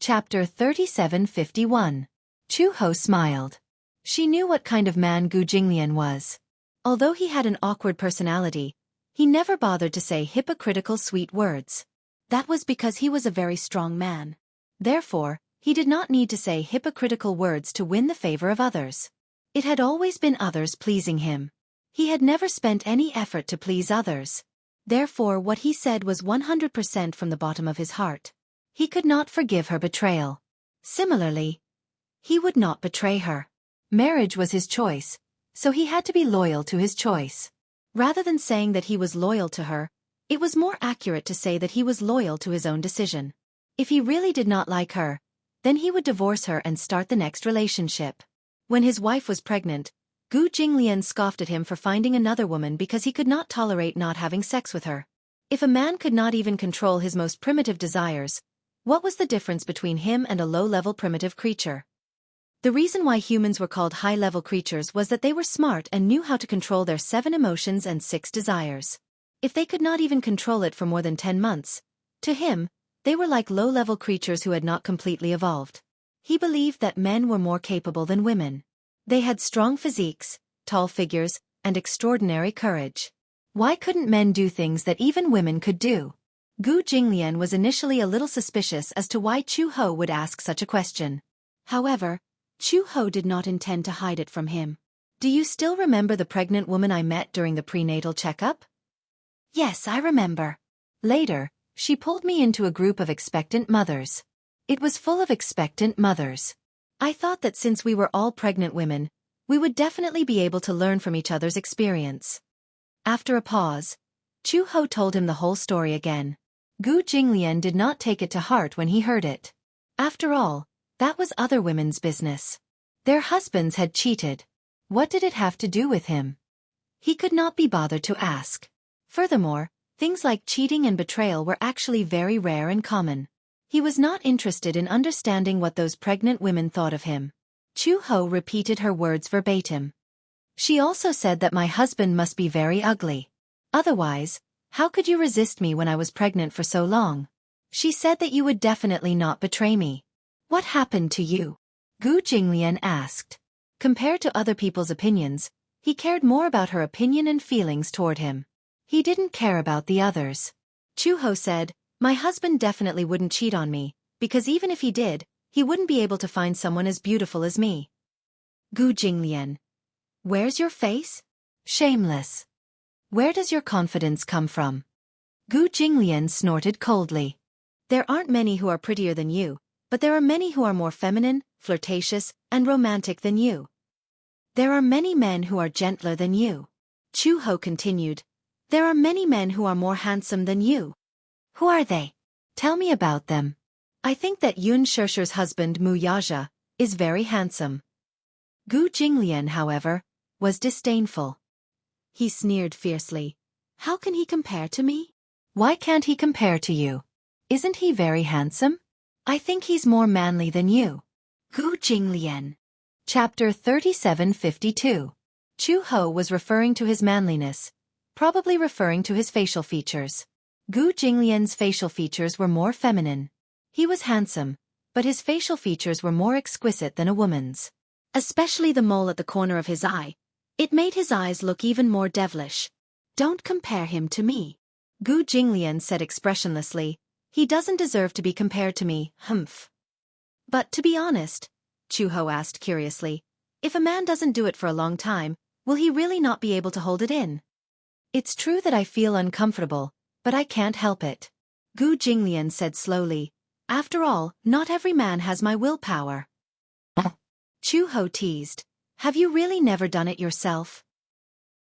Chapter 3751. Chuho smiled. She knew what kind of man Gu Jinglian was. Although he had an awkward personality, he never bothered to say hypocritical sweet words. That was because he was a very strong man. Therefore, he did not need to say hypocritical words to win the favor of others. It had always been others pleasing him. He had never spent any effort to please others. Therefore, what he said was 100% from the bottom of his heart. He could not forgive her betrayal. Similarly, he would not betray her. Marriage was his choice, so he had to be loyal to his choice. Rather than saying that he was loyal to her, it was more accurate to say that he was loyal to his own decision. If he really did not like her, then he would divorce her and start the next relationship. When his wife was pregnant, Gu Jinglian scoffed at him for finding another woman because he could not tolerate not having sex with her. If a man could not even control his most primitive desires, what was the difference between him and a low-level primitive creature? The reason why humans were called high-level creatures was that they were smart and knew how to control their 7 emotions and 6 desires. If they could not even control it for more than 10 months, to him, they were like low-level creatures who had not completely evolved. He believed that men were more capable than women. They had strong physiques, tall figures, and extraordinary courage. Why couldn't men do things that even women could do? Gu Jinglian was initially a little suspicious as to why Chuho would ask such a question. However, Chuho did not intend to hide it from him. Do you still remember the pregnant woman I met during the prenatal checkup? Yes, I remember. Later, she pulled me into a group of expectant mothers. It was full of expectant mothers. I thought that since we were all pregnant women, we would definitely be able to learn from each other's experience. After a pause, Chuho told him the whole story again. Gu Jinglian did not take it to heart when he heard it. After all, that was other women's business. Their husbands had cheated. What did it have to do with him? He could not be bothered to ask. Furthermore, things like cheating and betrayal were actually very rare and common. He was not interested in understanding what those pregnant women thought of him. Chuho repeated her words verbatim. She also said that my husband must be very ugly. Otherwise, how could you resist me when I was pregnant for so long? She said that you would definitely not betray me. What happened to you? Gu Jinglian asked. Compared to other people's opinions, he cared more about her opinion and feelings toward him. He didn't care about the others. Chuho said, my husband definitely wouldn't cheat on me, because even if he did, he wouldn't be able to find someone as beautiful as me. Gu Jinglian. Where's your face? Shameless. Where does your confidence come from? Gu Jinglian snorted coldly. There aren't many who are prettier than you, but there are many who are more feminine, flirtatious, and romantic than you. There are many men who are gentler than you. Chuho continued. There are many men who are more handsome than you. Who are they? Tell me about them. I think that Xianxia's husband Mu Yaja is very handsome. Gu Jinglian, however, was disdainful. He sneered fiercely. How can he compare to me? Why can't he compare to you? Isn't he very handsome? I think he's more manly than you. Gu Jinglian. Chapter 3752. Chuho was referring to his manliness, probably referring to his facial features. Gu Jinglian's facial features were more feminine. He was handsome, but his facial features were more exquisite than a woman's. Especially the mole at the corner of his eye. It made his eyes look even more devilish. Don't compare him to me. Gu Jinglian said expressionlessly. He doesn't deserve to be compared to me, humph. But to be honest, Chuho asked curiously, if a man doesn't do it for a long time, will he really not be able to hold it in? It's true that I feel uncomfortable, but I can't help it. Gu Jinglian said slowly. After all, not every man has my willpower. Chuho teased. Have you really never done it yourself?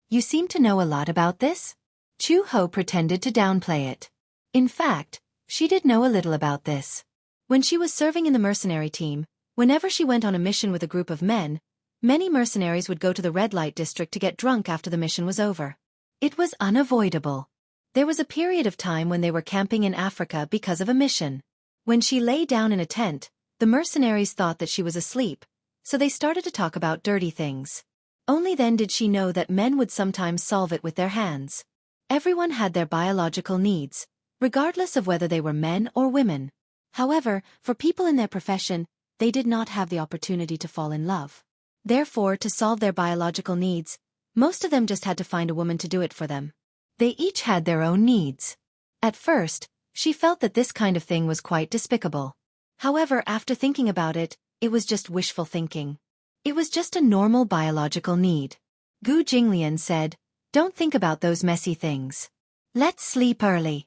You seem to know a lot about this? Chuho pretended to downplay it. In fact, she did know a little about this. When she was serving in the mercenary team, whenever she went on a mission with a group of men, many mercenaries would go to the red light district to get drunk after the mission was over. It was unavoidable. There was a period of time when they were camping in Africa because of a mission. When she lay down in a tent, the mercenaries thought that she was asleep, so they started to talk about dirty things. Only then did she know that men would sometimes solve it with their hands. Everyone had their biological needs, regardless of whether they were men or women. However, for people in their profession, they did not have the opportunity to fall in love. Therefore, to solve their biological needs, most of them just had to find a woman to do it for them. They each had their own needs. At first, she felt that this kind of thing was quite despicable. However, after thinking about it, it was just wishful thinking. It was just a normal biological need. Gu Jinglian said, "Don't think about those messy things. Let's sleep early."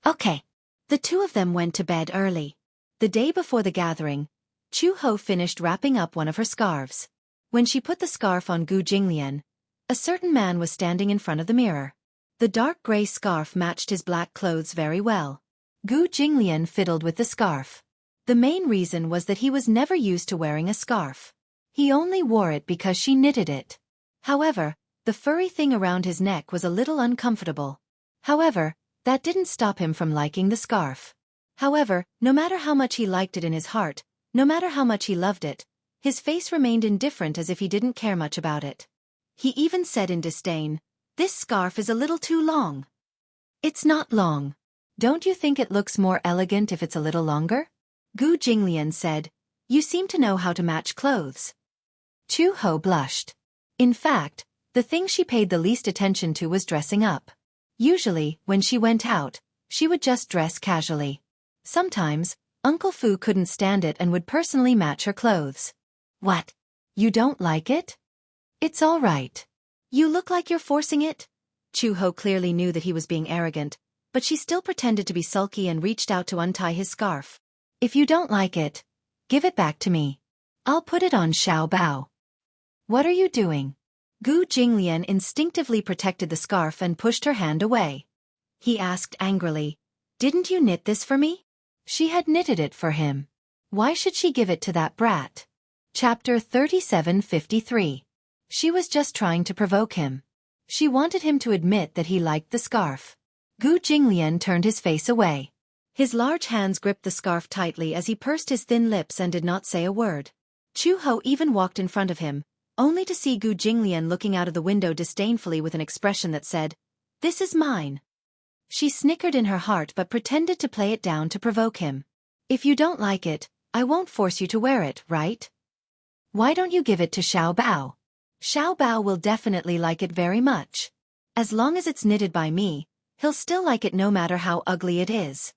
Okay. The two of them went to bed early. The day before the gathering, Chu Ho finished wrapping up one of her scarves. When she put the scarf on Gu Jinglian, a certain man was standing in front of the mirror. The dark gray scarf matched his black clothes very well. Gu Jinglian fiddled with the scarf. The main reason was that he was never used to wearing a scarf. He only wore it because she knitted it. However, the furry thing around his neck was a little uncomfortable. However, that didn't stop him from liking the scarf. However, no matter how much he liked it in his heart, no matter how much he loved it, his face remained indifferent as if he didn't care much about it. He even said in disdain, "This scarf is a little too long." "It's not long. Don't you think it looks more elegant if it's a little longer?" Gu Jinglian said, "You seem to know how to match clothes." Chu Ho blushed. In fact, the thing she paid the least attention to was dressing up. Usually, when she went out, she would just dress casually. Sometimes, Uncle Fu couldn't stand it and would personally match her clothes. "What? You don't like it? It's all right. You look like you're forcing it." Chu Ho clearly knew that he was being arrogant, but she still pretended to be sulky and reached out to untie his scarf. "If you don't like it, give it back to me. I'll put it on Xiao Bao." "What are you doing?" Gu Jinglian instinctively protected the scarf and pushed her hand away. He asked angrily, "Didn't you knit this for me?" She had knitted it for him. Why should she give it to that brat? Chapter 3753. She was just trying to provoke him. She wanted him to admit that he liked the scarf. Gu Jinglian turned his face away. His large hands gripped the scarf tightly as he pursed his thin lips and did not say a word. Chu Ho even walked in front of him, only to see Gu Jinglian looking out of the window disdainfully with an expression that said, "This is mine." She snickered in her heart but pretended to play it down to provoke him. "If you don't like it, I won't force you to wear it, right? Why don't you give it to Xiao Bao? Xiao Bao will definitely like it very much. As long as it's knitted by me, he'll still like it no matter how ugly it is."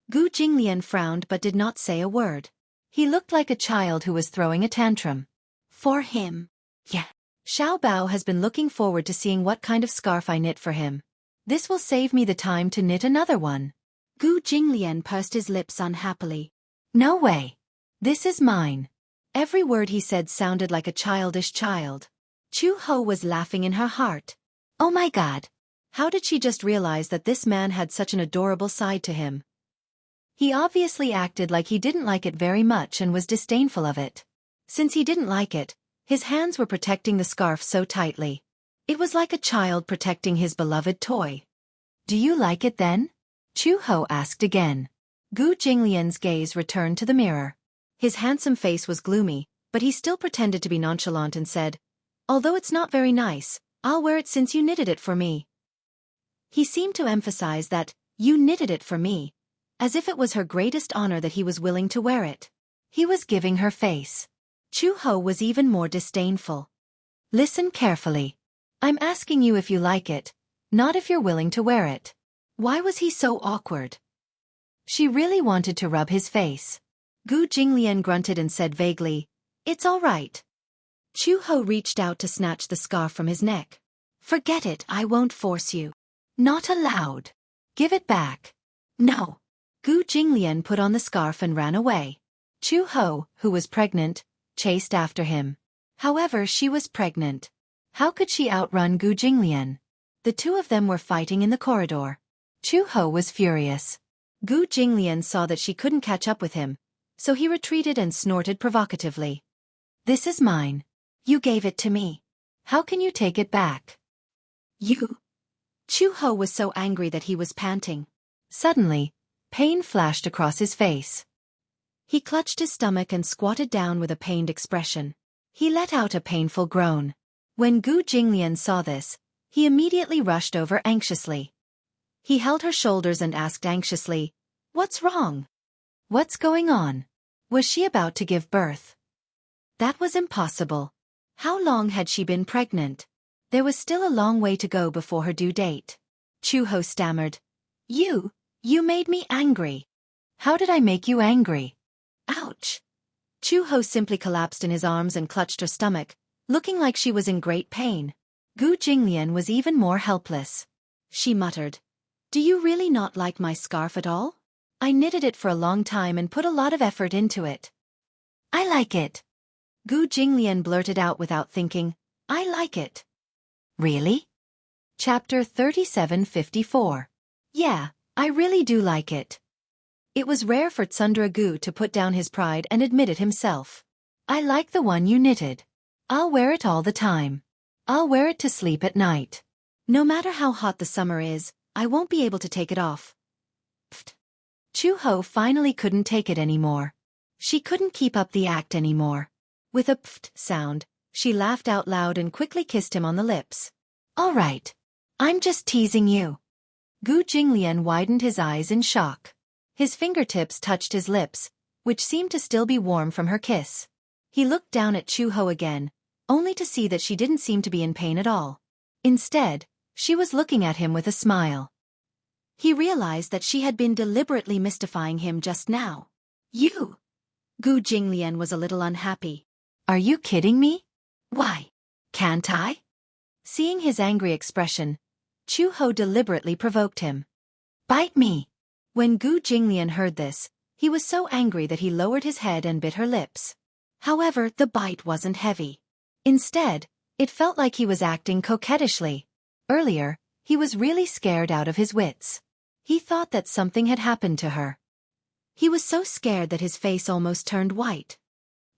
Gu Jinglian frowned but did not say a word. He looked like a child who was throwing a tantrum. "For him? Yeah. Xiao Bao has been looking forward to seeing what kind of scarf I knit for him. This will save me the time to knit another one." Gu Jinglian pursed his lips unhappily. "No way. This is mine." Every word he said sounded like a childish child. Chu Ho was laughing in her heart. Oh my God. How did she just realize that this man had such an adorable side to him? He obviously acted like he didn't like it very much and was disdainful of it. Since he didn't like it, his hands were protecting the scarf so tightly. It was like a child protecting his beloved toy. "Do you like it then?" Chu Ho asked again. Gu Jinglian's gaze returned to the mirror. His handsome face was gloomy, but he still pretended to be nonchalant and said, "Although it's not very nice, I'll wear it since you knitted it for me." He seemed to emphasize that, "You knitted it for me," as if it was her greatest honor that he was willing to wear it. He was giving her face. Chu Ho was even more disdainful. "Listen carefully. I'm asking you if you like it, not if you're willing to wear it." Why was he so awkward? She really wanted to rub his face. Gu Jinglian grunted and said vaguely, "It's all right." Chu Ho reached out to snatch the scarf from his neck. "Forget it, I won't force you." "Not allowed. Give it back." "No." Gu Jinglian put on the scarf and ran away. Chu Ho, who was pregnant, chased after him. However, she was pregnant. How could she outrun Gu Jinglian? The two of them were fighting in the corridor. Chu Ho was furious. Gu Jinglian saw that she couldn't catch up with him, so he retreated and snorted provocatively. "This is mine. You gave it to me. How can you take it back?" "You." Chu Ho was so angry that he was panting. Suddenly, pain flashed across his face. He clutched his stomach and squatted down with a pained expression. He let out a painful groan. When Gu Jinglian saw this, he immediately rushed over anxiously. He held her shoulders and asked anxiously, "What's wrong?" What's going on? Was she about to give birth? That was impossible. How long had she been pregnant? There was still a long way to go before her due date. Chuho stammered. You made me angry. How did I make you angry? Ouch. Chuho simply collapsed in his arms and clutched her stomach, looking like she was in great pain. Gu Jinglian was even more helpless. She muttered. Do you really not like my scarf at all? I knitted it for a long time and put a lot of effort into it. I like it. Gu Jinglian blurted out without thinking. I like it. Really? Chapter 3754. Yeah, I really do like it. It was rare for Tsundra Gu to put down his pride and admit it himself. I like the one you knitted. I'll wear it all the time. I'll wear it to sleep at night. No matter how hot the summer is, I won't be able to take it off. Pfft. Chuho finally couldn't take it anymore. She couldn't keep up the act anymore. With a pfft sound, she laughed out loud and quickly kissed him on the lips. All right. I'm just teasing you. Gu Jinglian widened his eyes in shock. His fingertips touched his lips, which seemed to still be warm from her kiss. He looked down at Chuho again, only to see that she didn't seem to be in pain at all. Instead, she was looking at him with a smile. He realized that she had been deliberately mystifying him just now. You? Gu Jinglian was a little unhappy. Are you kidding me? Why? Can't I? Seeing his angry expression, Chuho deliberately provoked him. Bite me. When Gu Jinglian heard this, he was so angry that he lowered his head and bit her lips. However, the bite wasn't heavy. Instead, it felt like he was acting coquettishly. Earlier, he was really scared out of his wits. He thought that something had happened to her. He was so scared that his face almost turned white.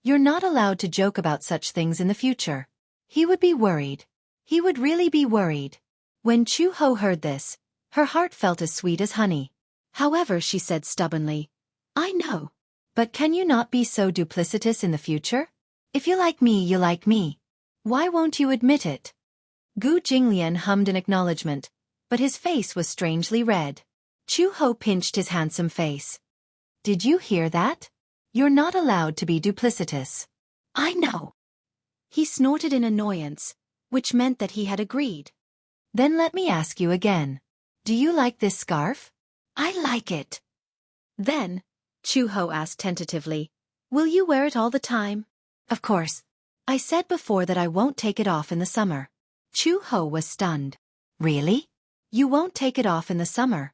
You're not allowed to joke about such things in the future. He would be worried. He would really be worried. When Chuho heard this, her heart felt as sweet as honey. However, she said stubbornly, I know. But can you not be so duplicitous in the future? If you like me, you like me. Why won't you admit it? Gu Jinglian hummed in acknowledgement, but his face was strangely red. Chuho pinched his handsome face. Did you hear that? You're not allowed to be duplicitous. I know. He snorted in annoyance, which meant that he had agreed. Then let me ask you again. Do you like this scarf? I like it. Then, Chuho asked tentatively, will you wear it all the time? Of course. I said before that I won't take it off in the summer. Chuho was stunned. Really? You won't take it off in the summer?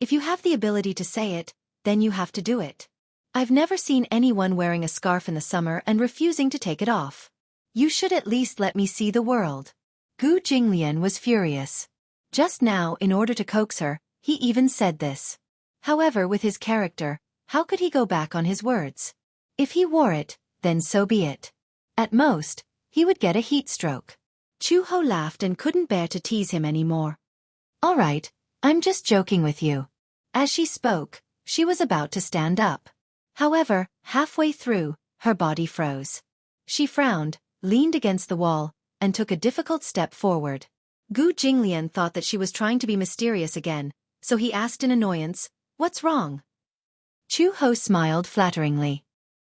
If you have the ability to say it, then you have to do it. I've never seen anyone wearing a scarf in the summer and refusing to take it off. You should at least let me see the world. Gu Jinglian was furious. Just now, in order to coax her, he even said this. However, with his character, how could he go back on his words? If he wore it, then so be it. At most, he would get a heat stroke. Chuho laughed and couldn't bear to tease him anymore. All right, I'm just joking with you. As she spoke, she was about to stand up. However, halfway through, her body froze. She frowned, leaned against the wall, and took a difficult step forward. Gu Jinglian thought that she was trying to be mysterious again, so he asked in annoyance, What's wrong? Chuho smiled flatteringly.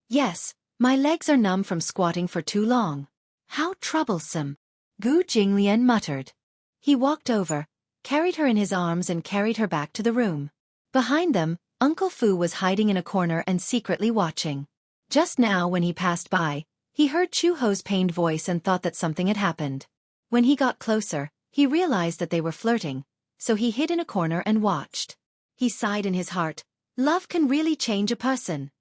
Yes, my legs are numb from squatting for too long. How troublesome. Gu Jinglian muttered. He walked over, carried her in his arms and carried her back to the room. Behind them, Uncle Fu was hiding in a corner and secretly watching. Just now when he passed by, he heard Chuho's pained voice and thought that something had happened. When he got closer, he realized that they were flirting, so he hid in a corner and watched. He sighed in his heart. Love can really change a person.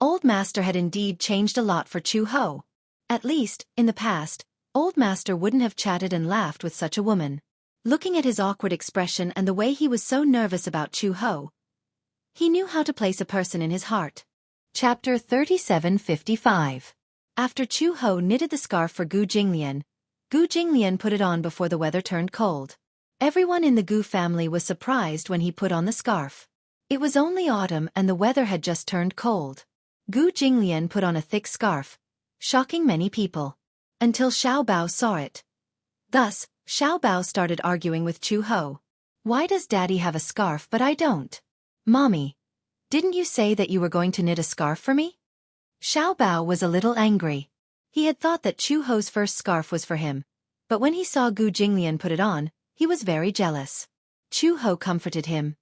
Old Master had indeed changed a lot for Chuho. At least, in the past, Old Master wouldn't have chatted and laughed with such a woman. Looking at his awkward expression and the way he was so nervous about Chuho, he knew how to place a person in his heart. Chapter 3755. After Chuho knitted the scarf for Gu Jinglian put it on before the weather turned cold. Everyone in the Gu family was surprised when he put on the scarf. It was only autumn and the weather had just turned cold. Gu Jinglian put on a thick scarf, shocking many people. Until Xiao Bao saw it. Thus, Xiao Bao started arguing with Chuho. Why does Daddy have a scarf but I don't? Mommy, Didn't you say that you were going to knit a scarf for me? Xiao Bao was a little angry. He had thought that Chu Ho's first scarf was for him, but when he saw Gu Jinglian put it on, he was very jealous. Chu Ho comforted him.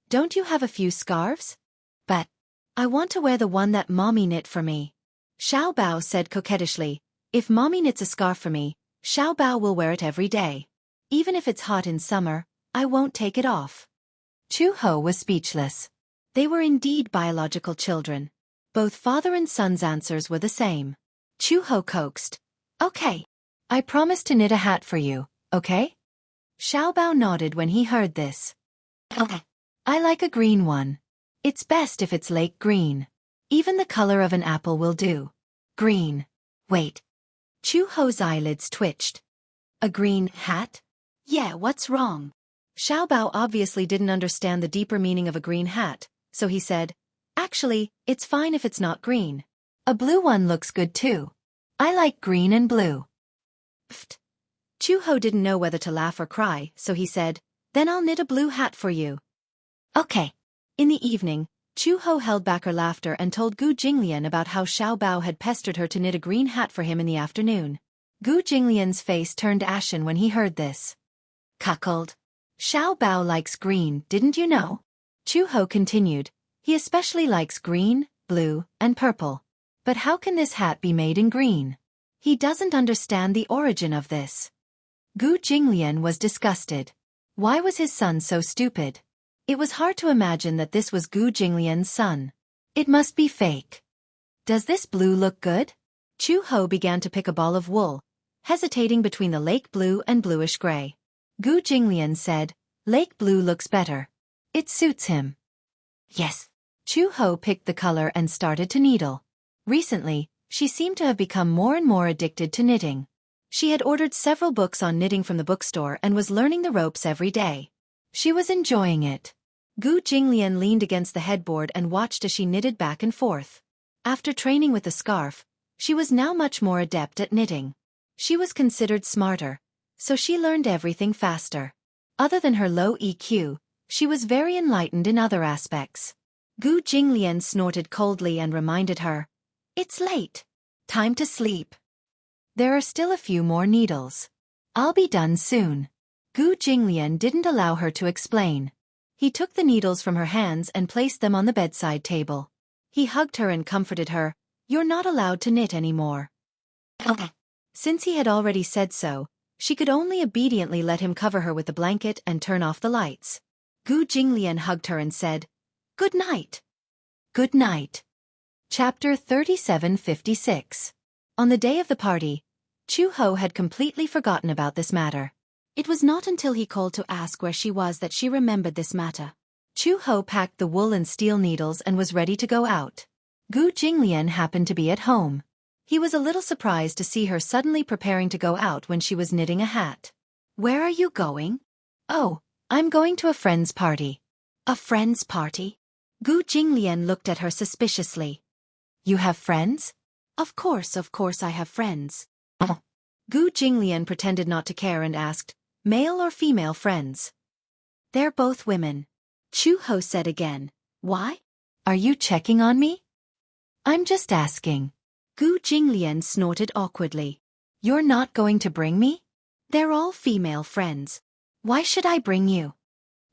Don't you have a few scarves? But I want to wear the one that Mommy knit for me. Xiao Bao said coquettishly, if Mommy knits a scarf for me, Xiao Bao will wear it every day. Even if it's hot in summer, I won't take it off. Chu Ho was speechless. They were indeed biological children. Both father and son's answers were the same. Chu Ho coaxed. Okay. I promise to knit a hat for you, okay? Xiao Bao nodded when he heard this. Okay. I like a green one. It's best if it's lake green. Even the color of an apple will do. Green. Wait. Chu Ho's eyelids twitched. A green hat? Yeah, what's wrong? Xiao Bao obviously didn't understand the deeper meaning of a green hat, so he said, actually, it's fine if it's not green. A blue one looks good too. I like green and blue. Pfft. Chu Ho didn't know whether to laugh or cry, so he said, then I'll knit a blue hat for you. Okay. In the evening, Chu Ho held back her laughter and told Gu Jinglian about how Xiao Bao had pestered her to knit a green hat for him in the afternoon. Gu Jinglian's face turned ashen when he heard this. Cuckold. Xiao Bao likes green, didn't you know? Chu Ho continued, he especially likes green, blue, and purple. But how can this hat be made in green? He doesn't understand the origin of this. Gu Jinglian was disgusted. Why was his son so stupid? It was hard to imagine that this was Gu Jinglian's son. It must be fake. Does this blue look good? Chu Ho began to pick a ball of wool, hesitating between the lake blue and bluish gray. Gu Jinglian said, lake blue looks better. It suits him. Yes. Chu Ho picked the color and started to needle. Recently, she seemed to have become more and more addicted to knitting. She had ordered several books on knitting from the bookstore and was learning the ropes every day. She was enjoying it. Gu Jinglian leaned against the headboard and watched as she knitted back and forth. After training with the scarf, she was now much more adept at knitting. She was considered smarter, so she learned everything faster. Other than her low EQ, she was very enlightened in other aspects. Gu Jinglian snorted coldly and reminded her, it's late. Time to sleep. There are still a few more needles. I'll be done soon. Gu Jinglian didn't allow her to explain. He took the needles from her hands and placed them on the bedside table. He hugged her and comforted her, you're not allowed to knit anymore. Since he had already said so, she could only obediently let him cover her with the blanket and turn off the lights. Gu Jinglian hugged her and said, good night. Good night. Chapter 3756. On the day of the party, Chu Ho had completely forgotten about this matter. It was not until he called to ask where she was that she remembered this matter. Chu Ho packed the wool and steel needles and was ready to go out. Gu Jinglian happened to be at home. He was a little surprised to see her suddenly preparing to go out when she was knitting a hat. Where are you going? Oh, I'm going to a friend's party. A friend's party? Gu Jinglian looked at her suspiciously. You have friends? Of course I have friends. Gu Jinglian pretended not to care and asked, male or female friends? They're both women. Chu Ho said again. Why? Are you checking on me? I'm just asking. Gu Jinglian snorted awkwardly. You're not going to bring me? They're all female friends. Why should I bring you?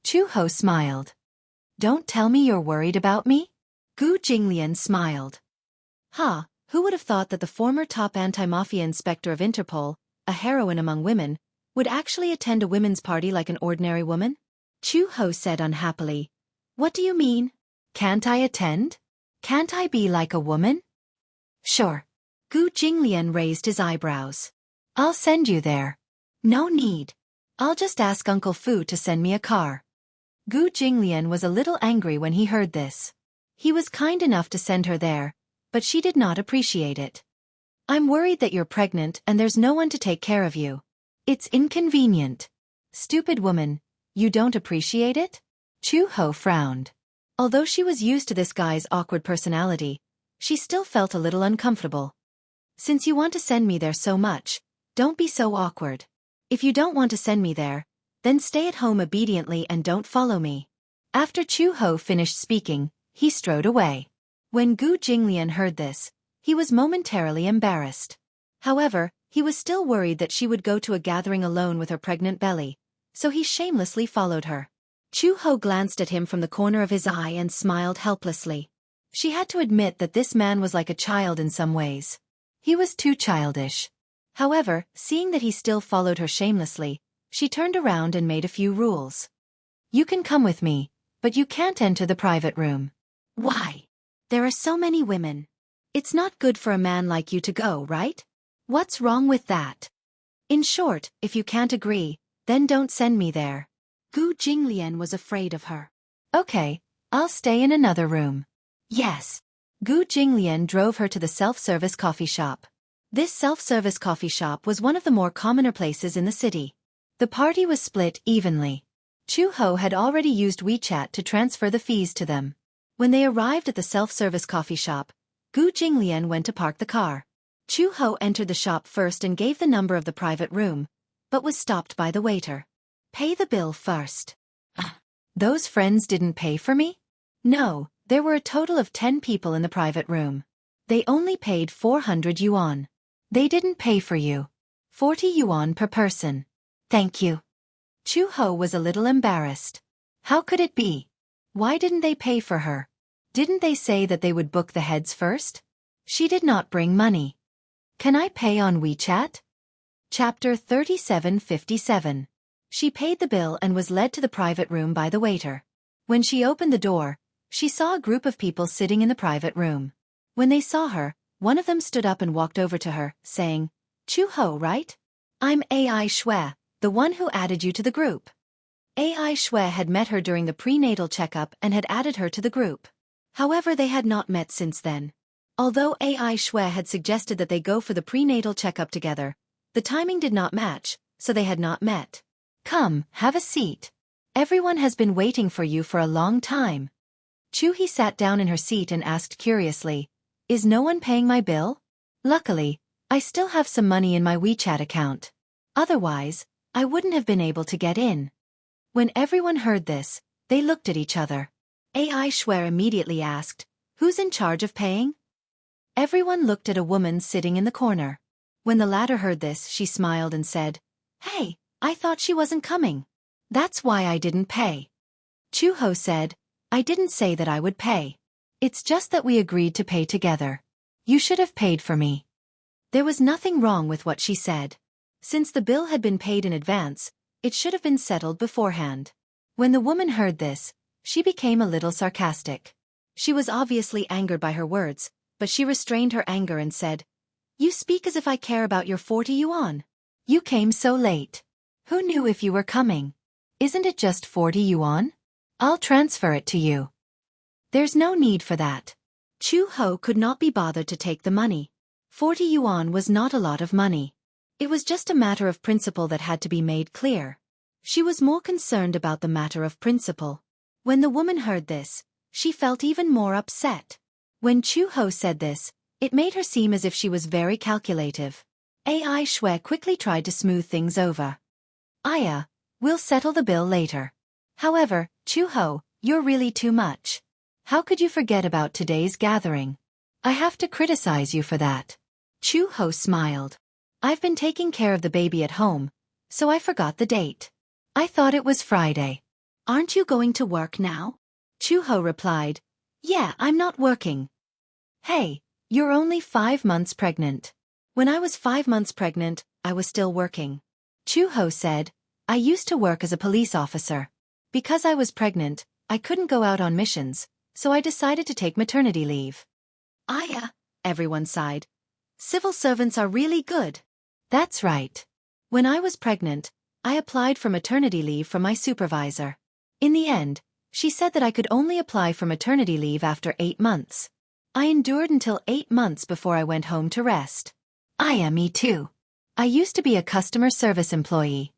Chu Ho smiled. Don't tell me you're worried about me? Gu Jinglian smiled. Who would have thought that the former top anti-mafia inspector of Interpol, a heroine among women, would actually attend a women's party like an ordinary woman? Chu Ho said unhappily. What do you mean? Can't I attend? Can't I be like a woman? Sure. Gu Jinglian raised his eyebrows. I'll send you there. No need. I'll just ask Uncle Fu to send me a car. Gu Jinglian was a little angry when he heard this. He was kind enough to send her there, but she did not appreciate it. I'm worried that you're pregnant and there's no one to take care of you. It's inconvenient. Stupid woman, you don't appreciate it? Chu Ho frowned. Although she was used to this guy's awkward personality, she still felt a little uncomfortable. Since you want to send me there so much, don't be so awkward. If you don't want to send me there, then stay at home obediently and don't follow me. After Chu Ho finished speaking, he strode away. When Gu Jinglian heard this, he was momentarily embarrassed. However, he was still worried that she would go to a gathering alone with her pregnant belly, so he shamelessly followed her. Chu Ho glanced at him from the corner of his eye and smiled helplessly. She had to admit that this man was like a child in some ways. He was too childish. However, seeing that he still followed her shamelessly, she turned around and made a few rules. You can come with me, but you can't enter the private room. Why? There are so many women. It's not good for a man like you to go, right? What's wrong with that? In short, if you can't agree, then don't send me there. Gu Jinglian was afraid of her. Okay, I'll stay in another room. Yes. Gu Jinglian drove her to the self-service coffee shop. This self-service coffee shop was one of the more commoner places in the city. The party was split evenly. Chu Ho had already used WeChat to transfer the fees to them. When they arrived at the self-service coffee shop, Gu Jinglian went to park the car. Chu Ho entered the shop first and gave the number of the private room, but was stopped by the waiter. Pay the bill first. Those friends didn't pay for me? No, there were a total of 10 people in the private room. They only paid 400 yuan. They didn't pay for you. 40 yuan per person. Thank you. Chu Ho was a little embarrassed. How could it be? Why didn't they pay for her? Didn't they say that they would book the heads first? She did not bring money. Can I pay on WeChat? Chapter 3757. She paid the bill and was led to the private room by the waiter. When she opened the door, she saw a group of people sitting in the private room. When they saw her, one of them stood up and walked over to her, saying, Chu Ho, right? I'm Ai Shui, the one who added you to the group. Ai Shui had met her during the prenatal checkup and had added her to the group. However, they had not met since then. Although Ai Shui had suggested that they go for the prenatal checkup together, the timing did not match, so they had not met. Come, have a seat. Everyone has been waiting for you for a long time. Chu He sat down in her seat and asked curiously, Is no one paying my bill? Luckily, I still have some money in my WeChat account. Otherwise, I wouldn't have been able to get in. When everyone heard this, they looked at each other. Ai Shui immediately asked, Who's in charge of paying? Everyone looked at a woman sitting in the corner. When the latter heard this, she smiled and said, Hey, I thought she wasn't coming. That's why I didn't pay. Chu Ho said, I didn't say that I would pay. It's just that we agreed to pay together. You should have paid for me. There was nothing wrong with what she said. Since the bill had been paid in advance, it should have been settled beforehand. When the woman heard this, she became a little sarcastic. She was obviously angered by her words, but she restrained her anger and said, You speak as if I care about your 40 yuan. You came so late. Who knew if you were coming? Isn't it just 40 yuan? I'll transfer it to you. There's no need for that. Chu Ho could not be bothered to take the money. 40 yuan was not a lot of money. It was just a matter of principle that had to be made clear. She was more concerned about the matter of principle. When the woman heard this, she felt even more upset. When Chu Ho said this, it made her seem as if she was very calculative. Ai Shui quickly tried to smooth things over. Aya, we'll settle the bill later. However, Chu Ho, you're really too much. How could you forget about today's gathering? I have to criticize you for that. Chu Ho smiled. I've been taking care of the baby at home, so I forgot the date. I thought it was Friday. Aren't you going to work now? Chu Ho replied, Yeah, I'm not working. Hey, you're only 5 months pregnant. When I was 5 months pregnant, I was still working. Chu Ho said, I used to work as a police officer. Because I was pregnant, I couldn't go out on missions, so I decided to take maternity leave. Aya, everyone sighed. Civil servants are really good. That's right. When I was pregnant, I applied for maternity leave from my supervisor. In the end, she said that I could only apply for maternity leave after 8 months. I endured until 8 months before I went home to rest. Aya, me too. I used to be a customer service employee.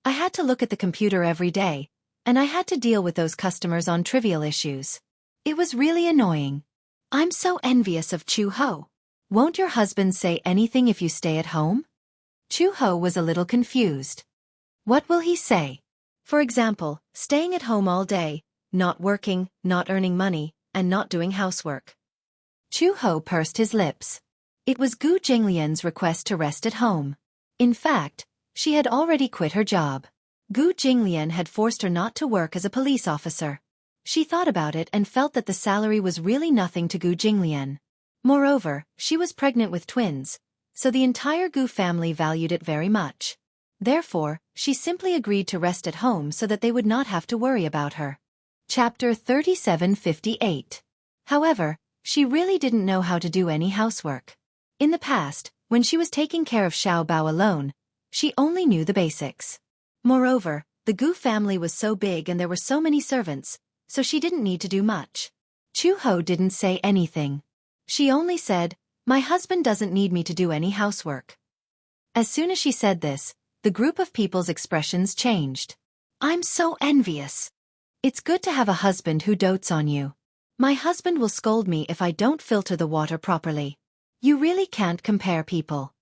I had to look at the computer every day, and I had to deal with those customers on trivial issues. It was really annoying. I'm so envious of Chu Ho. Won't your husband say anything if you stay at home? Chu Ho was a little confused. What will he say? For example, staying at home all day, not working, not earning money, and not doing housework. Chu Ho pursed his lips. It was Gu Jinglian's request to rest at home. In fact, she had already quit her job. Gu Jinglian had forced her not to work as a police officer. She thought about it and felt that the salary was really nothing to Gu Jinglian. Moreover, she was pregnant with twins, so the entire Gu family valued it very much. Therefore, she simply agreed to rest at home so that they would not have to worry about her. Chapter 3758. However, she really didn't know how to do any housework. In the past, when she was taking care of Xiao Bao alone, she only knew the basics. Moreover, the Gu family was so big and there were so many servants, so she didn't need to do much. Chu Ho didn't say anything. She only said, "My husband doesn't need me to do any housework." As soon as she said this, the group of people's expressions changed. "I'm so envious. It's good to have a husband who dotes on you. My husband will scold me if I don't filter the water properly. You really can't compare people."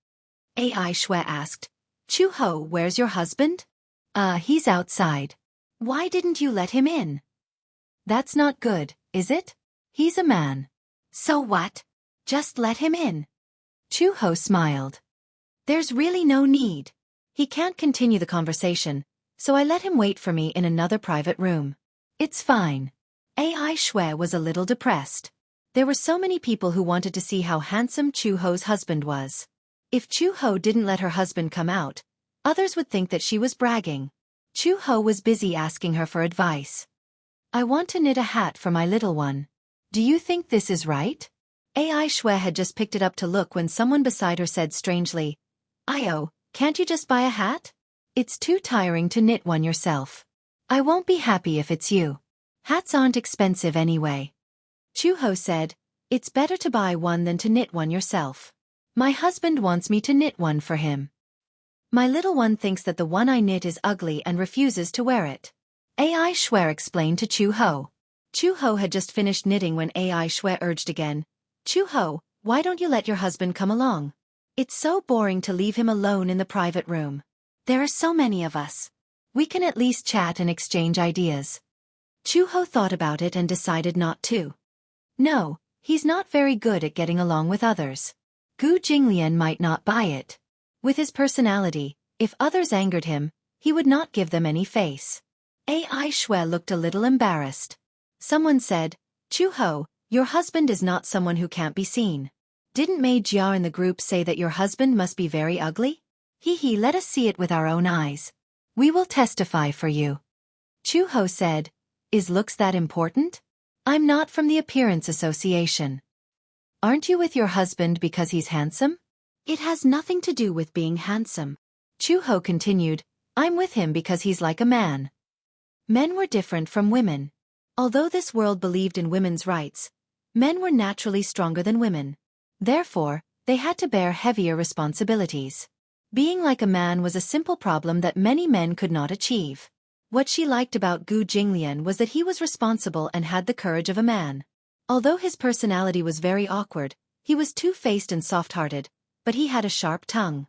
Ai Shui asked, "Chu Ho, where's your husband?" He's outside." "Why didn't you let him in?" "That's not good, is it? He's a man." "So what? Just let him in." Chu Ho smiled. "There's really no need. He can't continue the conversation, so I let him wait for me in another private room. It's fine." Ai Shui was a little depressed. There were so many people who wanted to see how handsome Chu Ho's husband was. If Chu Ho didn't let her husband come out, others would think that she was bragging. Chu Ho was busy asking her for advice. "I want to knit a hat for my little one. Do you think this is right?" Ai Shui had just picked it up to look when someone beside her said strangely, "Io, can't you just buy a hat? It's too tiring to knit one yourself. I won't be happy if it's you. Hats aren't expensive anyway." Chu Ho said, "It's better to buy one than to knit one yourself. My husband wants me to knit one for him. My little one thinks that the one I knit is ugly and refuses to wear it." Ai Shui explained to Chu Ho. Chu Ho had just finished knitting when Ai Shui urged again, "Chu Ho, why don't you let your husband come along? It's so boring to leave him alone in the private room. There are so many of us. We can at least chat and exchange ideas." Chu Ho thought about it and decided not to. No, he's not very good at getting along with others. Gu Jinglian might not buy it. With his personality, if others angered him, he would not give them any face. Ai Shui looked a little embarrassed. Someone said, "Chu Ho, your husband is not someone who can't be seen. Didn't Mei Jia in the group say that your husband must be very ugly? Let us see it with our own eyes. We will testify for you." Chu Ho said, "Is looks that important? I'm not from the Appearance Association." "Aren't you with your husband because he's handsome?" "It has nothing to do with being handsome." Chu Ho continued, "I'm with him because he's like a man." Men were different from women. Although this world believed in women's rights, men were naturally stronger than women. Therefore, they had to bear heavier responsibilities. Being like a man was a simple problem that many men could not achieve. What she liked about Gu Jinglian was that he was responsible and had the courage of a man. Although his personality was very awkward, he was two-faced and soft-hearted, but he had a sharp tongue.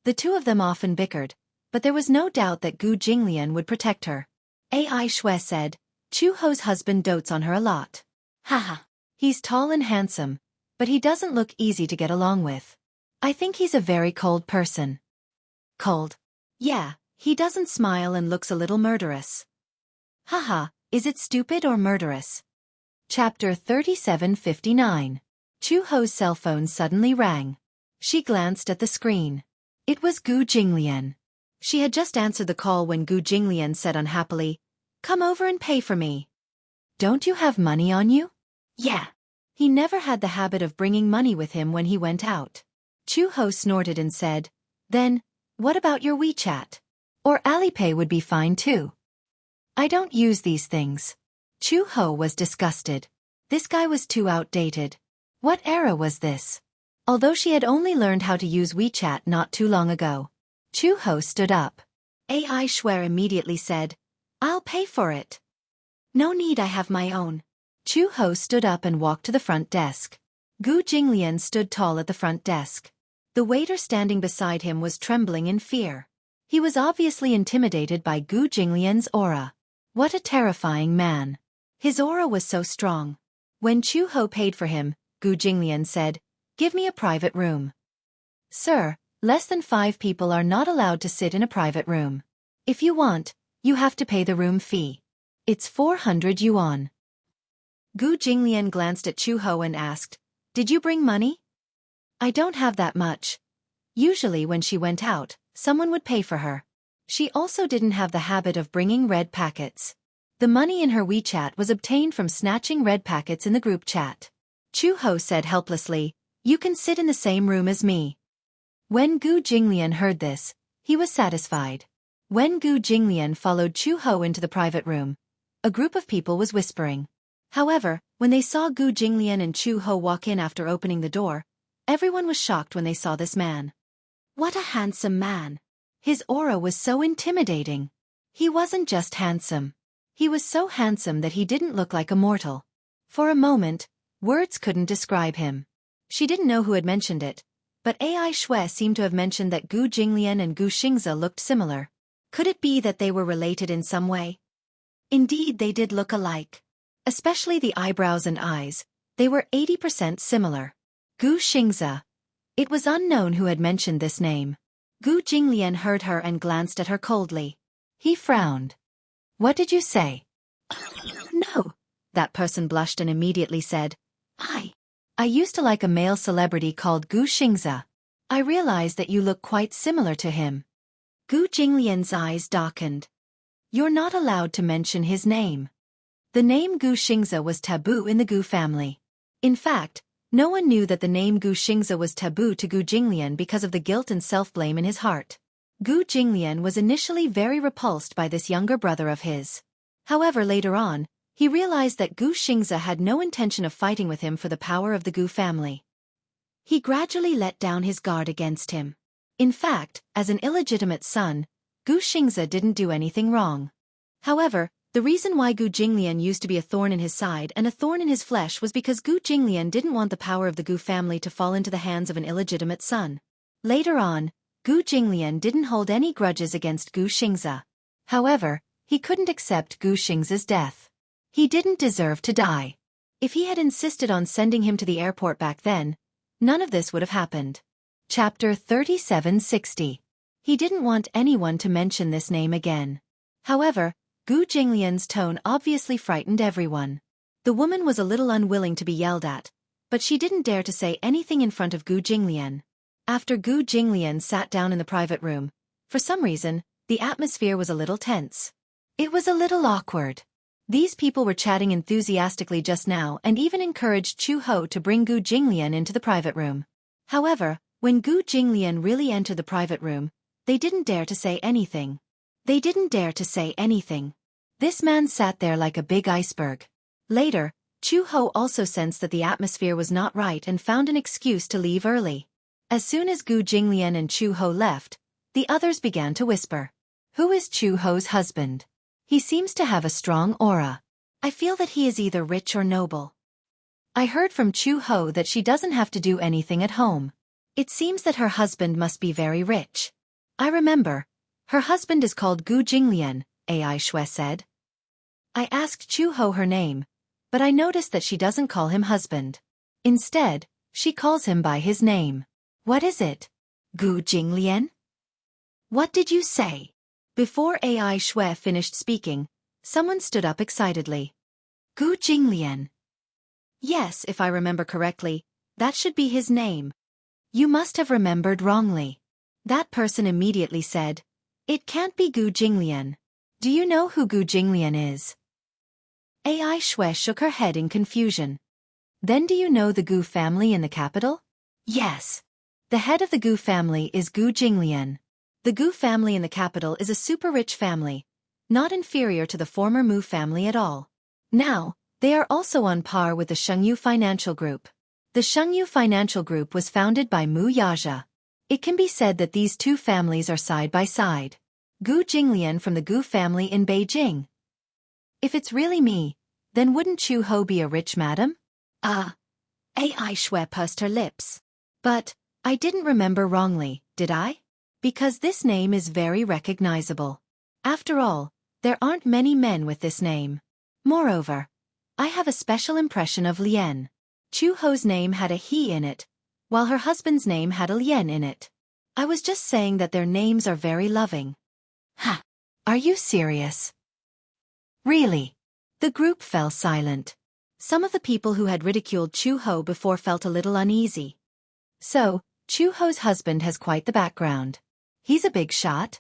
The two of them often bickered, but there was no doubt that Gu Jinglian would protect her. Ai Shui said, "Chu Ho's husband dotes on her a lot. Haha. He's tall and handsome, but he doesn't look easy to get along with. I think he's a very cold person." "Cold?" "Yeah, he doesn't smile and looks a little murderous." "Haha, is it stupid or murderous?" Chapter 3759. Chu Ho's cell phone suddenly rang. She glanced at the screen. It was Gu Jinglian. She had just answered the call when Gu Jinglian said unhappily, "Come over and pay for me." "Don't you have money on you?" "Yeah." He never had the habit of bringing money with him when he went out. Chu Ho snorted and said, "Then, what about your WeChat? Or Alipay would be fine too." "I don't use these things." Chu Ho was disgusted. This guy was too outdated. What era was this? Although she had only learned how to use WeChat not too long ago. Chu Ho stood up. Ai Shui immediately said, "I'll pay for it." "No need, I have my own." Chu Ho stood up and walked to the front desk. Gu Jinglian stood tall at the front desk. The waiter standing beside him was trembling in fear. He was obviously intimidated by Gu Jinglian's aura. What a terrifying man. His aura was so strong. When Chu Ho paid for him, Gu Jinglian said, "Give me a private room." "Sir, less than 5 people are not allowed to sit in a private room. If you want, you have to pay the room fee. It's 400 yuan. Gu Jinglian glanced at Chu Ho and asked, "Did you bring money?" "I don't have that much." Usually when she went out, someone would pay for her. She also didn't have the habit of bringing red packets. The money in her WeChat was obtained from snatching red packets in the group chat. Chu Ho said helplessly, "You can sit in the same room as me." When Gu Jinglian heard this, he was satisfied. When Gu Jinglian followed Chu Ho into the private room, a group of people was whispering. However, when they saw Gu Jinglian and Chu Ho walk in after opening the door, everyone was shocked when they saw this man. What a handsome man! His aura was so intimidating. He wasn't just handsome. He was so handsome that he didn't look like a mortal. For a moment, words couldn't describe him. She didn't know who had mentioned it, but Ai Shui seemed to have mentioned that Gu Jinglian and Gu Xianxia looked similar. Could it be that they were related in some way? Indeed, they did look alike. Especially the eyebrows and eyes, they were 80% similar. Gu Xianxia. It was unknown who had mentioned this name. Gu Jinglian heard her and glanced at her coldly. He frowned. "What did you say?" "No." That person blushed and immediately said, I used to like a male celebrity called Gu Xianxia. I realized that you look quite similar to him." Gu Jinglian's eyes darkened. "You're not allowed to mention his name." The name Gu Xianxia was taboo in the Gu family. In fact, no one knew that the name Gu Xianxia was taboo to Gu Jinglian because of the guilt and self-blame in his heart. Gu Jinglian was initially very repulsed by this younger brother of his. However, later on, he realized that Gu Xianxia had no intention of fighting with him for the power of the Gu family. He gradually let down his guard against him. In fact, as an illegitimate son, Gu Xianxia didn't do anything wrong. However, the reason why Gu Jinglian used to be a thorn in his side and a thorn in his flesh was because Gu Jinglian didn't want the power of the Gu family to fall into the hands of an illegitimate son. Later on, Gu Jinglian didn't hold any grudges against Gu Xianxia. However, he couldn't accept Gu Xianxia's death. He didn't deserve to die. If he had insisted on sending him to the airport back then, none of this would have happened. Chapter 3760. He didn't want anyone to mention this name again. However, Gu Jinglian's tone obviously frightened everyone. The woman was a little unwilling to be yelled at, but she didn't dare to say anything in front of Gu Jinglian. After Gu Jinglian sat down in the private room, for some reason, the atmosphere was a little tense. It was a little awkward. These people were chatting enthusiastically just now and even encouraged Chu Ho to bring Gu Jinglian into the private room. However, when Gu Jinglian really entered the private room, they didn't dare to say anything. They didn't dare to say anything. This man sat there like a big iceberg. Later, Chu Ho also sensed that the atmosphere was not right and found an excuse to leave early. As soon as Gu Jinglian and Chu Ho left, the others began to whisper. "Who is Chu Ho's husband? He seems to have a strong aura. I feel that he is either rich or noble. I heard from Chu Ho that she doesn't have to do anything at home. It seems that her husband must be very rich." "I remember. Her husband is called Gu Jinglian," Ai Shui said. "I asked Chu Ho her name, but I noticed that she doesn't call him husband. Instead, she calls him by his name." "What is it? Gu Jinglian? What did you say?" Before Ai Shui finished speaking, someone stood up excitedly. "Gu Jinglian. Yes, if I remember correctly, that should be his name." "You must have remembered wrongly." That person immediately said, "It can't be Gu Jinglian. Do you know who Gu Jinglian is?" Ai Shui shook her head in confusion. "Then do you know the Gu family in the capital?" "Yes. The head of the Gu family is Gu Jinglian. The Gu family in the capital is a super-rich family, not inferior to the former Mu family at all. Now, they are also on par with the Xianghu Financial Group. The Xianghu Financial Group was founded by Mu Yaja. It can be said that these two families are side by side. Gu Jinglian from the Gu family in Beijing. If it's really me, then wouldn't Chu Ho be a rich madam?" Ai Shui pursed her lips. "But, I didn't remember wrongly, did I? Because this name is very recognizable. After all, there aren't many men with this name. Moreover, I have a special impression of Lien. Chu Ho's name had a he in it, while her husband's name had a Lien in it. I was just saying that their names are very loving. Ha! Are you serious? Really? The group fell silent. Some of the people who had ridiculed Chu Ho before felt a little uneasy. So, Chu Ho's husband has quite the background. He's a big shot.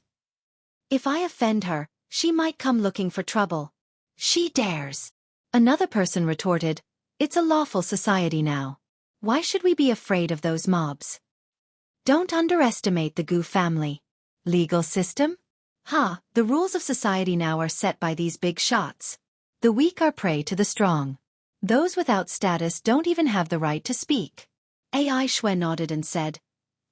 If I offend her, she might come looking for trouble. She dares. Another person retorted, it's a lawful society now. Why should we be afraid of those mobs? Don't underestimate the Gu family. Legal system? Ha, the rules of society now are set by these big shots. The weak are prey to the strong. Those without status don't even have the right to speak. AI Shui nodded and said,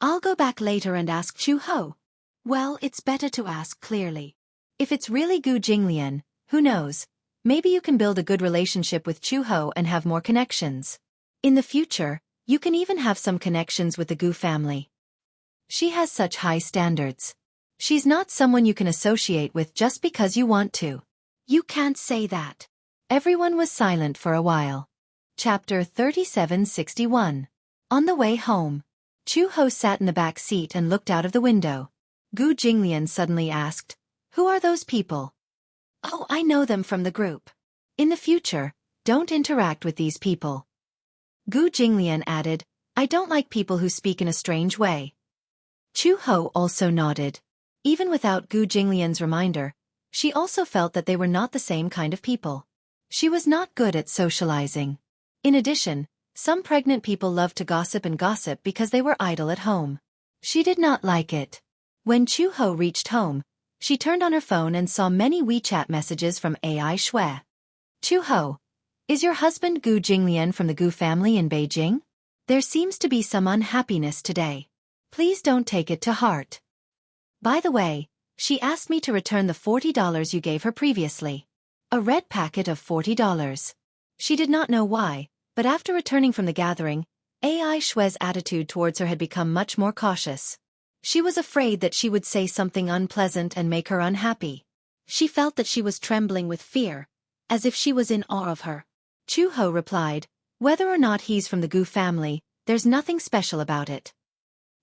I'll go back later and ask Chu Ho. Well, it's better to ask clearly. If it's really Gu Jinglian, who knows, maybe you can build a good relationship with Chu Ho and have more connections. In the future, you can even have some connections with the Gu family. She has such high standards. She's not someone you can associate with just because you want to. You can't say that. Everyone was silent for a while. Chapter 3761. On the way home, Chu Ho sat in the back seat and looked out of the window. Gu Jinglian suddenly asked, Who are those people? Oh, I know them from the group. In the future, don't interact with these people. Gu Jinglian added, I don't like people who speak in a strange way. Chu Ho also nodded. Even without Gu Jinglian's reminder, she also felt that they were not the same kind of people. She was not good at socializing. In addition, some pregnant people loved to gossip and gossip because they were idle at home. She did not like it. When Chu Ho reached home, she turned on her phone and saw many WeChat messages from AI Shui. Chu Ho, is your husband Gu Jinglian from the Gu family in Beijing? There seems to be some unhappiness today. Please don't take it to heart. By the way, she asked me to return the $40 you gave her previously. A red packet of $40. She did not know why, but after returning from the gathering, AI Shui's attitude towards her had become much more cautious. She was afraid that she would say something unpleasant and make her unhappy. She felt that she was trembling with fear, as if she was in awe of her. Chu Ho replied, whether or not he's from the Gu family, there's nothing special about it.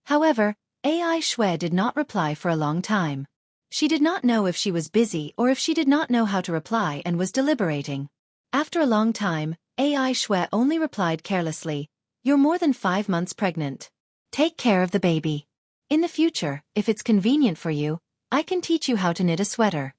However, AI Shui did not reply for a long time. She did not know if she was busy or if she did not know how to reply and was deliberating. After a long time, AI Shui only replied carelessly, You're more than 5 months pregnant. Take care of the baby. In the future, if it's convenient for you, I can teach you how to knit a sweater.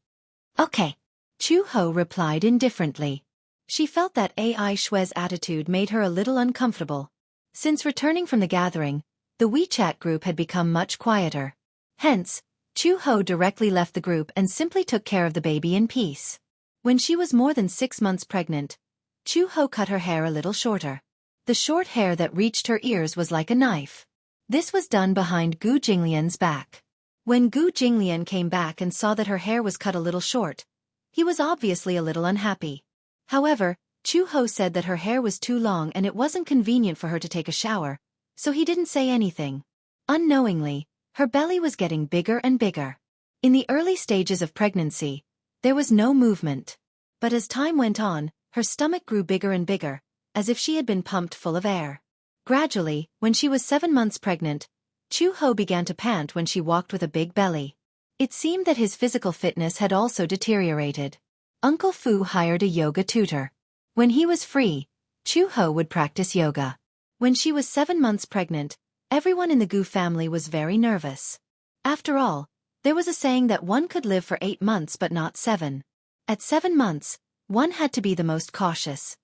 Okay. Chu Ho replied indifferently. She felt that AI Shui's attitude made her a little uncomfortable. Since returning from the gathering, the WeChat group had become much quieter. Hence, Chu Ho directly left the group and simply took care of the baby in peace. When she was more than 6 months pregnant, Chu Ho cut her hair a little shorter. The short hair that reached her ears was like a knife. This was done behind Gu Jinglian's back. When Gu Jinglian came back and saw that her hair was cut a little short, he was obviously a little unhappy. However, Chu Ho said that her hair was too long and it wasn't convenient for her to take a shower, so he didn't say anything. Unknowingly, her belly was getting bigger and bigger. In the early stages of pregnancy, there was no movement. But as time went on, her stomach grew bigger and bigger, as if she had been pumped full of air. Gradually, when she was 7 months pregnant, Chu Ho began to pant when she walked with a big belly. It seemed that his physical fitness had also deteriorated. Uncle Fu hired a yoga tutor. When he was free, Chu Ho would practice yoga. When she was 7 months pregnant, everyone in the Gu family was very nervous. After all, there was a saying that one could live for 8 months but not 7. At 7 months, one had to be the most cautious.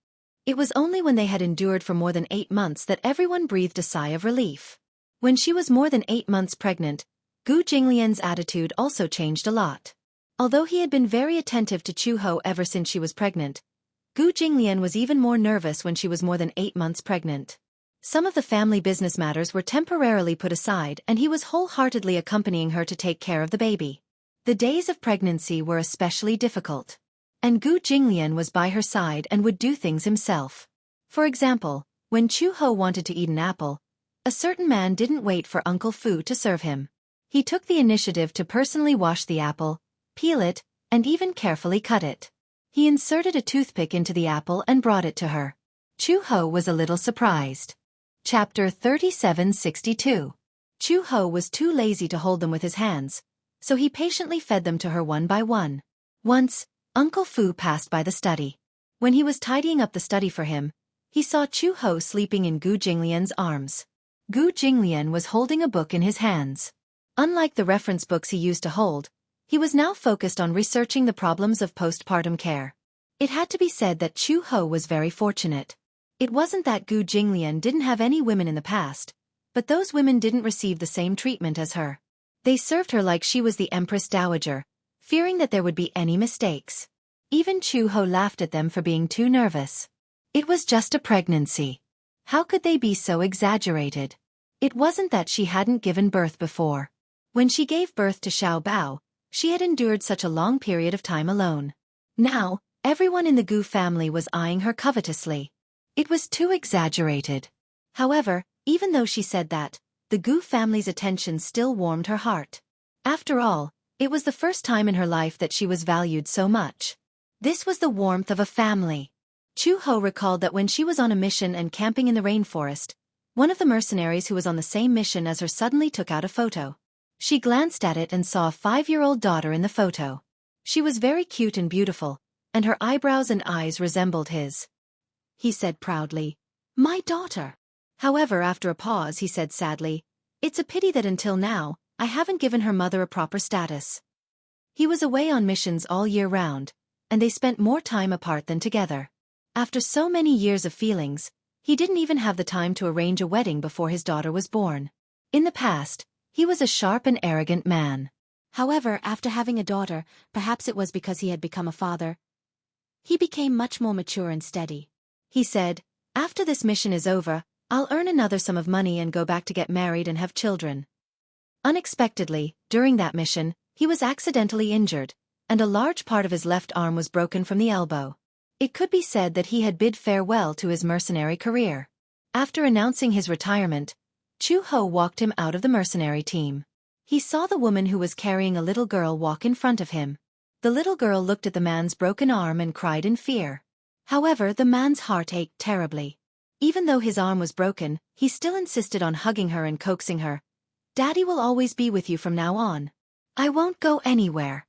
It was only when they had endured for more than 8 months that everyone breathed a sigh of relief. When she was more than 8 months pregnant, Gu Jinglian's attitude also changed a lot. Although he had been very attentive to Chu Ho ever since she was pregnant, Gu Jinglian was even more nervous when she was more than 8 months pregnant. Some of the family business matters were temporarily put aside and he was wholeheartedly accompanying her to take care of the baby. The days of pregnancy were especially difficult. And Gu Jinglian was by her side and would do things himself. For example, when Chu Ho wanted to eat an apple, a certain man didn't wait for Uncle Fu to serve him. He took the initiative to personally wash the apple, peel it, and even carefully cut it. He inserted a toothpick into the apple and brought it to her. Chu Ho was a little surprised. Chapter 3762. Chu Ho was too lazy to hold them with his hands, so he patiently fed them to her one by one. Once, Uncle Fu passed by the study. When he was tidying up the study for him, he saw Chu Ho sleeping in Gu Jinglian's arms. Gu Jinglian was holding a book in his hands. Unlike the reference books he used to hold, he was now focused on researching the problems of postpartum care. It had to be said that Chu Ho was very fortunate. It wasn't that Gu Jinglian didn't have any women in the past, but those women didn't receive the same treatment as her. They served her like she was the Empress Dowager, fearing that there would be any mistakes. Even Chu Ho laughed at them for being too nervous. It was just a pregnancy. How could they be so exaggerated? It wasn't that she hadn't given birth before. When she gave birth to Xiao Bao, she had endured such a long period of time alone. Now, everyone in the Gu family was eyeing her covetously. It was too exaggerated. However, even though she said that, the Gu family's attention still warmed her heart. After all, it was the first time in her life that she was valued so much. This was the warmth of a family. Chu Ho recalled that when she was on a mission and camping in the rainforest, one of the mercenaries who was on the same mission as her suddenly took out a photo. She glanced at it and saw a 5-year-old daughter in the photo. She was very cute and beautiful, and her eyebrows and eyes resembled his. He said proudly, "My daughter." However, after a pause he said sadly, "It's a pity that until now, I haven't given her mother a proper status." He was away on missions all year round, and they spent more time apart than together. After so many years of feelings, he didn't even have the time to arrange a wedding before his daughter was born. In the past, he was a sharp and arrogant man. However, after having a daughter, perhaps it was because he had become a father, he became much more mature and steady. He said, "After this mission is over, I'll earn another sum of money and go back to get married and have children." Unexpectedly, during that mission, he was accidentally injured, and a large part of his left arm was broken from the elbow. It could be said that he had bid farewell to his mercenary career. After announcing his retirement, Chu Ho walked him out of the mercenary team. He saw the woman who was carrying a little girl walk in front of him. The little girl looked at the man's broken arm and cried in fear. However, the man's heart ached terribly. Even though his arm was broken, he still insisted on hugging her and coaxing her. "Daddy will always be with you from now on. I won't go anywhere."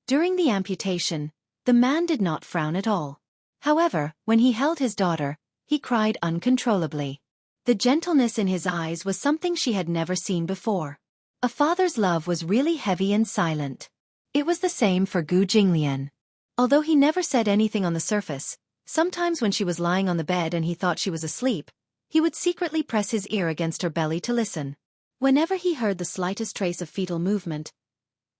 During the amputation, the man did not frown at all. However, when he held his daughter, he cried uncontrollably. The gentleness in his eyes was something she had never seen before. A father's love was really heavy and silent. It was the same for Gu Jinglian. Although he never said anything on the surface, sometimes when she was lying on the bed and he thought she was asleep, he would secretly press his ear against her belly to listen. Whenever he heard the slightest trace of fetal movement,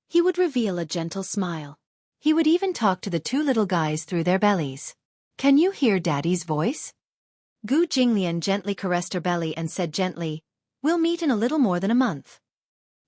he would reveal a gentle smile. He would even talk to the two little guys through their bellies. "Can you hear Daddy's voice?" Gu Jinglian gently caressed her belly and said gently, "We'll meet in a little more than a month."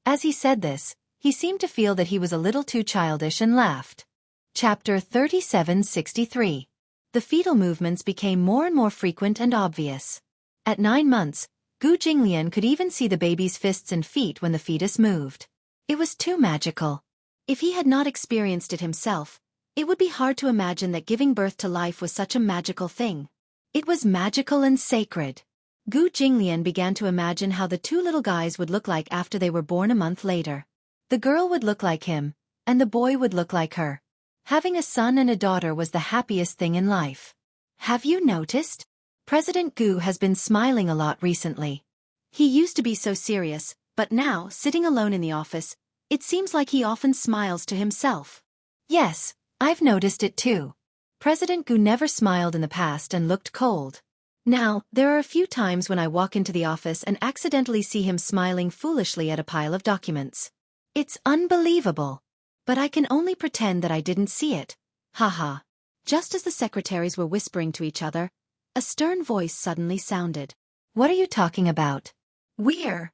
As he said this, he seemed to feel that he was a little too childish and laughed. Chapter 3763. The fetal movements became more and more frequent and obvious. At 9 months, Gu Jinglian could even see the baby's fists and feet when the fetus moved. It was too magical. If he had not experienced it himself, it would be hard to imagine that giving birth to life was such a magical thing. It was magical and sacred. Gu Jinglian began to imagine how the two little guys would look like after they were born a month later. The girl would look like him, and the boy would look like her. Having a son and a daughter was the happiest thing in life. Have you noticed? President Gu has been smiling a lot recently. He used to be so serious, but now, sitting alone in the office, it seems like he often smiles to himself. Yes, I've noticed it too. President Gu never smiled in the past and looked cold. Now, there are a few times when I walk into the office and accidentally see him smiling foolishly at a pile of documents. It's unbelievable. But I can only pretend that I didn't see it. Haha. Just as the secretaries were whispering to each other, a stern voice suddenly sounded. "What are you talking about?" "We're."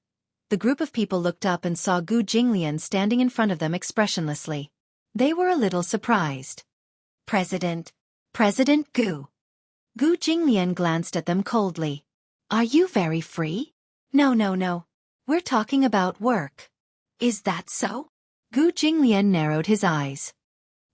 The group of people looked up and saw Gu Jinglian standing in front of them expressionlessly. They were a little surprised. President Gu." Gu Jinglian glanced at them coldly. "Are you very free?" No. We're talking about work." "Is that so?" Gu Jinglian narrowed his eyes.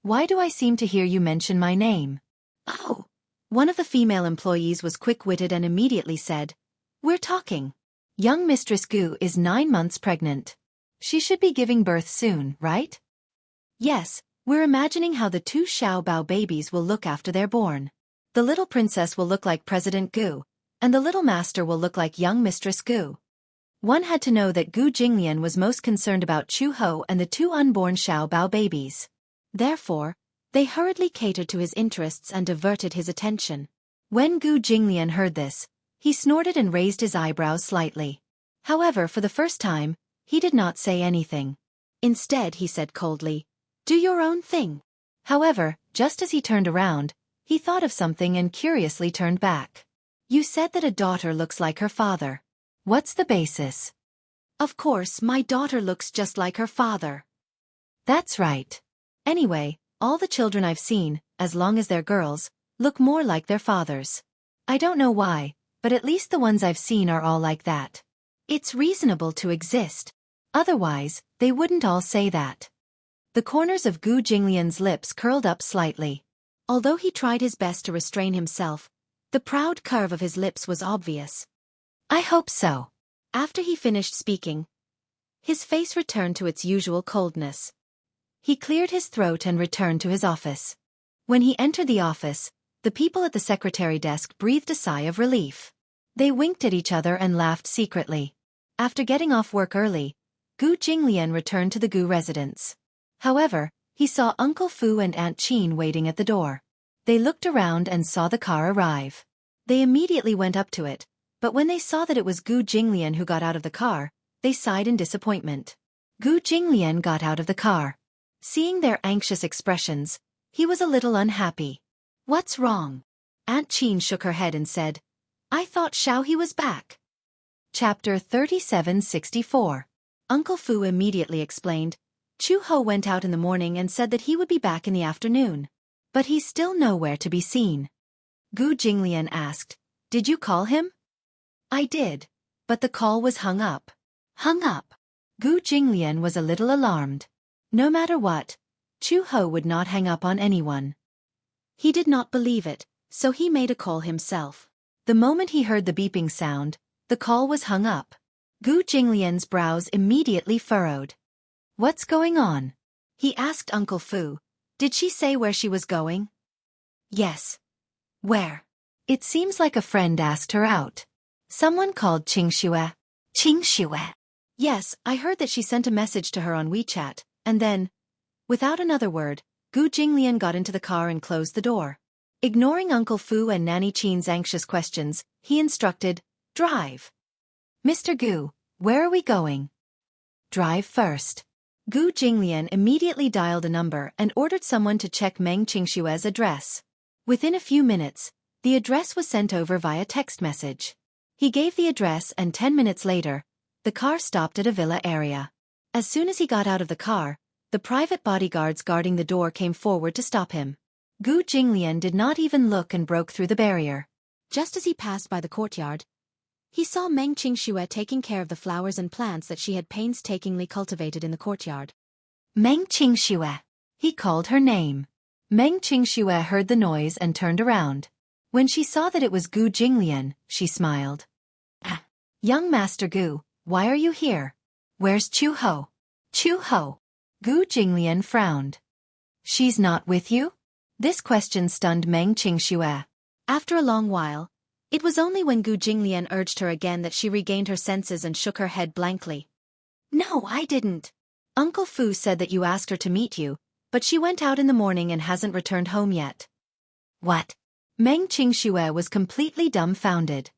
Why do I seem to hear you mention my name? Oh. One of the female employees was quick-witted and immediately said, We're talking. Young Mistress Gu is 9 months pregnant. She should be giving birth soon, right? Yes, we're imagining how the 2 Xiaobao babies will look after they're born. The little princess will look like President Gu, and the little master will look like young Mistress Gu. One had to know that Gu Jinglian was most concerned about Chu Ho and the 2 unborn Xiaobao babies. Therefore, they hurriedly catered to his interests and diverted his attention. When Gu Jinglian heard this, he snorted and raised his eyebrows slightly. However, for the first time, he did not say anything. Instead, he said coldly, Do your own thing. However, just as he turned around, he thought of something and curiously turned back. You said that a daughter looks like her father. What's the basis? Of course, my daughter looks just like her father. That's right. Anyway, all the children I've seen, as long as they're girls, look more like their fathers. I don't know why, but at least the ones I've seen are all like that. It's reasonable to exist. Otherwise, they wouldn't all say that. The corners of Gu Jinglian's lips curled up slightly. Although he tried his best to restrain himself, the proud curve of his lips was obvious. I hope so. After he finished speaking, his face returned to its usual coldness. He cleared his throat and returned to his office. When he entered the office, the people at the secretary desk breathed a sigh of relief. They winked at each other and laughed secretly. After getting off work early, Gu Jinglian returned to the Gu residence. However, he saw Uncle Fu and Aunt Qin waiting at the door. They looked around and saw the car arrive. They immediately went up to it, but when they saw that it was Gu Jinglian who got out of the car, they sighed in disappointment. Gu Jinglian got out of the car. Seeing their anxious expressions, he was a little unhappy. What's wrong? Aunt Qin shook her head and said, I thought Xiao was back. Chapter 3764. Uncle Fu immediately explained, Chu Ho went out in the morning and said that he would be back in the afternoon. But he's still nowhere to be seen. Gu Jinglian asked, Did you call him? I did, but the call was hung up. Hung up? Gu Jinglian was a little alarmed. No matter what, Chu Ho would not hang up on anyone. He did not believe it, so he made a call himself. The moment he heard the beeping sound, the call was hung up. Gu Jinglian's brows immediately furrowed. What's going on? He asked Uncle Fu. Did she say where she was going? Yes. Where? It seems like a friend asked her out. Someone called Xianxia. Xianxia. Yes, I heard that she sent a message to her on WeChat, and then, without another word, Gu Jinglian got into the car and closed the door. Ignoring Uncle Fu and Nanny Qin's anxious questions, he instructed, Drive. Mr. Gu, where are we going? Drive first. Gu Jinglian immediately dialed a number and ordered someone to check Meng Qingshue's address. Within a few minutes, the address was sent over via text message. He gave the address and 10 minutes later, the car stopped at a villa area. As soon as he got out of the car, the private bodyguards guarding the door came forward to stop him. Gu Jinglian did not even look and broke through the barrier. Just as he passed by the courtyard, he saw Meng Qingxue taking care of the flowers and plants that she had painstakingly cultivated in the courtyard. Meng Qingxue. He called her name. Meng Qingxue heard the noise and turned around. When she saw that it was Gu Jinglian, she smiled. Ah. Young Master Gu, why are you here? Where's Chu Ho? Chu Ho. Gu Jinglian frowned. She's not with you? This question stunned Meng Qingxue. After a long while, it was only when Gu Jinglian urged her again that she regained her senses and shook her head blankly. No, I didn't. Uncle Fu said that you asked her to meet you, but she went out in the morning and hasn't returned home yet. What? Meng Qingxue was completely dumbfounded.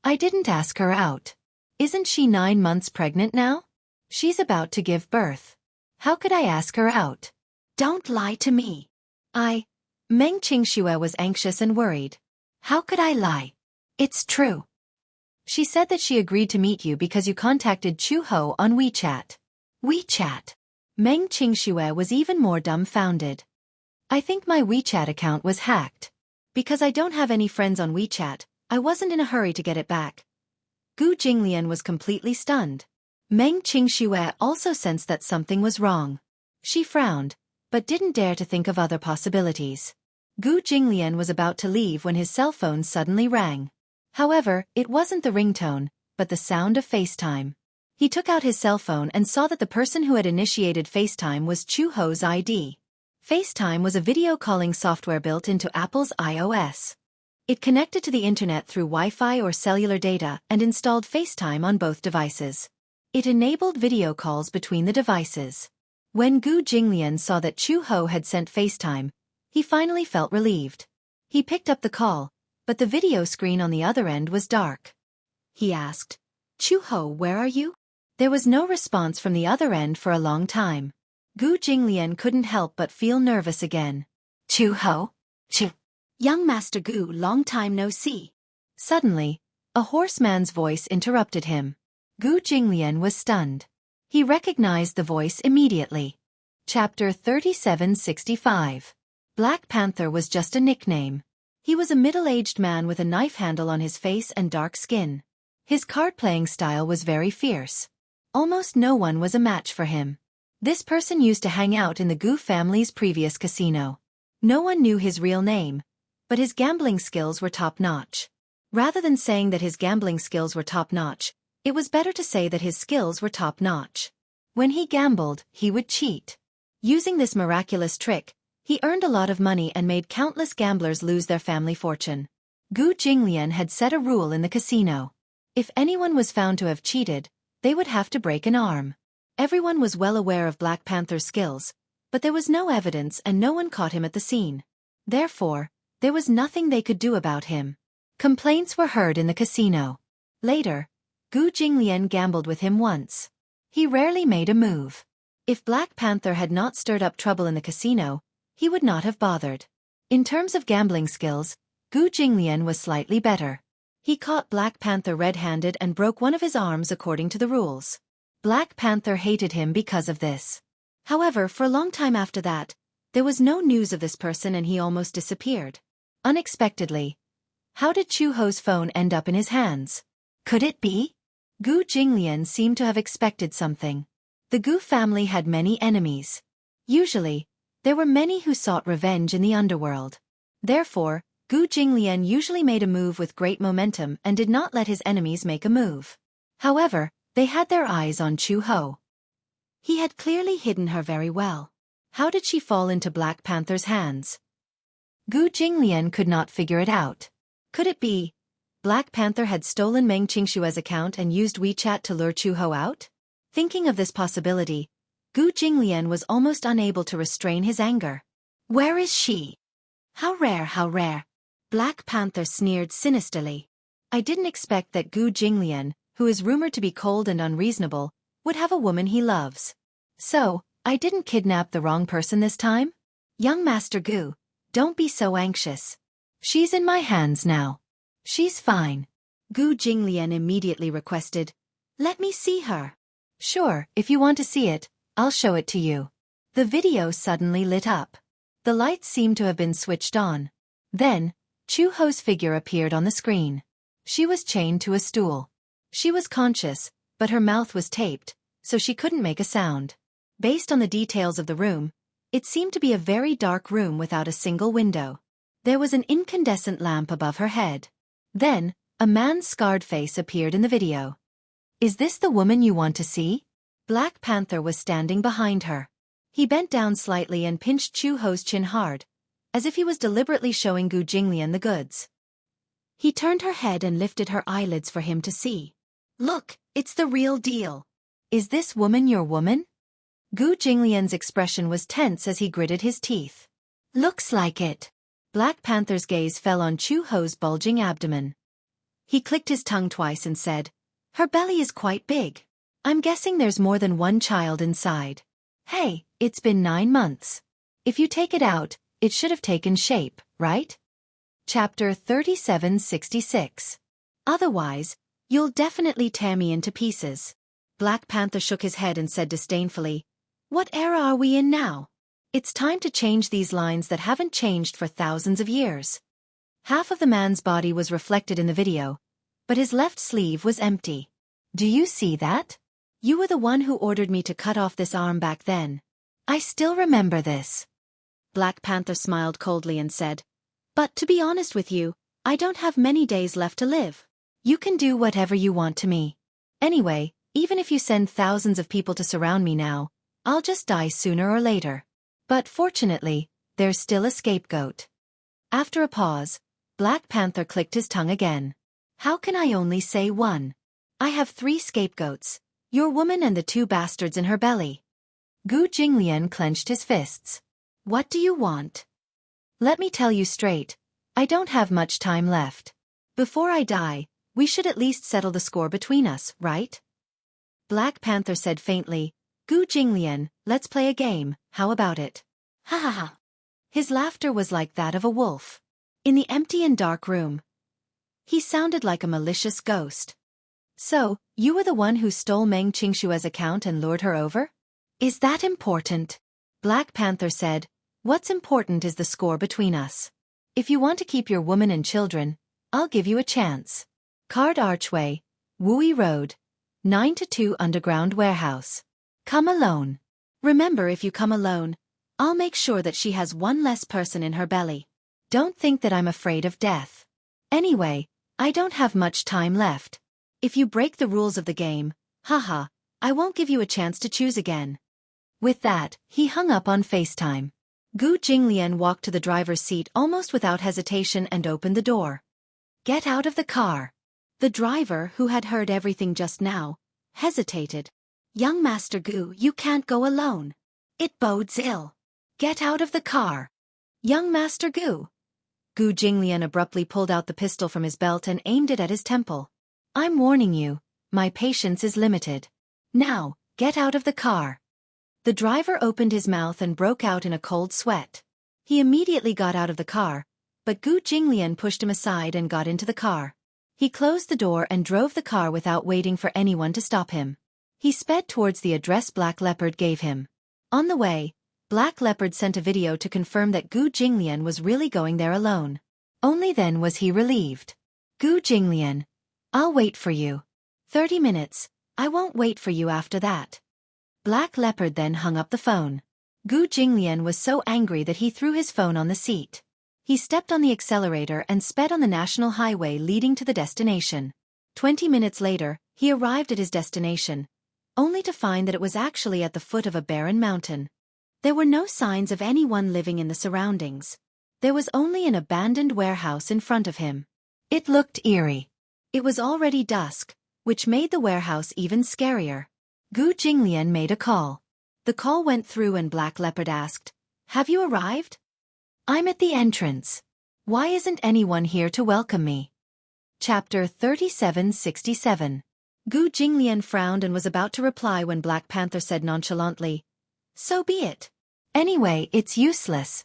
I didn't ask her out. Isn't she 9 months pregnant now? She's about to give birth. How could I ask her out? Don't lie to me. Meng Qingxue was anxious and worried. How could I lie? It's true. She said that she agreed to meet you because you contacted Chu Ho on WeChat. WeChat? Meng Qingxue was even more dumbfounded. I think my WeChat account was hacked. Because I don't have any friends on WeChat, I wasn't in a hurry to get it back. Gu Jinglian was completely stunned. Meng Qingxue also sensed that something was wrong. She frowned, but didn't dare to think of other possibilities. Gu Jinglian was about to leave when his cell phone suddenly rang. However, it wasn't the ringtone, but the sound of FaceTime. He took out his cell phone and saw that the person who had initiated FaceTime was Chu Ho's ID. FaceTime was a video calling software built into Apple's iOS. It connected to the internet through Wi-Fi or cellular data and installed FaceTime on both devices. It enabled video calls between the devices. When Gu Jinglian saw that Chu Ho had sent FaceTime, he finally felt relieved. He picked up the call, but the video screen on the other end was dark. He asked, "Chu Ho, where are you?" There was no response from the other end for a long time. Gu Jinglian couldn't help but feel nervous again. "Chu Ho? Young Master Gu, long time no see." Suddenly, a horseman's voice interrupted him. Gu Jinglian was stunned. He recognized the voice immediately. Chapter 3765. Black Panther was just a nickname. He was a middle-aged man with a knife handle on his face and dark skin. His card-playing style was very fierce. Almost no one was a match for him. This person used to hang out in the Gu family's previous casino. No one knew his real name, but his gambling skills were top-notch. Rather than saying that his gambling skills were top-notch, it was better to say that his skills were top-notch. When he gambled, he would cheat. Using this miraculous trick, he earned a lot of money and made countless gamblers lose their family fortune. Gu Jinglian had set a rule in the casino. If anyone was found to have cheated, they would have to break an arm. Everyone was well aware of Black Panther's skills, but there was no evidence and no one caught him at the scene. Therefore, there was nothing they could do about him. Complaints were heard in the casino. Later, Gu Jinglian gambled with him once. He rarely made a move. If Black Panther had not stirred up trouble in the casino, he would not have bothered. In terms of gambling skills, Gu Jinglian was slightly better. He caught Black Panther red-handed and broke one of his arms according to the rules. Black Panther hated him because of this. However, for a long time after that, there was no news of this person and he almost disappeared. Unexpectedly. How did Chu Ho's phone end up in his hands? Could it be? Gu Jinglian seemed to have expected something. The Gu family had many enemies. Usually, there were many who sought revenge in the underworld. Therefore, Gu Jinglian usually made a move with great momentum and did not let his enemies make a move. However, they had their eyes on Chu Ho. He had clearly hidden her very well. How did she fall into Black Panther's hands? Gu Jinglian could not figure it out. Could it be Black Panther had stolen Meng Qingshue's account and used WeChat to lure Chu Ho out? Thinking of this possibility, Gu Jinglian was almost unable to restrain his anger. "Where is she? How rare, how rare." Black Panther sneered sinisterly. "I didn't expect that Gu Jinglian, who is rumored to be cold and unreasonable, would have a woman he loves. So, I didn't kidnap the wrong person this time? Young Master Gu, don't be so anxious. She's in my hands now. She's fine." Gu Jinglian immediately requested, "Let me see her." "Sure, if you want to see it, I'll show it to you." The video suddenly lit up. The lights seemed to have been switched on. Then, Chu Ho's figure appeared on the screen. She was chained to a stool. She was conscious, but her mouth was taped, so she couldn't make a sound. Based on the details of the room, it seemed to be a very dark room without a single window. There was an incandescent lamp above her head. Then, a man's scarred face appeared in the video. "Is this the woman you want to see?" Black Panther was standing behind her. He bent down slightly and pinched Chu Ho's chin hard, as if he was deliberately showing Gu Jinglian the goods. He turned her head and lifted her eyelids for him to see. "Look, it's the real deal. Is this woman your woman?" Gu Jinglian's expression was tense as he gritted his teeth. "Looks like it." Black Panther's gaze fell on Chu Ho's bulging abdomen. He clicked his tongue twice and said, "Her belly is quite big. I'm guessing there's more than one child inside. Hey, it's been 9 months. If you take it out, it should have taken shape, right?" Chapter 3766. "Otherwise, you'll definitely tear me into pieces." Black Panther shook his head and said disdainfully, "What era are we in now? It's time to change these lines that haven't changed for thousands of years." Half of the man's body was reflected in the video, but his left sleeve was empty. "Do you see that? You were the one who ordered me to cut off this arm back then. I still remember this. Black Panther smiled coldly and said, but to be honest with you, I don't have many days left to live. You can do whatever you want to me. Anyway, even if you send thousands of people to surround me now, I'll just die sooner or later. But fortunately, there's still a scapegoat. After a pause, Black Panther clicked his tongue again. How can I only say one? I have 3 scapegoats, your woman and the 2 bastards in her belly. Gu Jinglian clenched his fists. What do you want? Let me tell you straight, I don't have much time left. Before I die, we should at least settle the score between us, right? Black Panther said faintly, Gu Jinglian, let's play a game, how about it? Ha ha ha. His laughter was like that of a wolf. In the empty and dark room, he sounded like a malicious ghost. So, you were the one who stole Meng Qingshue's account and lured her over? Is that important? Black Panther said, what's important is the score between us. If you want to keep your woman and children, I'll give you a chance. Card Archway, Wui Road, 9-2 Underground Warehouse. Come alone. Remember, if you come alone, I'll make sure that she has one less person in her belly. Don't think that I'm afraid of death. Anyway, I don't have much time left. If you break the rules of the game, haha, I won't give you a chance to choose again. With that, he hung up on FaceTime. Gu Jinglian walked to the driver's seat almost without hesitation and opened the door. Get out of the car. The driver, who had heard everything just now, hesitated. Young Master Gu, you can't go alone. It bodes ill. Get out of the car. Young Master Gu. Gu Jinglian abruptly pulled out the pistol from his belt and aimed it at his temple. I'm warning you, my patience is limited. Now, get out of the car. The driver opened his mouth and broke out in a cold sweat. He immediately got out of the car, but Gu Jinglian pushed him aside and got into the car. He closed the door and drove the car without waiting for anyone to stop him. He sped towards the address Black Leopard gave him. On the way, Black Leopard sent a video to confirm that Gu Jinglian was really going there alone. Only then was he relieved. Gu Jinglian, I'll wait for you. 30 minutes, I won't wait for you after that. Black Leopard then hung up the phone. Gu Jinglian was so angry that he threw his phone on the seat. He stepped on the accelerator and sped on the national highway leading to the destination. 20 minutes later, he arrived at his destination, only to find that it was actually at the foot of a barren mountain. There were no signs of anyone living in the surroundings. There was only an abandoned warehouse in front of him. It looked eerie. It was already dusk, which made the warehouse even scarier. Gu Jinglian made a call. The call went through and Black Leopard asked, have you arrived? I'm at the entrance. Why isn't anyone here to welcome me? Chapter 3767. Gu Jinglian frowned and was about to reply when Black Panther said nonchalantly, so be it. Anyway, it's useless.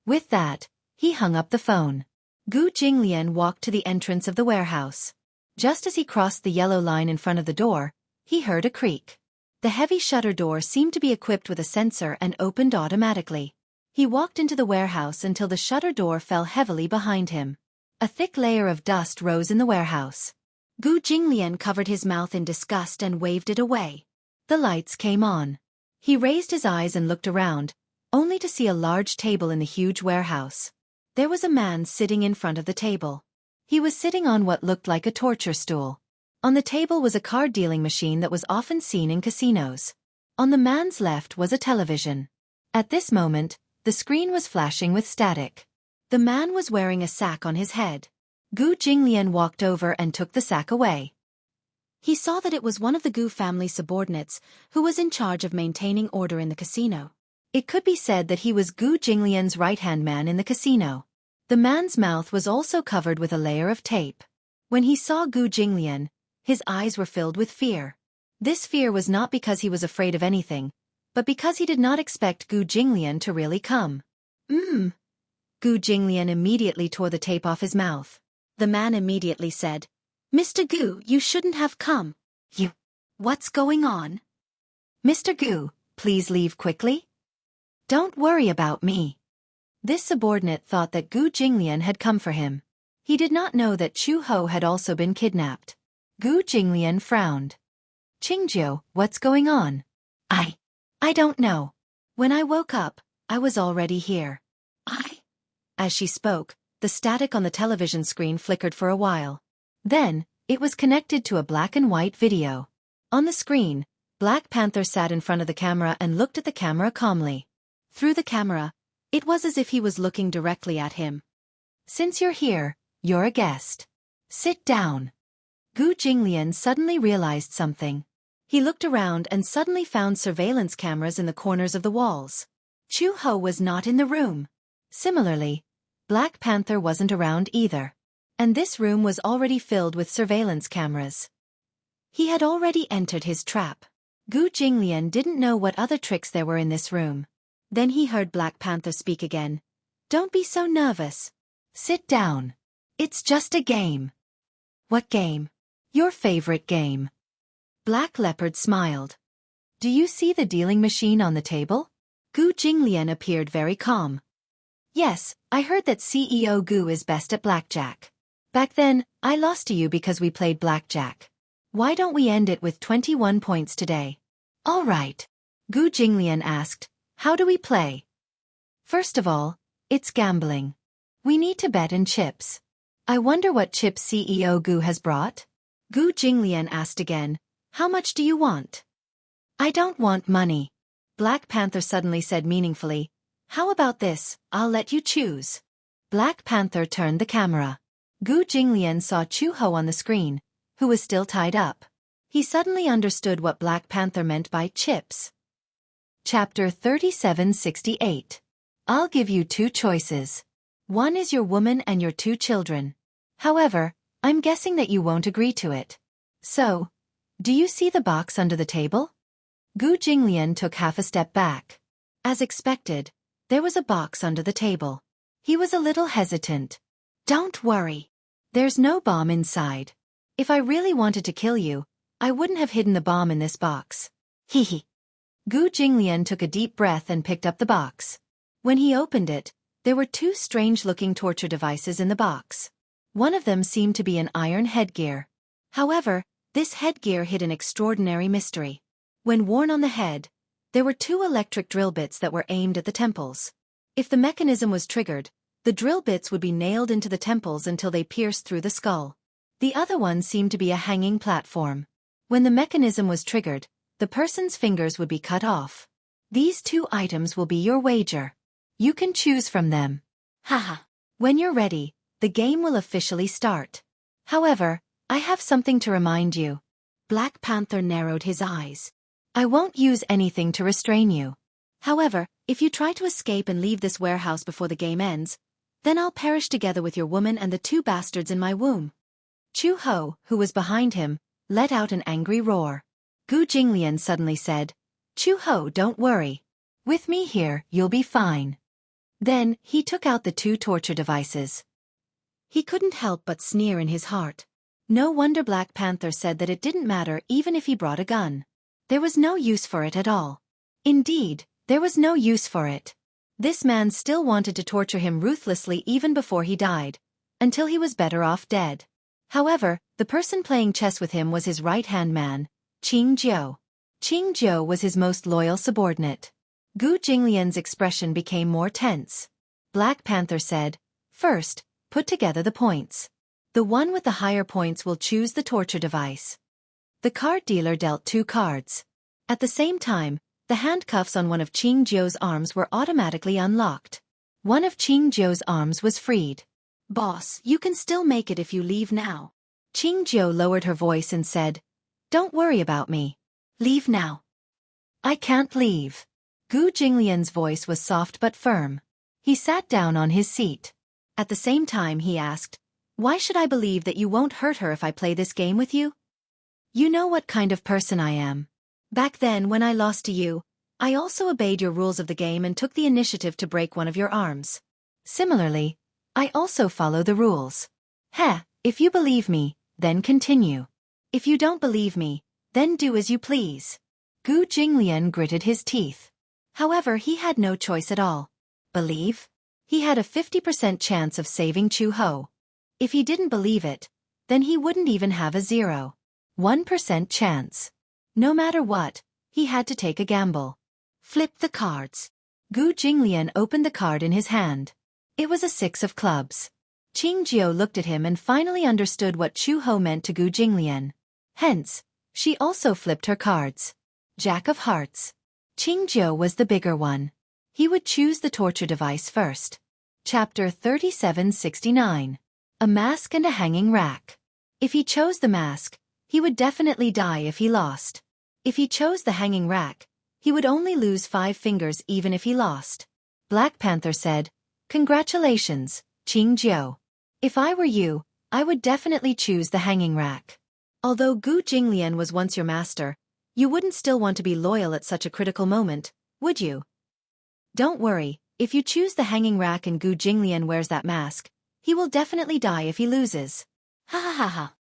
With that, he hung up the phone. Gu Jinglian walked to the entrance of the warehouse. Just as he crossed the yellow line in front of the door, he heard a creak. The heavy shutter door seemed to be equipped with a sensor and opened automatically. He walked into the warehouse until the shutter door fell heavily behind him. A thick layer of dust rose in the warehouse. Gu Jinglian covered his mouth in disgust and waved it away. The lights came on. He raised his eyes and looked around, only to see a large table in the huge warehouse. There was a man sitting in front of the table. He was sitting on what looked like a torture stool. On the table was a card-dealing machine that was often seen in casinos. On the man's left was a television. At this moment, the screen was flashing with static. The man was wearing a sack on his head. Gu Jinglian walked over and took the sack away. He saw that it was one of the Gu family subordinates who was in charge of maintaining order in the casino. It could be said that he was Gu Jinglian's right-hand man in the casino. The man's mouth was also covered with a layer of tape. When he saw Gu Jinglian, his eyes were filled with fear. This fear was not because he was afraid of anything, but because he did not expect Gu Jinglian to really come. Gu Jinglian immediately tore the tape off his mouth. The man immediately said, Mr. Gu, you shouldn't have come. What's going on? Mr. Gu, please leave quickly. Don't worry about me. This subordinate thought that Gu Jinglian had come for him. He did not know that Chu Ho had also been kidnapped. Gu Jinglian frowned. Qingjiu, what's going on? I don't know. When I woke up, I was already here. As she spoke, the static on the television screen flickered for a while. Then, it was connected to a black and white video. On the screen, Black Panther sat in front of the camera and looked at the camera calmly. Through the camera, it was as if he was looking directly at him. Since you're here, you're a guest. Sit down. Gu Jinglian suddenly realized something. He looked around and suddenly found surveillance cameras in the corners of the walls. Chu Ho was not in the room. Similarly, Black Panther wasn't around either. And this room was already filled with surveillance cameras. He had already entered his trap. Gu Jinglian didn't know what other tricks there were in this room. Then he heard Black Panther speak again. Don't be so nervous. Sit down. It's just a game. What game? Your favorite game. Black Leopard smiled. Do you see the dealing machine on the table? Gu Jinglian appeared very calm. Yes, I heard that CEO Gu is best at blackjack. Back then, I lost to you because we played blackjack. Why don't we end it with 21 points today? All right. Gu Jinglian asked, how do we play? First of all, it's gambling. We need to bet in chips. I wonder what chips CEO Gu has brought? Gu Jinglian asked again, how much do you want? I don't want money. Black Panther suddenly said meaningfully, how about this, I'll let you choose. Black Panther turned the camera. Gu Jinglian saw Chu Ho on the screen, who was still tied up. He suddenly understood what Black Panther meant by chips. Chapter 3768. I'll give you two choices. One is your woman and your two children. However, I'm guessing that you won't agree to it. So, do you see the box under the table? Gu Jinglian took half a step back. As expected, there was a box under the table. He was a little hesitant. Don't worry. There's no bomb inside. If I really wanted to kill you, I wouldn't have hidden the bomb in this box. Hehe. Gu Jinglian took a deep breath and picked up the box. When he opened it, there were two strange-looking torture devices in the box. One of them seemed to be an iron headgear. However, this headgear hid an extraordinary mystery. When worn on the head, there were two electric drill bits that were aimed at the temples. If the mechanism was triggered, the drill bits would be nailed into the temples until they pierced through the skull. The other one seemed to be a hanging platform. When the mechanism was triggered, the person's fingers would be cut off. These two items will be your wager. You can choose from them. Haha. When you're ready, the game will officially start. However, I have something to remind you. Black Panther narrowed his eyes. I won't use anything to restrain you. However, if you try to escape and leave this warehouse before the game ends, then I'll perish together with your woman and the two bastards in my womb. Chu Ho, who was behind him, let out an angry roar. Gu Jinglian suddenly said, Chu Ho, don't worry. With me here, you'll be fine. Then, he took out the two torture devices. He couldn't help but sneer in his heart. No wonder Black Panther said that it didn't matter even if he brought a gun. There was no use for it at all. Indeed, there was no use for it. This man still wanted to torture him ruthlessly even before he died, until he was better off dead. However, the person playing chess with him was his right-hand man, Xianxia. Xianxia was his most loyal subordinate. Gu Jinglian's expression became more tense. Black Panther said, first, put together the points. The one with the higher points will choose the torture device. The card dealer dealt two cards. At the same time, the handcuffs on one of Xianxia's arms were automatically unlocked. One of Xianxia's arms was freed. Boss, you can still make it if you leave now. Xianxia lowered her voice and said, don't worry about me. Leave now. I can't leave. Gu Jinglian's voice was soft but firm. He sat down on his seat. At the same time he asked, why should I believe that you won't hurt her if I play this game with you? You know what kind of person I am. Back then when I lost to you, I also obeyed your rules of the game and took the initiative to break one of your arms. Similarly, I also follow the rules. Heh, if you believe me, then continue. If you don't believe me, then do as you please. Gu Jinglian gritted his teeth. However, he had no choice at all. Believe? He had a 50% chance of saving Chu Ho. If he didn't believe it, then he wouldn't even have a 0.1% chance. No matter what, he had to take a gamble. Flip the cards. Gu Jinglian opened the card in his hand. It was a 6 of clubs. Qingjiu looked at him and finally understood what Chu Ho meant to Gu Jinglian. Hence, she also flipped her cards. Jack of hearts. Qingjiu was the bigger one. He would choose the torture device first. Chapter 3769. A mask and a hanging rack. If he chose the mask, he would definitely die if he lost. If he chose the hanging rack, he would only lose 5 fingers even if he lost. Black Panther said, "Congratulations, Qingjiu. If I were you, I would definitely choose the hanging rack. Although Gu Jinglian was once your master, you wouldn't still want to be loyal at such a critical moment, would you? Don't worry, if you choose the hanging rack and Gu Jinglian wears that mask, he will definitely die if he loses." Ha ha ha ha.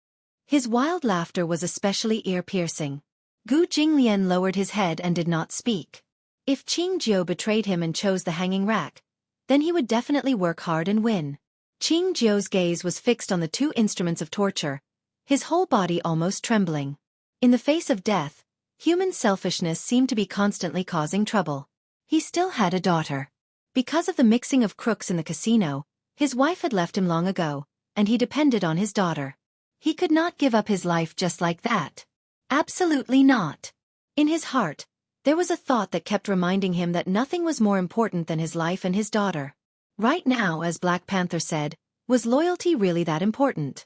His wild laughter was especially ear-piercing. Gu Jinglian lowered his head and did not speak. If Qingjiu betrayed him and chose the hanging rack, then he would definitely work hard and win. Qingjiu's gaze was fixed on the 2 instruments of torture, his whole body almost trembling. In the face of death, human selfishness seemed to be constantly causing trouble. He still had a daughter. Because of the mixing of crooks in the casino, his wife had left him long ago, and he depended on his daughter. He could not give up his life just like that. Absolutely not. In his heart, there was a thought that kept reminding him that nothing was more important than his life and his daughter. Right now, as Black Panther said, was loyalty really that important?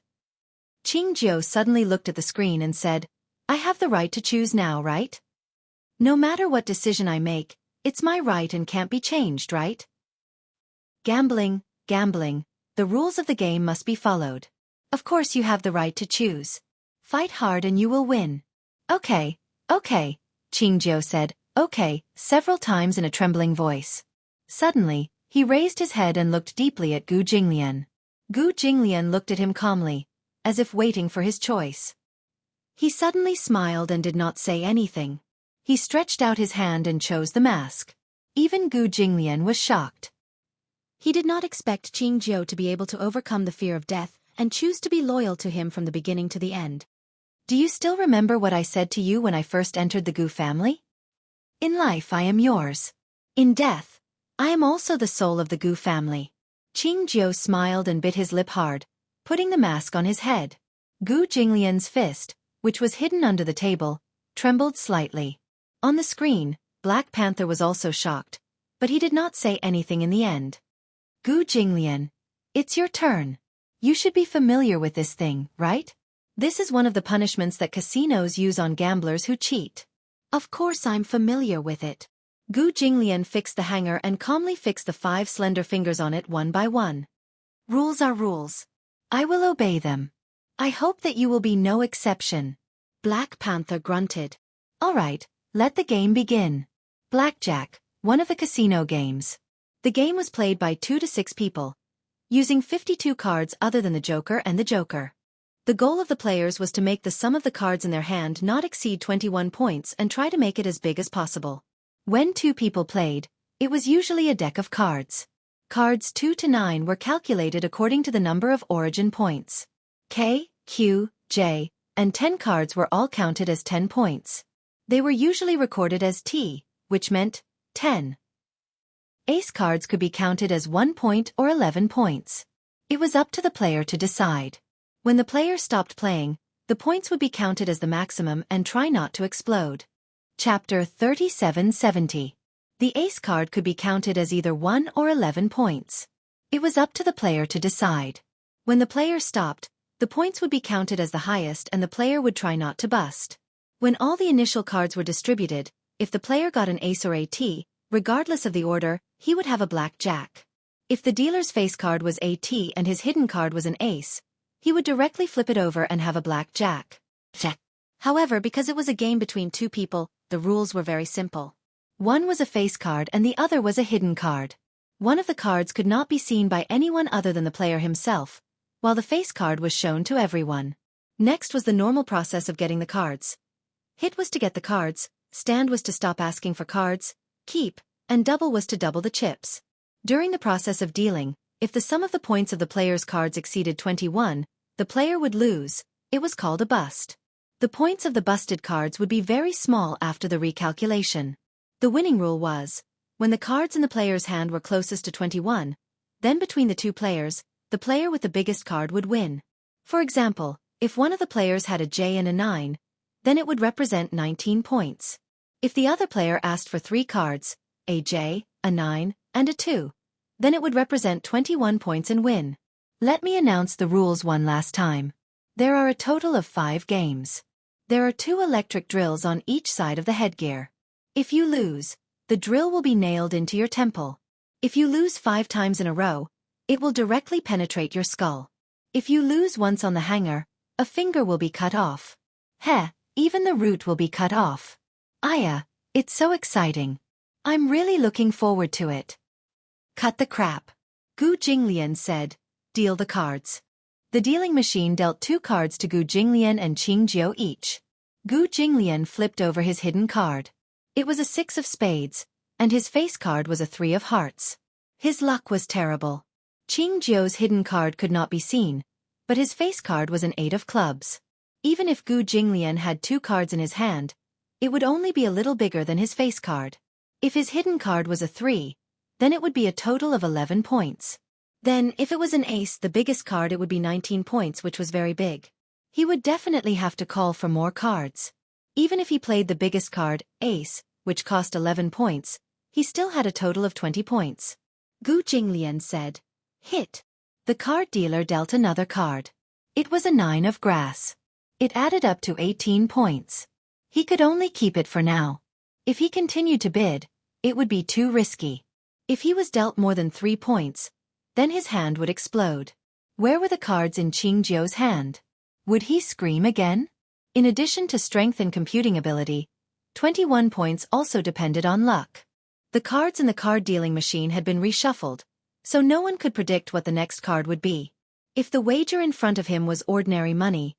Qingjiu suddenly looked at the screen and said, "I have the right to choose now, right? No matter what decision I make, it's my right and can't be changed, right? Gambling, gambling, the rules of the game must be followed. Of course you have the right to choose. Fight hard and you will win." Okay, Qingjiu said, "Okay," several times in a trembling voice. Suddenly, he raised his head and looked deeply at Gu Jinglian. Gu Jinglian looked at him calmly, as if waiting for his choice. He suddenly smiled and did not say anything. He stretched out his hand and chose the mask. Even Gu Jinglian was shocked. He did not expect Qingjiu to be able to overcome the fear of death and choose to be loyal to him from the beginning to the end. Do you still remember what I said to you when I first entered the Gu family? In life I am yours. In death, I am also the soul of the Gu family. Qingjiu smiled and bit his lip hard, putting the mask on his head. Gu Jinglian's fist, which was hidden under the table, trembled slightly. On the screen, Black Panther was also shocked, but he did not say anything in the end. Gu Jinglian, it's your turn. You should be familiar with this thing, right? This is one of the punishments that casinos use on gamblers who cheat. Of course I'm familiar with it. Gu Jinglian fixed the hanger and calmly fixed the 5 slender fingers on it one by one. Rules are rules. I will obey them. I hope that you will be no exception. Black Panther grunted. All right, let the game begin. Blackjack, one of the casino games. The game was played by 2 to 6 people, using 52 cards other than the Joker and the Joker. The goal of the players was to make the sum of the cards in their hand not exceed 21 points and try to make it as big as possible. When 2 people played, it was usually a deck of cards. Cards 2 to 9 were calculated according to the number of origin points. K, Q, J, and 10 cards were all counted as 10 points. They were usually recorded as T, which meant 10. Ace cards could be counted as 1 point or 11 points. It was up to the player to decide. When the player stopped playing, the points would be counted as the maximum and try not to explode. Chapter 3770. The ace card could be counted as either 1 or 11 points. It was up to the player to decide. When the player stopped, the points would be counted as the highest and the player would try not to bust. When all the initial cards were distributed, if the player got an ace or AT, regardless of the order, he would have a black jack. If the dealer's face card was AT and his hidden card was an ace, he would directly flip it over and have a black jack. However, because it was a game between 2 people, the rules were very simple. One was a face card and the other was a hidden card. One of the cards could not be seen by anyone other than the player himself, while the face card was shown to everyone. Next was the normal process of getting the cards. Hit was to get the cards, stand was to stop asking for cards, keep, and double was to double the chips. During the process of dealing, if the sum of the points of the player's cards exceeded 21, the player would lose. It was called a bust. The points of the busted cards would be very small after the recalculation. The winning rule was, when the cards in the player's hand were closest to 21, then between the two players, the player with the biggest card would win. For example, if one of the players had a J and a 9, then it would represent 19 points. If the other player asked for 3 cards, a J, a 9, and a 2, then it would represent 21 points and win. Let me announce the rules one last time. There are a total of 5 games. There are 2 electric drills on each side of the headgear. If you lose, the drill will be nailed into your temple. If you lose 5 times in a row, it will directly penetrate your skull. If you lose once on the hanger, a finger will be cut off. Even the root will be cut off. Aya, it's so exciting. I'm really looking forward to it. Cut the crap. Gu Jinglian said, deal the cards. The dealing machine dealt 2 cards to Gu Jinglian and Qingjiu each. Gu Jinglian flipped over his hidden card. It was a 6 of spades, and his face card was a 3 of hearts. His luck was terrible. Qingjiu's hidden card could not be seen, but his face card was an 8 of clubs. Even if Gu Jinglian had 2 cards in his hand, it would only be a little bigger than his face card. If his hidden card was a 3, then it would be a total of 11 points. Then, if it was an ace, the biggest card, it would be 19 points, which was very big. He would definitely have to call for more cards. Even if he played the biggest card, ace, which cost 11 points, he still had a total of 20 points. Gu Jinglian said, hit. The card dealer dealt another card. It was a 9 of grass. It added up to 18 points. He could only keep it for now. If he continued to bid, it would be too risky. If he was dealt more than 3 points, then his hand would explode. Where were the cards in Qingjiu's hand? Would he scream again? In addition to strength and computing ability, 21 points also depended on luck. The cards in the card dealing machine had been reshuffled, so no one could predict what the next card would be. If the wager in front of him was ordinary money,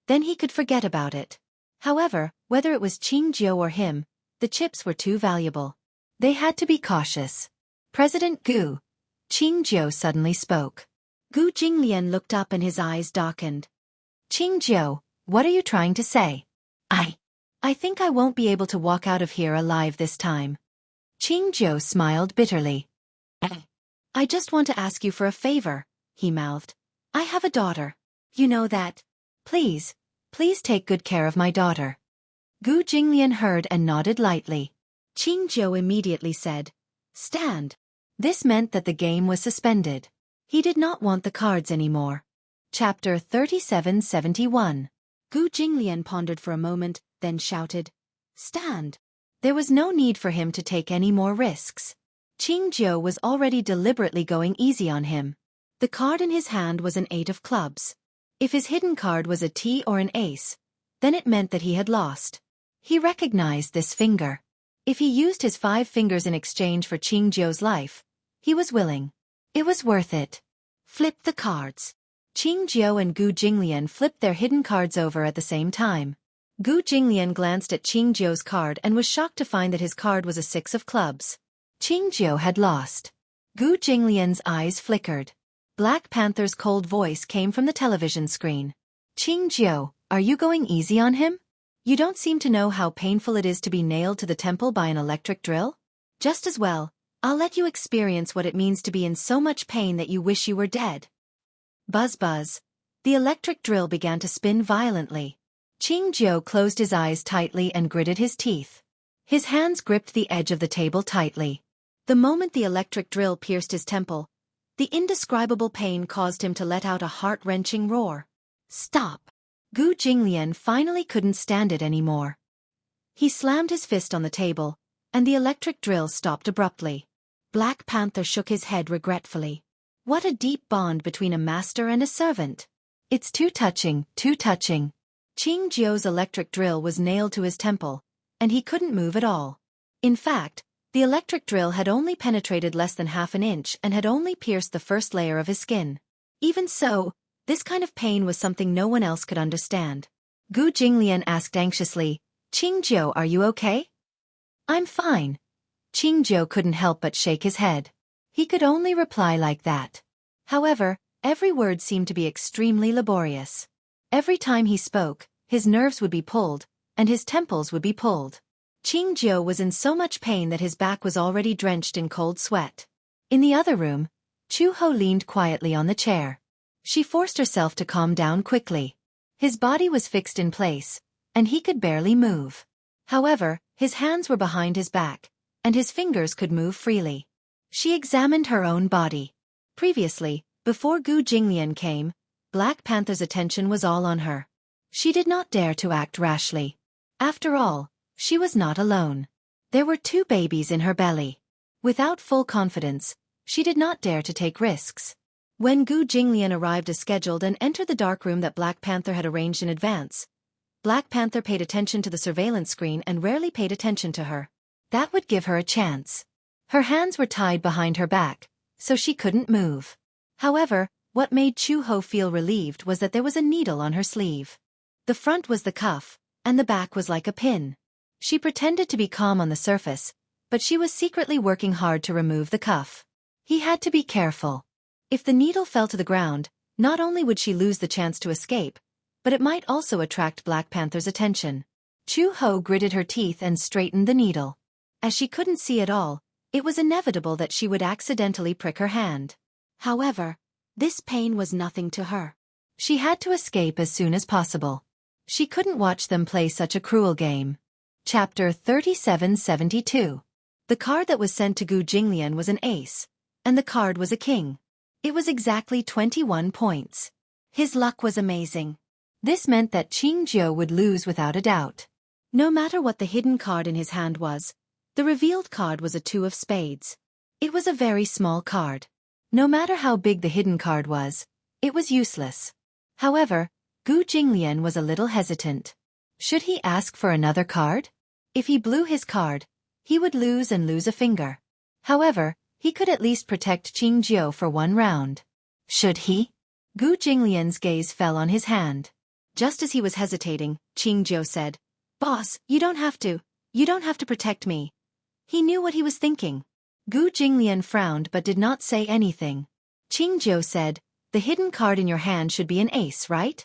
then he could forget about it. However, whether it was Qingjiu or him, the chips were too valuable. They had to be cautious. President Gu. Qingjiu suddenly spoke. Gu Jinglian looked up and his eyes darkened. Qingjiu, what are you trying to say? I think I won't be able to walk out of here alive this time. Qingjiu smiled bitterly. I just want to ask you for a favor, he mouthed. I have a daughter. You know that. Please take good care of my daughter. Gu Jinglian heard and nodded lightly. Qingjiu immediately said, stand. This meant that the game was suspended. He did not want the cards anymore. Chapter 3771. Gu Jinglian pondered for a moment, then shouted, stand. There was no need for him to take any more risks. Qingjiu was already deliberately going easy on him. The card in his hand was an 8 of clubs. If his hidden card was a T or an ace, then it meant that he had lost. He recognized this finger. If he used his 5 fingers in exchange for Qingjiu's life, he was willing. It was worth it. Flip the cards. Qingjiu and Gu Jinglian flipped their hidden cards over at the same time. Gu Jinglian glanced at Qingjiu's card and was shocked to find that his card was a 6 of clubs. Qingjiu had lost. Gu Jinglian's eyes flickered. Black Panther's cold voice came from the television screen. Qingjiu, are you going easy on him? You don't seem to know how painful it is to be nailed to the temple by an electric drill? Just as well, I'll let you experience what it means to be in so much pain that you wish you were dead. Buzz buzz. The electric drill began to spin violently. Qingjiu closed his eyes tightly and gritted his teeth. His hands gripped the edge of the table tightly. The moment the electric drill pierced his temple, the indescribable pain caused him to let out a heart-wrenching roar. Stop! Gu Jinglian finally couldn't stand it anymore. He slammed his fist on the table, and the electric drill stopped abruptly. Black Panther shook his head regretfully. What a deep bond between a master and a servant. It's too touching, too touching. Qingjiu's electric drill was nailed to his temple, and he couldn't move at all. In fact, the electric drill had only penetrated less than half an inch and had only pierced the first layer of his skin. Even so, this kind of pain was something no one else could understand. Gu Jinglian asked anxiously, Qingjiu, are you okay? I'm fine. Qingjiu couldn't help but shake his head. He could only reply like that. However, every word seemed to be extremely laborious. Every time he spoke, his nerves would be pulled, and his temples would be pulled. Jianghu was in so much pain that his back was already drenched in cold sweat. In the other room, Chu-ho leaned quietly on the chair. She forced herself to calm down quickly. His body was fixed in place, and he could barely move. However, his hands were behind his back, and his fingers could move freely. She examined her own body. Previously, before Gu Jinglian came, Black Panther's attention was all on her. She did not dare to act rashly. After all, she was not alone. There were 2 babies in her belly. Without full confidence, she did not dare to take risks. When Gu Jinglian arrived as scheduled and entered the dark room that Black Panther had arranged in advance, Black Panther paid attention to the surveillance screen and rarely paid attention to her. That would give her a chance. Her hands were tied behind her back, so she couldn't move. However, what made Chu-ho feel relieved was that there was a needle on her sleeve. The front was the cuff, and the back was like a pin. She pretended to be calm on the surface, but she was secretly working hard to remove the cuff. He had to be careful. If the needle fell to the ground, not only would she lose the chance to escape, but it might also attract Black Panther's attention. Chu-ho gritted her teeth and straightened the needle. As she couldn't see at all, it was inevitable that she would accidentally prick her hand. However, this pain was nothing to her. She had to escape as soon as possible. She couldn't watch them play such a cruel game. Chapter 3772. The card that was sent to Gu Jinglian was an ace, and the card was a king. It was exactly 21 points. His luck was amazing. This meant that Jianghu would lose without a doubt. No matter what the hidden card in his hand was, the revealed card was a 2 of spades. It was a very small card. No matter how big the hidden card was, it was useless. However, Gu Jinglian was a little hesitant. Should he ask for another card? If he blew his card, he would lose and lose a finger. However, he could at least protect Jianghu for 1 round. Should he? Gu Jinglian's gaze fell on his hand. Just as he was hesitating, Jianghu said, "Boss, you don't have to protect me." He knew what he was thinking. Gu Jinglian frowned but did not say anything. Jianghu said, "The hidden card in your hand should be an ace, right?"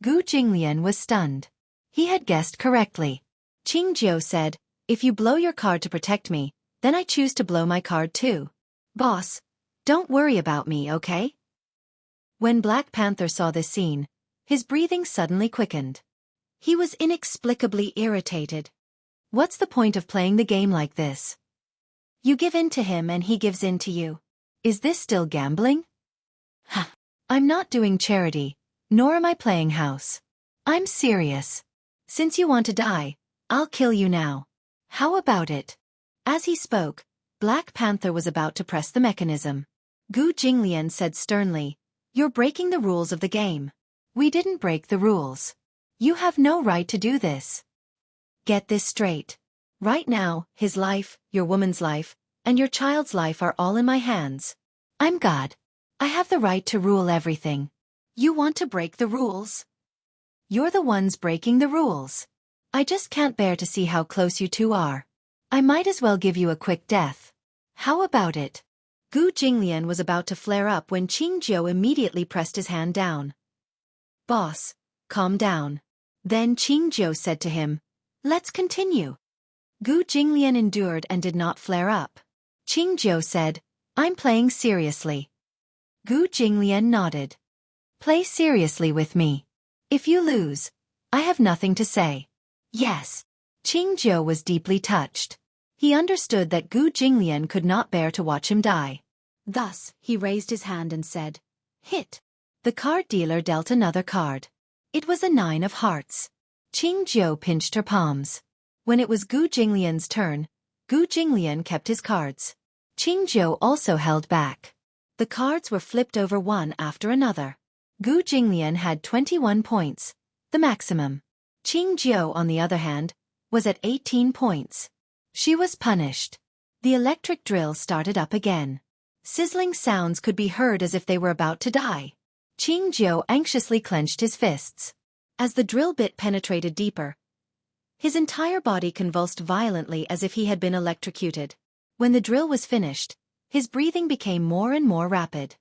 Gu Jinglian was stunned. He had guessed correctly. Jianghu said, "If you blow your card to protect me, then I choose to blow my card too. Boss, don't worry about me, okay?" When Black Panther saw this scene, his breathing suddenly quickened. He was inexplicably irritated. What's the point of playing the game like this? You give in to him and he gives in to you. Is this still gambling? I'm not doing charity, nor am I playing house. I'm serious. Since you want to die, I'll kill you now. How about it? As he spoke, Black Panther was about to press the mechanism. Gu Jinglian said sternly, "You're breaking the rules of the game." "We didn't break the rules. You have no right to do this." Get this straight. Right now, his life, your woman's life, and your child's life are all in my hands. I'm God. I have the right to rule everything. You want to break the rules? You're the ones breaking the rules. I just can't bear to see how close you 2 are. I might as well give you a quick death. How about it? Gu Jinglian was about to flare up when Jianghu immediately pressed his hand down. "Boss, calm down." Then Jianghu said to him, "Let's continue." Gu Jinglian endured and did not flare up. Jianghu said, "I'm playing seriously." Gu Jinglian nodded. "Play seriously with me. If you lose, I have nothing to say." "Yes." Jianghu was deeply touched. He understood that Gu Jinglian could not bear to watch him die. Thus, he raised his hand and said, "Hit." The card dealer dealt another card. It was a 9 of hearts. Jianghu pinched her palms. When it was Gu Jinglian's turn, Gu Jinglian kept his cards. Jianghu also held back. The cards were flipped over one after another. Gu Jinglian had 21 points, the maximum. Jianghu, on the other hand, was at 18 points. She was punished. The electric drill started up again. Sizzling sounds could be heard as if they were about to die. Jianghu anxiously clenched his fists. As the drill bit penetrated deeper, his entire body convulsed violently as if he had been electrocuted. When the drill was finished, his breathing became more and more rapid.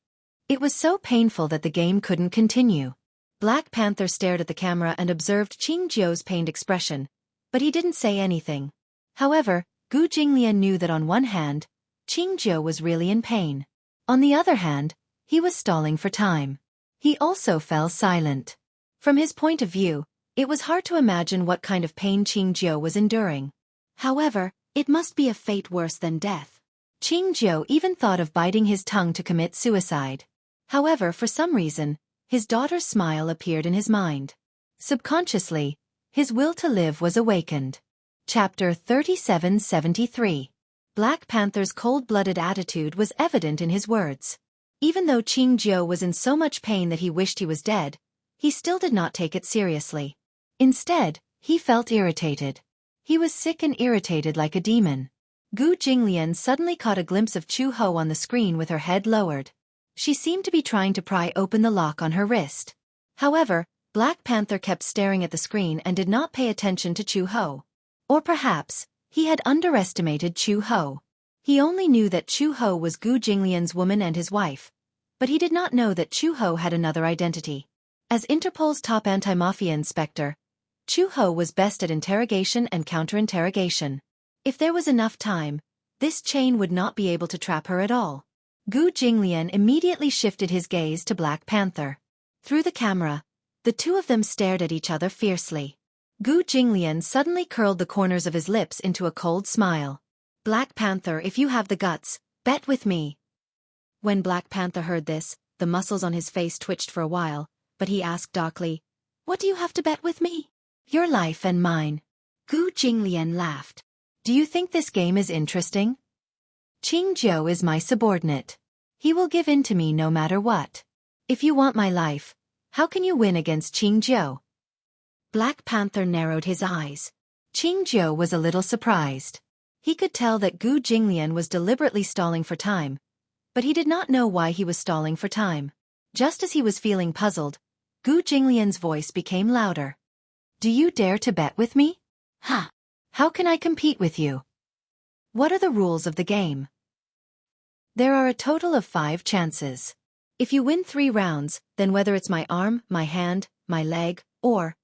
It was so painful that the game couldn't continue. Black Panther stared at the camera and observed Jianghu's pained expression, but he didn't say anything. However, Gu Jinglian knew that on one hand, Qingjiu was really in pain. On the other hand, he was stalling for time. He also fell silent. From his point of view, it was hard to imagine what kind of pain Qingjiu was enduring. However, it must be a fate worse than death. Qingjiu even thought of biting his tongue to commit suicide. However, for some reason, his daughter's smile appeared in his mind. Subconsciously, his will to live was awakened. Chapter 3773. Black Panther's cold-blooded attitude was evident in his words. Even though Qingjiu was in so much pain that he wished he was dead, he still did not take it seriously. Instead, he felt irritated. He was sick and irritated like a demon. Gu Jinglian suddenly caught a glimpse of Chu Ho on the screen with her head lowered. She seemed to be trying to pry open the lock on her wrist. However, Black Panther kept staring at the screen and did not pay attention to Chu Ho. Or perhaps, he had underestimated Chu Ho. He only knew that Chu Ho was Gu Jinglian's woman and his wife, but he did not know that Chu Ho had another identity. As Interpol's top anti-mafia inspector, Chu Ho was best at interrogation and counter-interrogation. If there was enough time, this chain would not be able to trap her at all. Gu Jinglian immediately shifted his gaze to Black Panther. Through the camera, the two of them stared at each other fiercely. Gu Jinglian suddenly curled the corners of his lips into a cold smile. Black Panther, if you have the guts, bet with me. When Black Panther heard this, the muscles on his face twitched for a while, but he asked darkly, "What do you have to bet with me?" "Your life and mine." Gu Jinglian laughed. "Do you think this game is interesting? Qingjiu is my subordinate. He will give in to me no matter what. If you want my life, how can you win against Qingjiu?" Black Panther narrowed his eyes. Qingjiu was a little surprised. He could tell that Gu Jinglian was deliberately stalling for time, but he did not know why he was stalling for time. Just as he was feeling puzzled, Gu Jinglian's voice became louder. "Do you dare to bet with me? Ha! How can I compete with you? What are the rules of the game?" "There are a total of 5 chances. If you win 3 rounds, then whether it's my arm, my hand, my leg, or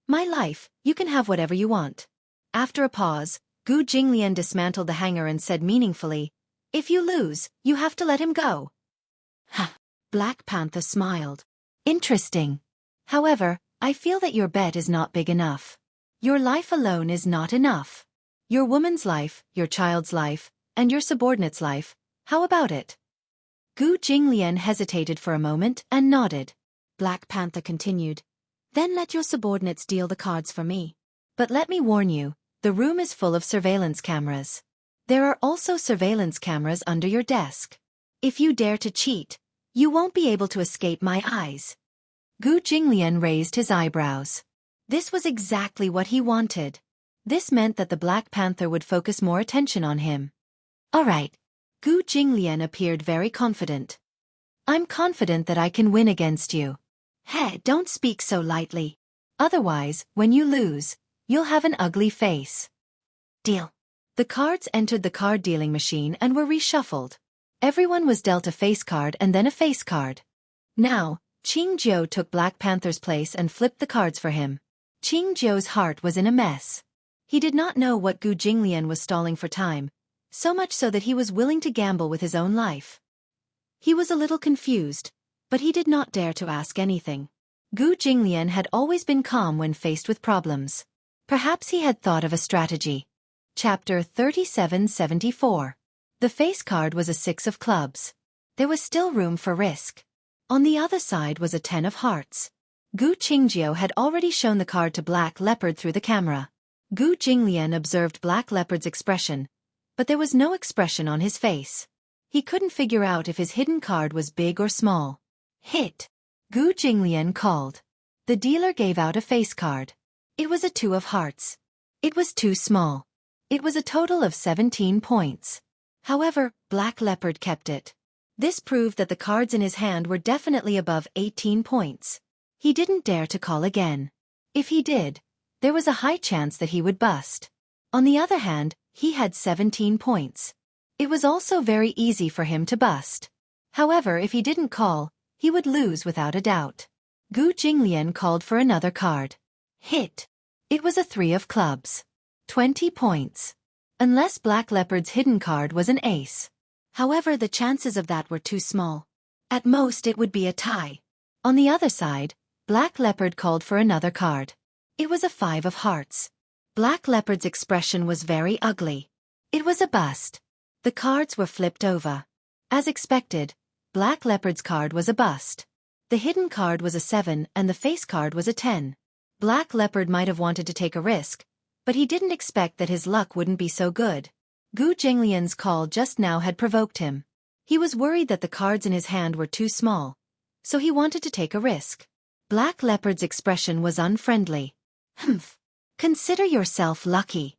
my life, you can have whatever you want." After a pause, Gu Jinglian dismantled the hanger and said meaningfully, "If you lose, you have to let him go." Ha! Black Panther smiled. "Interesting. However, I feel that your bet is not big enough. Your life alone is not enough. Your woman's life, your child's life, and your subordinate's life, how about it?" Gu Jinglian hesitated for a moment and nodded. Black Panther continued, "Then let your subordinates deal the cards for me. But let me warn you, the room is full of surveillance cameras. There are also surveillance cameras under your desk. If you dare to cheat, you won't be able to escape my eyes." Gu Jinglian raised his eyebrows. This was exactly what he wanted. This meant that the Black Panther would focus more attention on him. "All right." Gu Jinglian appeared very confident. "I'm confident that I can win against you." "Hey, don't speak so lightly. Otherwise, when you lose, you'll have an ugly face." "Deal." The cards entered the card dealing machine and were reshuffled. Everyone was dealt a face card and then a face card. Now, Qingjiu took Black Panther's place and flipped the cards for him. Qingjiu's heart was in a mess. He did not know what Gu Jinglian was stalling for time, so much so that he was willing to gamble with his own life. He was a little confused, but he did not dare to ask anything. Gu Jinglian had always been calm when faced with problems. Perhaps he had thought of a strategy. Chapter 3774. The face card was a 6 of clubs. There was still room for risk. On the other side was a 10 of hearts. Gu Qingjiu had already shown the card to Black Leopard through the camera. Gu Jinglian observed Black Leopard's expression, but there was no expression on his face. He couldn't figure out if his hidden card was big or small. "Hit!" Gu Jinglian called. The dealer gave out a face card. It was a 2 of hearts. It was too small. It was a total of 17 points. However, Black Leopard kept it. This proved that the cards in his hand were definitely above 18 points. He didn't dare to call again. If he did, there was a high chance that he would bust. On the other hand, he had 17 points. It was also very easy for him to bust. However, if he didn't call, he would lose without a doubt. Gu Jinglian called for another card. Hit! It was a 3 of clubs. 20 points. unless Black Leopard's hidden card was an ace. However, the chances of that were too small. At most it would be a tie. On the other side, Black Leopard called for another card. It was a 5 of hearts. Black Leopard's expression was very ugly. It was a bust. The cards were flipped over. As expected, Black Leopard's card was a bust. The hidden card was a 7 and the face card was a 10. Black Leopard might have wanted to take a risk, but he didn't expect that his luck wouldn't be so good. Gu Jinglian's call just now had provoked him. He was worried that the cards in his hand were too small, so he wanted to take a risk. Black Leopard's expression was unfriendly. Humph. Consider yourself lucky.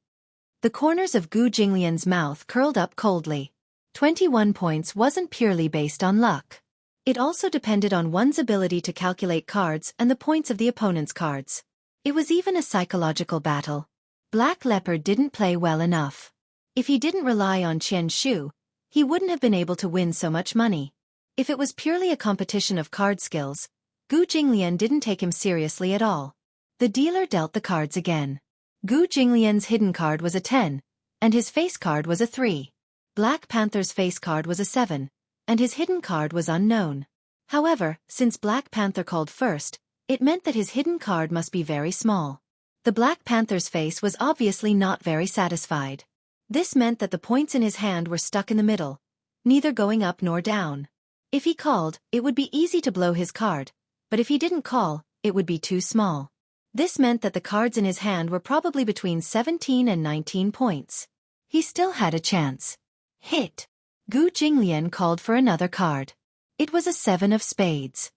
The corners of Gu Jinglian's mouth curled up coldly. 21 points wasn't purely based on luck. It also depended on one's ability to calculate cards and the points of the opponent's cards. It was even a psychological battle. Black Leopard didn't play well enough. If he didn't rely on Xianxia, he wouldn't have been able to win so much money. If it was purely a competition of card skills, Gu Jinglian didn't take him seriously at all. The dealer dealt the cards again. Gu Jinglian's hidden card was a 10, and his face card was a 3. Black Panther's face card was a 7, and his hidden card was unknown. However, since Black Panther called first, it meant that his hidden card must be very small. The Black Panther's face was obviously not very satisfied. This meant that the points in his hand were stuck in the middle, neither going up nor down. If he called, it would be easy to blow his card, but if he didn't call, it would be too small. This meant that the cards in his hand were probably between 17 and 19 points. He still had a chance. Hit. Gu Jinglian called for another card. It was a 7 of spades.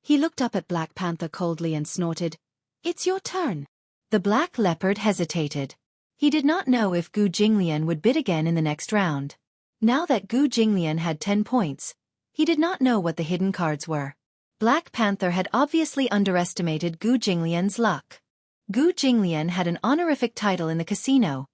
He looked up at Black Panther coldly and snorted, "It's your turn." The Black Leopard hesitated. He did not know if Gu Jinglian would bid again in the next round. Now that Gu Jinglian had 10 points, he did not know what the hidden cards were. Black Panther had obviously underestimated Gu Jinglian's luck. Gu Jinglian had an honorific title in the casino,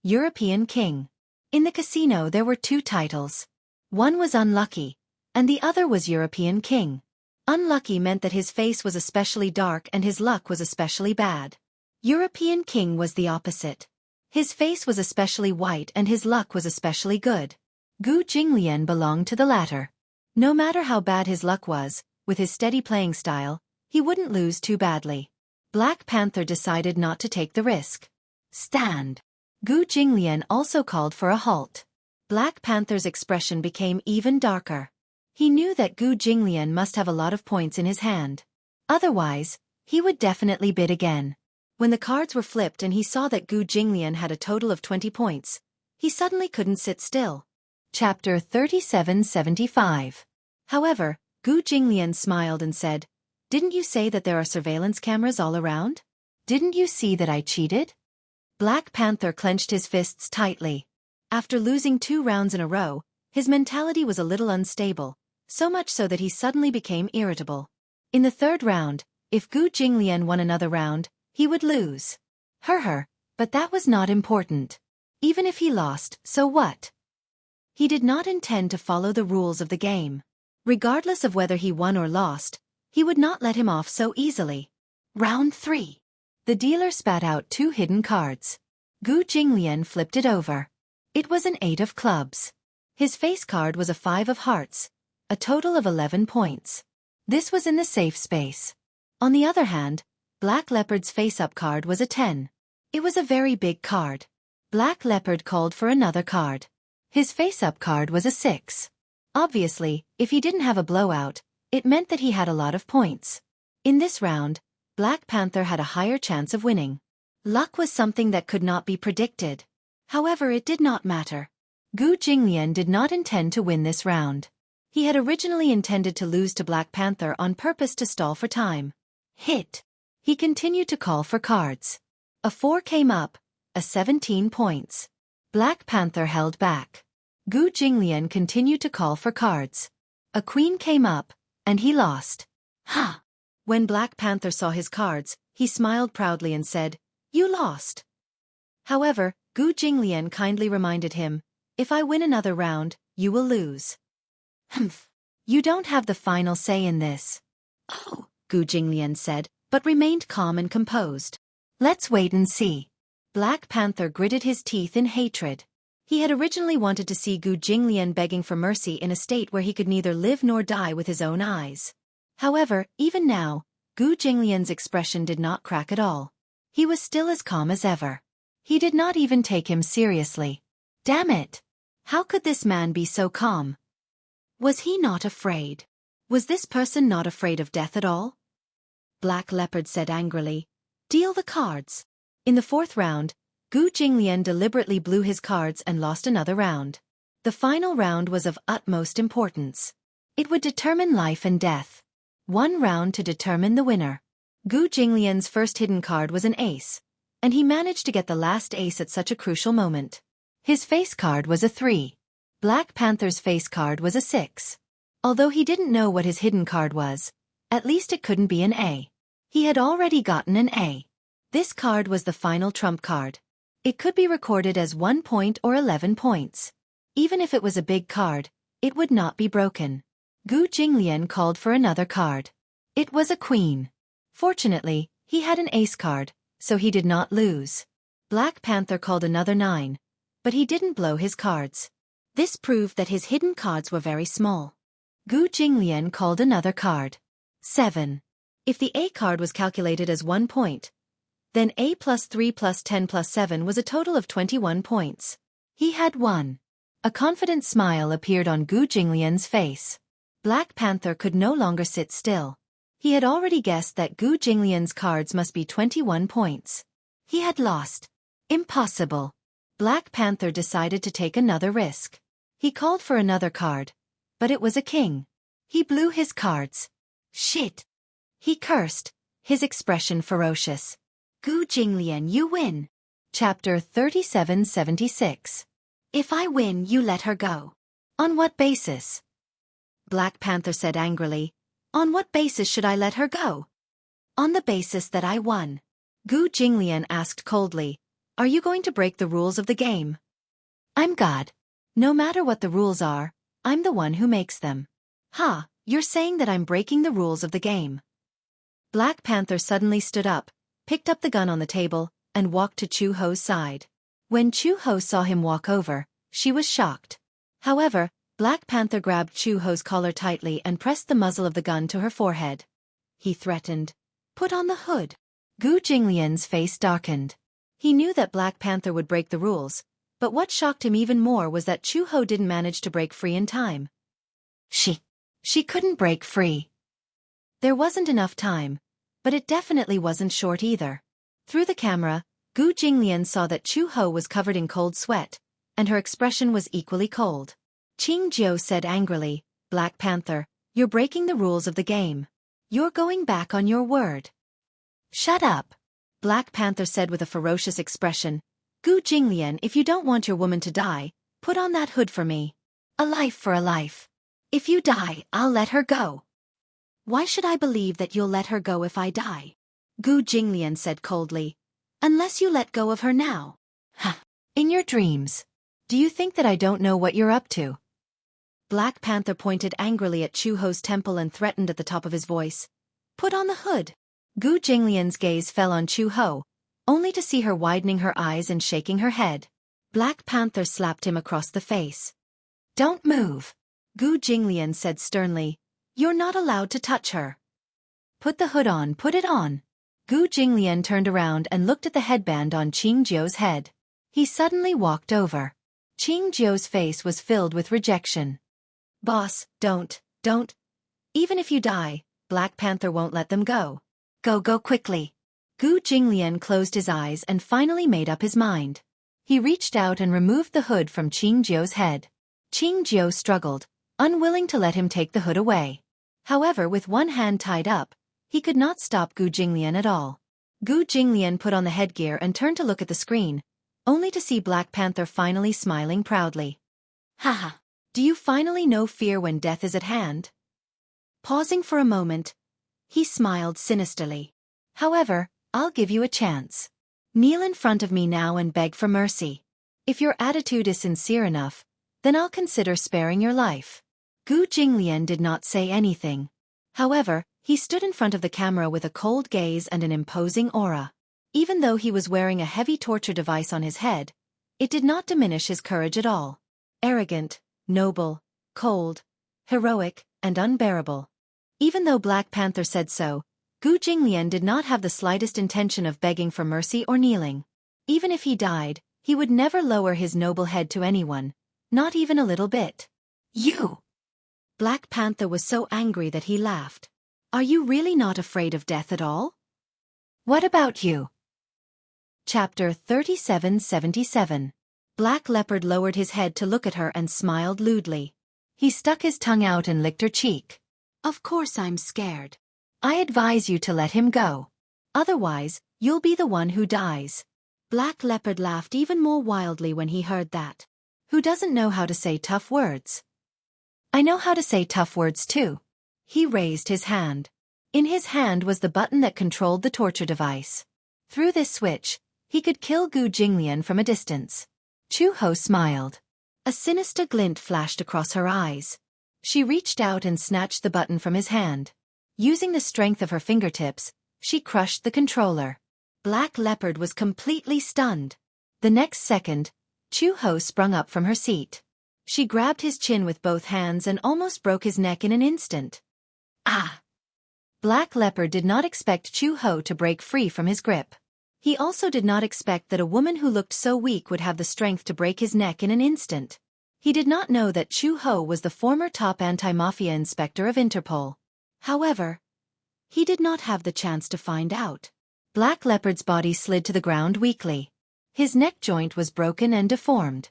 European King. In the casino there were 2 titles. One was unlucky, and the other was European King. Unlucky meant that his face was especially dark and his luck was especially bad. European King was the opposite. His face was especially white and his luck was especially good. Gu Jinglian belonged to the latter. No matter how bad his luck was, with his steady playing style, he wouldn't lose too badly. Black Panther decided not to take the risk. Stand. Gu Jinglian also called for a halt. Black Panther's expression became even darker. He knew that Gu Jinglian must have a lot of points in his hand. Otherwise, he would definitely bid again. When the cards were flipped and he saw that Gu Jinglian had a total of 20 points, he suddenly couldn't sit still. Chapter 3775. However, Gu Jinglian smiled and said, "Didn't you say that there are surveillance cameras all around? Didn't you see that I cheated?" Black Panther clenched his fists tightly. After losing 2 rounds in a row, his mentality was a little unstable, so much so that he suddenly became irritable. In the 3rd round, if Gu Jinglian won another round, he would lose. But that was not important. Even if he lost, so what? He did not intend to follow the rules of the game. Regardless of whether he won or lost, he would not let him off so easily. Round 3. The dealer spat out 2 hidden cards. Gu Jinglian flipped it over. It was an 8 of clubs. His face card was a 5 of hearts, a total of 11 points. This was in the safe space. On the other hand, Black Leopard's face-up card was a 10. It was a very big card. Black Leopard called for another card. His face-up card was a 6. Obviously, if he didn't have a blowout, it meant that he had a lot of points. In this round, Black Panther had a higher chance of winning. Luck was something that could not be predicted. However, it did not matter. Gu Jinglian did not intend to win this round. He had originally intended to lose to Black Panther on purpose to stall for time. Hit. He continued to call for cards. A 4 came up, a 17 points. Black Panther held back. Gu Jinglian continued to call for cards. A queen came up, and he lost. Ha! When Black Panther saw his cards, he smiled proudly and said, "You lost." However, Gu Jinglian kindly reminded him, "If I win another round, you will lose." "Humph. You don't have the final say in this." "Oh," Gu Jinglian said, but remained calm and composed. "Let's wait and see." Black Panther gritted his teeth in hatred. He had originally wanted to see Gu Jinglian begging for mercy in a state where he could neither live nor die with his own eyes. However, even now, Gu Jinglian's expression did not crack at all. He was still as calm as ever. He did not even take him seriously. Damn it! How could this man be so calm? Was he not afraid? Was this person not afraid of death at all? Black Leopard said angrily, "Deal the cards." In the fourth round, Gu Jinglian deliberately blew his cards and lost another round. The final round was of utmost importance. It would determine life and death. One round to determine the winner. Gu Jinglian's first hidden card was an ace, and he managed to get the last ace at such a crucial moment. His face card was a 3. Black Panther's face card was a 6. Although he didn't know what his hidden card was, at least it couldn't be an A. He had already gotten an A. This card was the final trump card. It could be recorded as 1 point or 11 points. Even if it was a big card, it would not be broken. Gu Jinglian called for another card. It was a queen. Fortunately, he had an ace card, so he did not lose. Black Panther called another 9, but he didn't blow his cards. This proved that his hidden cards were very small. Gu Jinglian called another card. 7. If the A card was calculated as 1 point, then A plus 3 plus 10 plus 7 was a total of 21 points. He had won. A confident smile appeared on Gu Jinglian's face. Black Panther could no longer sit still. He had already guessed that Gu Jinglian's cards must be 21 points. He had lost. Impossible. Black Panther decided to take another risk. He called for another card, but it was a king. He blew his cards. Shit! He cursed, his expression ferocious. Gu Jinglian, you win. Chapter 3776. If I win, you let her go. On what basis? Black Panther said angrily. On what basis should I let her go? On the basis that I won. Gu Jinglian asked coldly. Are you going to break the rules of the game? I'm God. No matter what the rules are, I'm the one who makes them. Ha, you're saying that I'm breaking the rules of the game. Black Panther suddenly stood up, picked up the gun on the table, and walked to Chu Ho's side. When Chu Ho saw him walk over, she was shocked. However, Black Panther grabbed Chu Ho's collar tightly and pressed the muzzle of the gun to her forehead. He threatened, "Put on the hood." Gu Jinglian's face darkened. He knew that Black Panther would break the rules, but what shocked him even more was that Chu Ho didn't manage to break free in time. She couldn't break free. There wasn't enough time, but it definitely wasn't short either. Through the camera, Gu Jinglian saw that Chu Ho was covered in cold sweat, and her expression was equally cold. Jianghu said angrily, Black Panther, you're breaking the rules of the game. You're going back on your word. Shut up, Black Panther said with a ferocious expression. Gu Jinglian, if you don't want your woman to die, put on that hood for me. A life for a life. If you die, I'll let her go. Why should I believe that you'll let her go if I die? Gu Jinglian said coldly. Unless you let go of her now. Ha! In your dreams. Do you think that I don't know what you're up to? Black Panther pointed angrily at Chu Ho's temple and threatened at the top of his voice. Put on the hood. Gu Jinglian's gaze fell on Chu Ho, only to see her widening her eyes and shaking her head. Black Panther slapped him across the face. Don't move. Gu Jinglian said sternly. You're not allowed to touch her. Put the hood on, put it on. Gu Jinglian turned around and looked at the headband on Jianghu's head. He suddenly walked over. Jianghu's face was filled with rejection. Boss, don't. Even if you die, Black Panther won't let them go. Go quickly. Gu Jinglian closed his eyes and finally made up his mind. He reached out and removed the hood from Jianghu's head. Jianghu struggled, unwilling to let him take the hood away. However, with one hand tied up, he could not stop Gu Jinglian at all. Gu Jinglian put on the headgear and turned to look at the screen, only to see Black Panther finally smiling proudly. Haha, do you finally know fear when death is at hand? Pausing for a moment, he smiled sinisterly. However, I'll give you a chance. Kneel in front of me now and beg for mercy. If your attitude is sincere enough, then I'll consider sparing your life. Gu Jinglian did not say anything. However, he stood in front of the camera with a cold gaze and an imposing aura. Even though he was wearing a heavy torture device on his head, it did not diminish his courage at all. Arrogant, noble, cold, heroic, and unbearable. Even though Black Panther said so, Gu Jinglian did not have the slightest intention of begging for mercy or kneeling. Even if he died, he would never lower his noble head to anyone, not even a little bit. You! Black Panther was so angry that he laughed. Are you really not afraid of death at all? What about you? Chapter 3777. Black Leopard lowered his head to look at her and smiled lewdly. He stuck his tongue out and licked her cheek. Of course I'm scared. I advise you to let him go. Otherwise, you'll be the one who dies. Black Leopard laughed even more wildly when he heard that. Who doesn't know how to say tough words? I know how to say tough words too. He raised his hand. In his hand was the button that controlled the torture device. Through this switch, he could kill Gu Jinglian from a distance. Chu Ho smiled. A sinister glint flashed across her eyes. She reached out and snatched the button from his hand. Using the strength of her fingertips, she crushed the controller. Black Leopard was completely stunned. The next second, Chu Ho sprung up from her seat. She grabbed his chin with both hands and almost broke his neck in an instant. Ah! Black Leopard did not expect Chu Ho to break free from his grip. He also did not expect that a woman who looked so weak would have the strength to break his neck in an instant. He did not know that Chu Ho was the former top anti-mafia inspector of Interpol. However, he did not have the chance to find out. Black Leopard's body slid to the ground weakly. His neck joint was broken and deformed.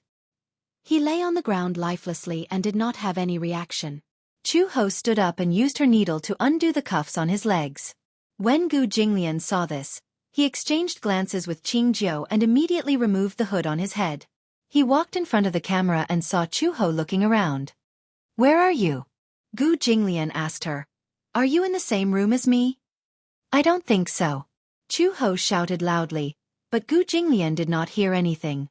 He lay on the ground lifelessly and did not have any reaction. Chu Ho stood up and used her needle to undo the cuffs on his legs. When Gu Jinglian saw this, he exchanged glances with Xianxia and immediately removed the hood on his head. He walked in front of the camera and saw Chu Ho looking around. Where are you? Gu Jinglian asked her. Are you in the same room as me? I don't think so. Chu Ho shouted loudly, but Gu Jinglian did not hear anything.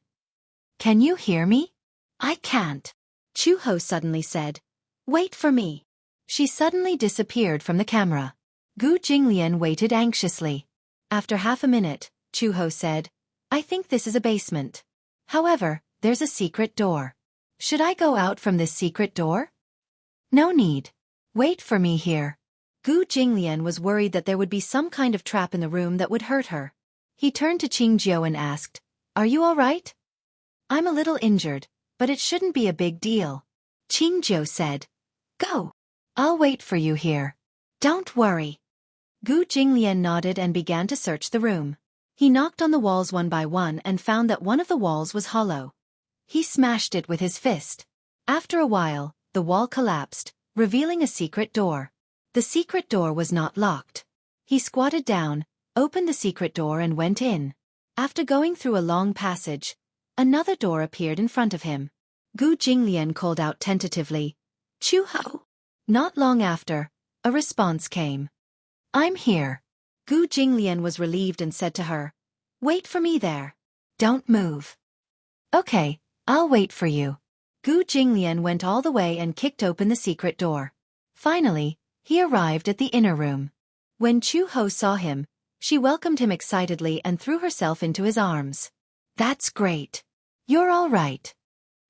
Can you hear me? I can't. Chu Ho suddenly said. Wait for me. She suddenly disappeared from the camera. Gu Jinglian waited anxiously. After half a minute, Chu Ho said, I think this is a basement. However, there's a secret door. Should I go out from this secret door? No need. Wait for me here. Gu Jinglian was worried that there would be some kind of trap in the room that would hurt her. He turned to Xianxia and asked, Are you all right? I'm a little injured, but it shouldn't be a big deal. Xianxia said, Go. I'll wait for you here. Don't worry. Gu Jinglian nodded and began to search the room. He knocked on the walls one by one and found that one of the walls was hollow. He smashed it with his fist. After a while, the wall collapsed, revealing a secret door. The secret door was not locked. He squatted down, opened the secret door and went in. After going through a long passage, another door appeared in front of him. Gu Jinglian called out tentatively, Chu Ho. Not long after, a response came. I'm here. Gu Jinglian was relieved and said to her, Wait for me there. Don't move. Okay, I'll wait for you. Gu Jinglian went all the way and kicked open the secret door. Finally, he arrived at the inner room. When Chu Ho saw him, she welcomed him excitedly and threw herself into his arms. That's great. You're all right.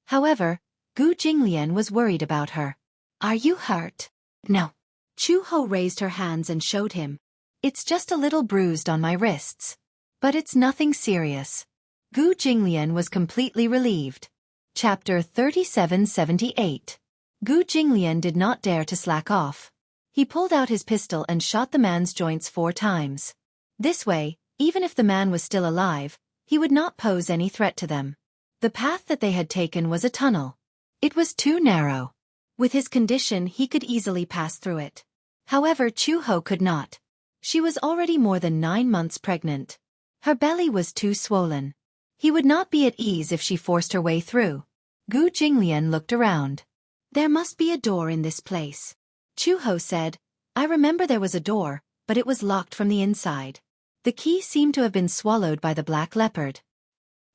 However, Gu Jinglian was worried about her. Are you hurt? No. Chu Ho raised her hands and showed him. It's just a little bruised on my wrists. But it's nothing serious. Gu Jinglian was completely relieved. Chapter 3778. Gu Jinglian did not dare to slack off. He pulled out his pistol and shot the man's joints 4 times. This way, even if the man was still alive, he would not pose any threat to them. The path that they had taken was a tunnel. It was too narrow. With his condition he could easily pass through it. However, Chu Ho could not. She was already more than 9 months pregnant. Her belly was too swollen. He would not be at ease if she forced her way through. Gu Jinglian looked around. There must be a door in this place. Chu Ho said, I remember there was a door, but it was locked from the inside. The key seemed to have been swallowed by the Black Leopard.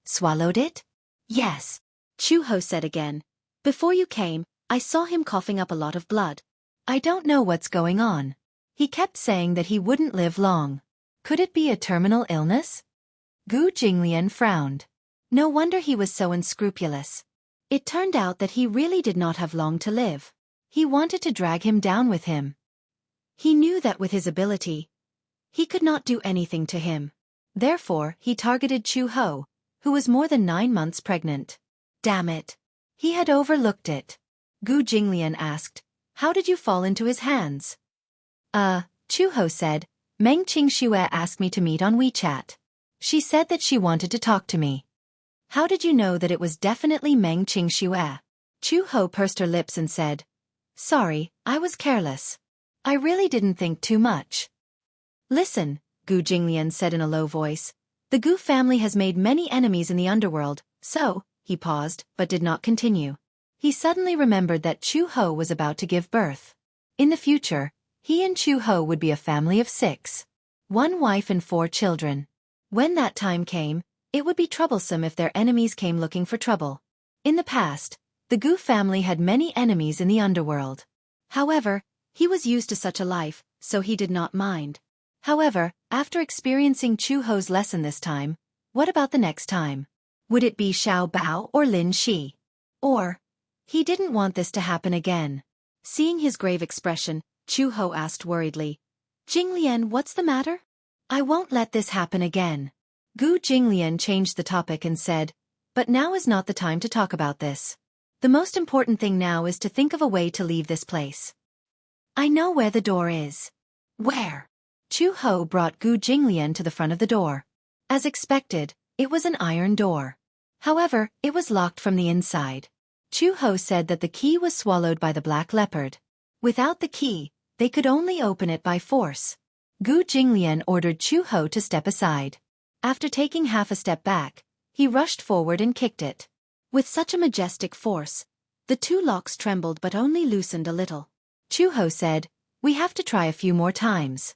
Swallowed it? Yes. Chu Ho said again. Before you came, I saw him coughing up a lot of blood. I don't know what's going on. He kept saying that he wouldn't live long. Could it be a terminal illness? Gu Jinglian frowned. No wonder he was so unscrupulous. It turned out that he really did not have long to live. He wanted to drag him down with him. He knew that with his ability, he could not do anything to him. Therefore, he targeted Chu Ho, who was more than 9 months pregnant. Damn it. He had overlooked it. Gu Jinglian asked, "How did you fall into his hands?" Chu Ho said, "Meng Qingxue asked me to meet on WeChat. She said that she wanted to talk to me." "How did you know that it was definitely Meng Qingxue?" Chu Ho pursed her lips and said, "Sorry, I was careless. I really didn't think too much." "Listen," Gu Jinglian said in a low voice, "the Gu family has made many enemies in the underworld, so," he paused, but did not continue. He suddenly remembered that Chu Ho was about to give birth. In the future, he and Chu Ho would be a family of 6. 1 wife and 4 children. When that time came, it would be troublesome if their enemies came looking for trouble. In the past, the Gu family had many enemies in the underworld. However, he was used to such a life, so he did not mind. However, after experiencing Chu Ho's lesson this time, what about the next time? Would it be Xiao Bao or Lin Shi? Or, he didn't want this to happen again. Seeing his grave expression, Chu Ho asked worriedly, "Jinglian, what's the matter?" "I won't let this happen again." Gu Jinglian changed the topic and said, "But now is not the time to talk about this. The most important thing now is to think of a way to leave this place." "I know where the door is." "Where?" Chu Ho brought Gu Jinglian to the front of the door. As expected, it was an iron door. However, it was locked from the inside. Chu Ho said that the key was swallowed by the black leopard. Without the key, they could only open it by force. Gu Jinglian ordered Chu Ho to step aside. After taking half a step back, he rushed forward and kicked it. With such a majestic force, the 2 locks trembled but only loosened a little. Chu Ho said, "We have to try a few more times."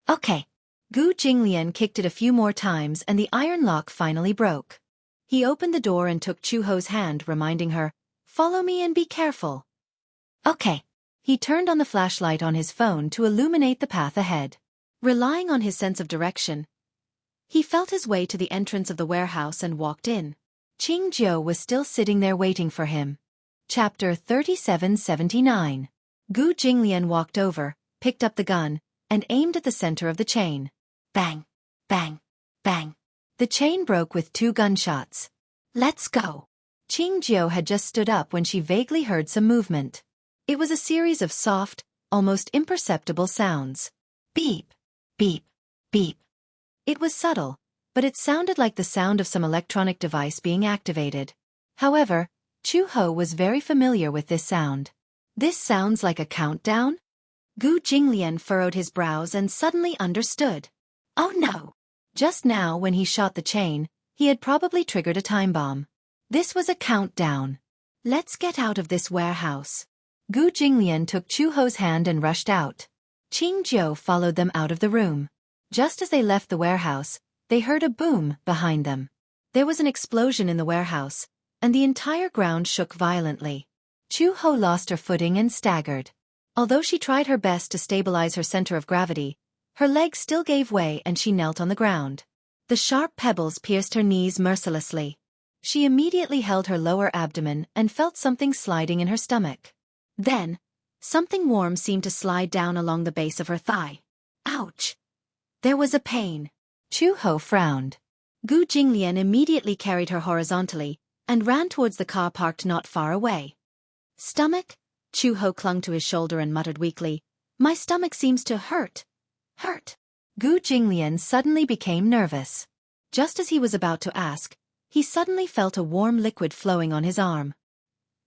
"Okay." Gu Jinglian kicked it a few more times and the iron lock finally broke. He opened the door and took Chu Ho's hand, reminding her, "Follow me and be careful." "Okay." He turned on the flashlight on his phone to illuminate the path ahead. Relying on his sense of direction, he felt his way to the entrance of the warehouse and walked in. Qing Jiu was still sitting there waiting for him. Chapter 3779. Gu Jinglian walked over, picked up the gun, and aimed at the center of the chain. Bang! Bang! Bang! The chain broke with 2 gunshots. "Let's go." Qing Jiu had just stood up when she vaguely heard some movement. It was a series of soft, almost imperceptible sounds. Beep! Beep! Beep! It was subtle, but it sounded like the sound of some electronic device being activated. However, Chu Ho was very familiar with this sound. "This sounds like a countdown?" Gu Jinglian furrowed his brows and suddenly understood. Oh no! Just now when he shot the chain, he had probably triggered a time bomb. This was a countdown. "Let's get out of this warehouse." Gu Jinglian took Chu Ho's hand and rushed out. Qing Jiu followed them out of the room. Just as they left the warehouse, they heard a boom behind them. There was an explosion in the warehouse, and the entire ground shook violently. Chu Ho lost her footing and staggered. Although she tried her best to stabilize her center of gravity, her legs still gave way and she knelt on the ground. The sharp pebbles pierced her knees mercilessly. She immediately held her lower abdomen and felt something sliding in her stomach. Then, something warm seemed to slide down along the base of her thigh. Ouch! There was a pain. Chu Ho frowned. Gu Jinglian immediately carried her horizontally and ran towards the car parked not far away. "Stomach?" Chu Ho clung to his shoulder and muttered weakly, "My stomach seems to hurt. Hurt." Gu Jinglian suddenly became nervous. Just as he was about to ask, he suddenly felt a warm liquid flowing on his arm.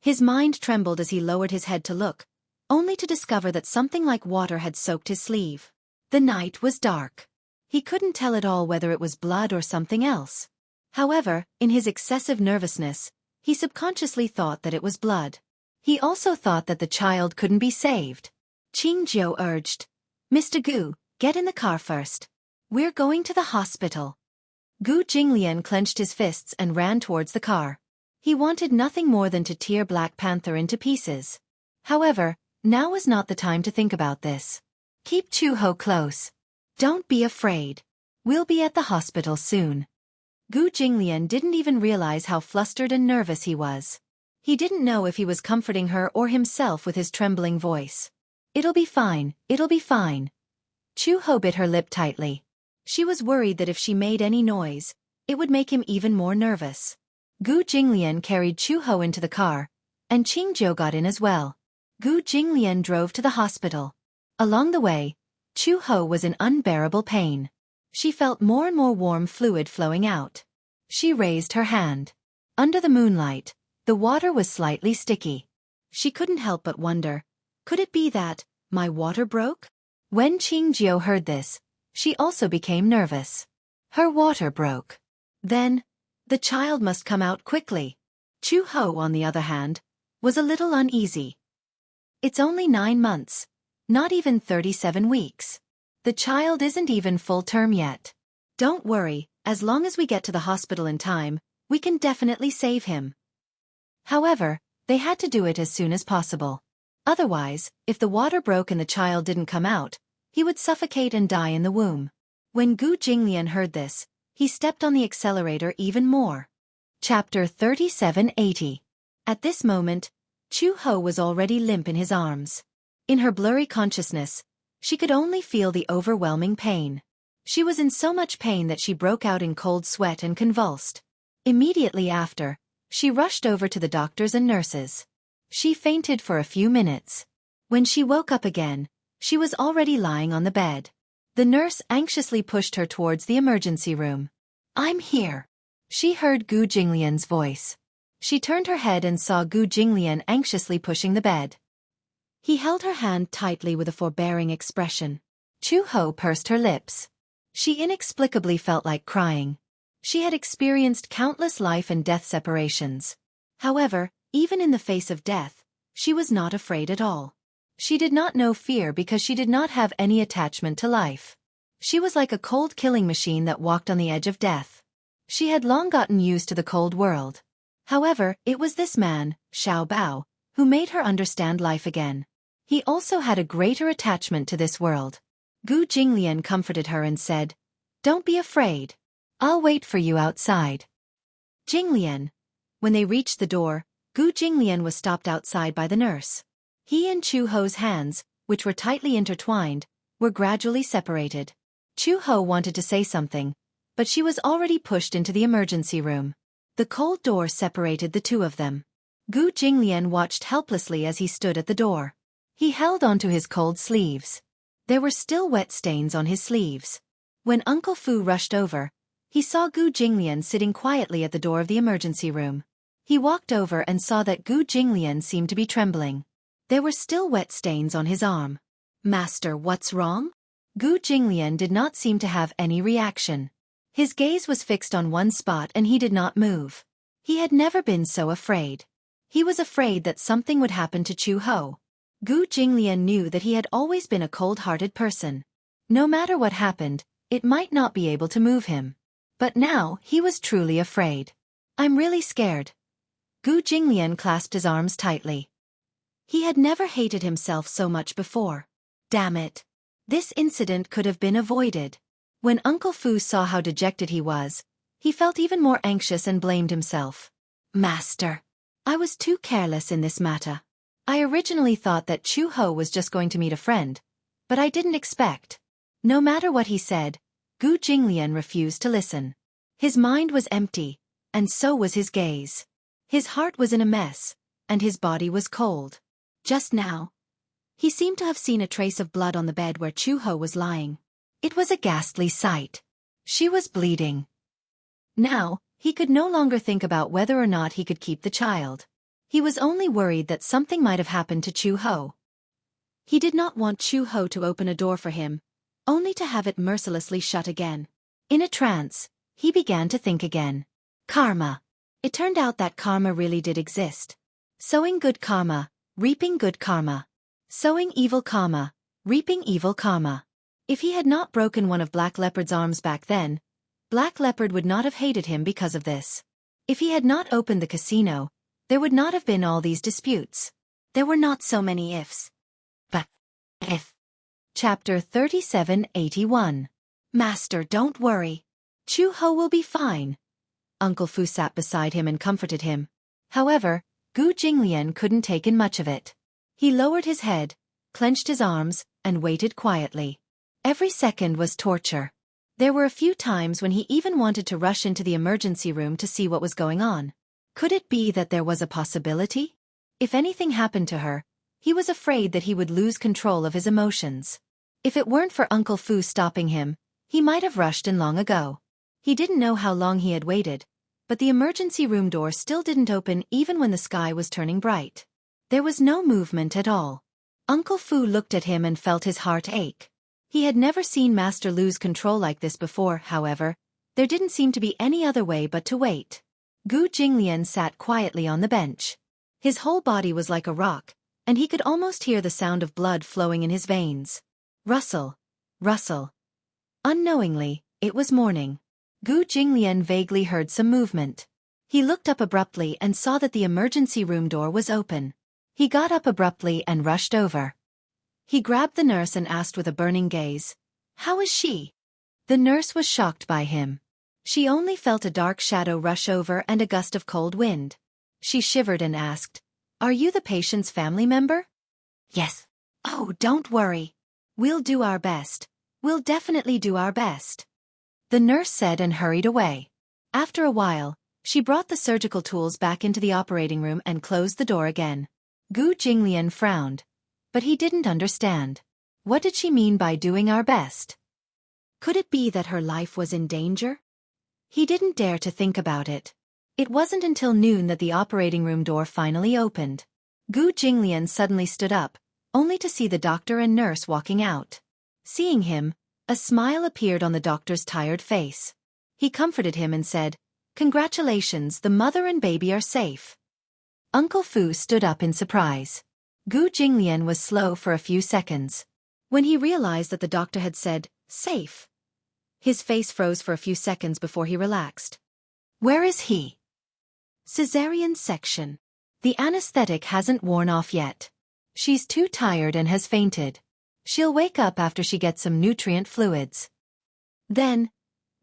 His mind trembled as he lowered his head to look, only to discover that something like water had soaked his sleeve. The night was dark. He couldn't tell at all whether it was blood or something else. However, in his excessive nervousness, he subconsciously thought that it was blood. He also thought that the child couldn't be saved. Qing Jiu urged, "Mr. Gu, get in the car first. We're going to the hospital." Gu Jinglian clenched his fists and ran towards the car. He wanted nothing more than to tear Black Panther into pieces. However, now was not the time to think about this. "Keep Chu Ho close. Don't be afraid. We'll be at the hospital soon." Gu Jinglian didn't even realize how flustered and nervous he was. He didn't know if he was comforting her or himself with his trembling voice. "It'll be fine, it'll be fine." Chu Ho bit her lip tightly. She was worried that if she made any noise, it would make him even more nervous. Gu Jinglian carried Chu Ho into the car, and Qingjiu got in as well. Gu Jinglian drove to the hospital. Along the way, Chu Ho was in unbearable pain. She felt more and more warm fluid flowing out. She raised her hand. Under the moonlight, the water was slightly sticky. She couldn't help but wonder, could it be that my water broke? When Qingjiu heard this, she also became nervous. Her water broke. Then, the child must come out quickly. Chu Ho, on the other hand, was a little uneasy. It's only 9 months, not even 37 weeks. The child isn't even full term yet. Don't worry, as long as we get to the hospital in time, we can definitely save him. However, they had to do it as soon as possible. Otherwise, if the water broke and the child didn't come out, he would suffocate and die in the womb. When Gu Jinglian heard this, he stepped on the accelerator even more. Chapter 3780. At this moment, Chu Ho was already limp in his arms. In her blurry consciousness, she could only feel the overwhelming pain. She was in so much pain that she broke out in cold sweat and convulsed. Immediately after, she rushed over to the doctors and nurses. She fainted for a few minutes. When she woke up again, she was already lying on the bed. The nurse anxiously pushed her towards the emergency room. "I'm here." She heard Gu Jinglian's voice. She turned her head and saw Gu Jinglian anxiously pushing the bed. He held her hand tightly with a forbearing expression. Chu Ho pursed her lips. She inexplicably felt like crying. She had experienced countless life and death separations. However, even in the face of death, she was not afraid at all. She did not know fear because she did not have any attachment to life. She was like a cold killing machine that walked on the edge of death. She had long gotten used to the cold world. However, it was this man, Xiao Bao, who made her understand life again. He also had a greater attachment to this world. Gu Jinglian comforted her and said, "Don't be afraid. I'll wait for you outside." Jinglian. When they reached the door, Gu Jinglian was stopped outside by the nurse. He and Chu Ho's hands, which were tightly intertwined, were gradually separated. Chu Ho wanted to say something, but she was already pushed into the emergency room. The cold door separated the two of them. Gu Jinglian watched helplessly as he stood at the door. He held onto his cold sleeves. There were still wet stains on his sleeves. When Uncle Fu rushed over, he saw Gu Jinglian sitting quietly at the door of the emergency room. He walked over and saw that Gu Jinglian seemed to be trembling. There were still wet stains on his arm. "Master, what's wrong?" Gu Jinglian did not seem to have any reaction. His gaze was fixed on one spot and he did not move. He had never been so afraid. He was afraid that something would happen to Chu Ho. Gu Jinglian knew that he had always been a cold-hearted person. No matter what happened, it might not be able to move him. But now, he was truly afraid. "I'm really scared." Gu Jinglian clasped his arms tightly. He had never hated himself so much before. Damn it. This incident could have been avoided. When Uncle Fu saw how dejected he was, he felt even more anxious and blamed himself. "Master, I was too careless in this matter. I originally thought that Chu Ho was just going to meet a friend, but I didn't expect." No matter what he said, Gu Jinglian refused to listen. His mind was empty, and so was his gaze. His heart was in a mess, and his body was cold. Just now, he seemed to have seen a trace of blood on the bed where Chu Ho was lying. It was a ghastly sight. She was bleeding. Now, he could no longer think about whether or not he could keep the child. He was only worried that something might have happened to Chu Ho. He did not want Chu Ho to open a door for him, only to have it mercilessly shut again. In a trance, he began to think again. Karma. It turned out that karma really did exist. Sowing good karma, reaping good karma. Sowing evil karma, reaping evil karma. If he had not broken one of Black Leopard's arms back then, Black Leopard would not have hated him because of this. If he had not opened the casino, there would not have been all these disputes. There were not so many ifs. But if. Chapter 3781. Master, don't worry. Chu Ho will be fine. Uncle Fu sat beside him and comforted him. However, Gu Jinglian couldn't take in much of it. He lowered his head, clenched his arms, and waited quietly. Every second was torture. There were a few times when he even wanted to rush into the emergency room to see what was going on. Could it be that there was a possibility? If anything happened to her, he was afraid that he would lose control of his emotions. If it weren't for Uncle Fu stopping him, he might have rushed in long ago. He didn't know how long he had waited, but the emergency room door still didn't open even when the sky was turning bright. There was no movement at all. Uncle Fu looked at him and felt his heart ache. He had never seen Master lose control like this before, however. There didn't seem to be any other way but to wait. Gu Jinglian sat quietly on the bench. His whole body was like a rock, and he could almost hear the sound of blood flowing in his veins. Rustle, rustle. Unknowingly, it was morning. Gu Jinglian vaguely heard some movement. He looked up abruptly and saw that the emergency room door was open. He got up abruptly and rushed over. He grabbed the nurse and asked with a burning gaze, "How is she?" The nurse was shocked by him. She only felt a dark shadow rush over and a gust of cold wind. She shivered and asked, "Are you the patient's family member?" "Yes." "Oh, don't worry. We'll do our best. We'll definitely do our best," the nurse said and hurried away. After a while, she brought the surgical tools back into the operating room and closed the door again. Gu Jinglian frowned. But he didn't understand. What did she mean by doing our best? Could it be that her life was in danger? He didn't dare to think about it. It wasn't until noon that the operating room door finally opened. Gu Jinglian suddenly stood up, only to see the doctor and nurse walking out. Seeing him, a smile appeared on the doctor's tired face. He comforted him and said, "Congratulations, the mother and baby are safe." Uncle Fu stood up in surprise. Gu Jinglian was slow for a few seconds. When he realized that the doctor had said, "safe," his face froze for a few seconds before he relaxed. "Where is he?" "Cesarean section. The anesthetic hasn't worn off yet. She's too tired and has fainted. She'll wake up after she gets some nutrient fluids." Then,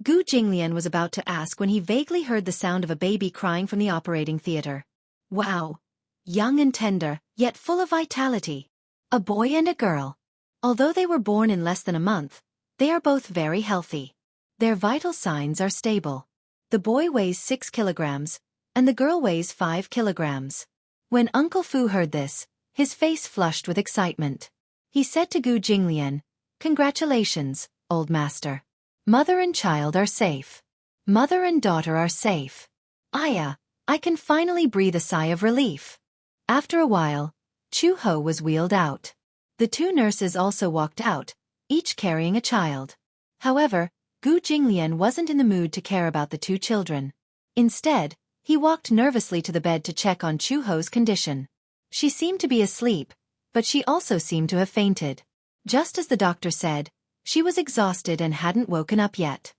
Gu Jinglian was about to ask when he vaguely heard the sound of a baby crying from the operating theater. Wow! Young and tender, yet full of vitality. A boy and a girl. Although they were born in less than a month, they are both very healthy. Their vital signs are stable. The boy weighs 6 kilograms, and the girl weighs 5 kilograms. When Uncle Fu heard this, his face flushed with excitement. He said to Gu Jinglian, "Congratulations, old master. Mother and child are safe. Mother and daughter are safe. Aya, I can finally breathe a sigh of relief." After a while, Chu Ho was wheeled out. The two nurses also walked out, each carrying a child. However, Gu Jinglian wasn't in the mood to care about the two children. Instead, he walked nervously to the bed to check on Chu Ho's condition. She seemed to be asleep, but she also seemed to have fainted. Just as the doctor said, she was exhausted and hadn't woken up yet.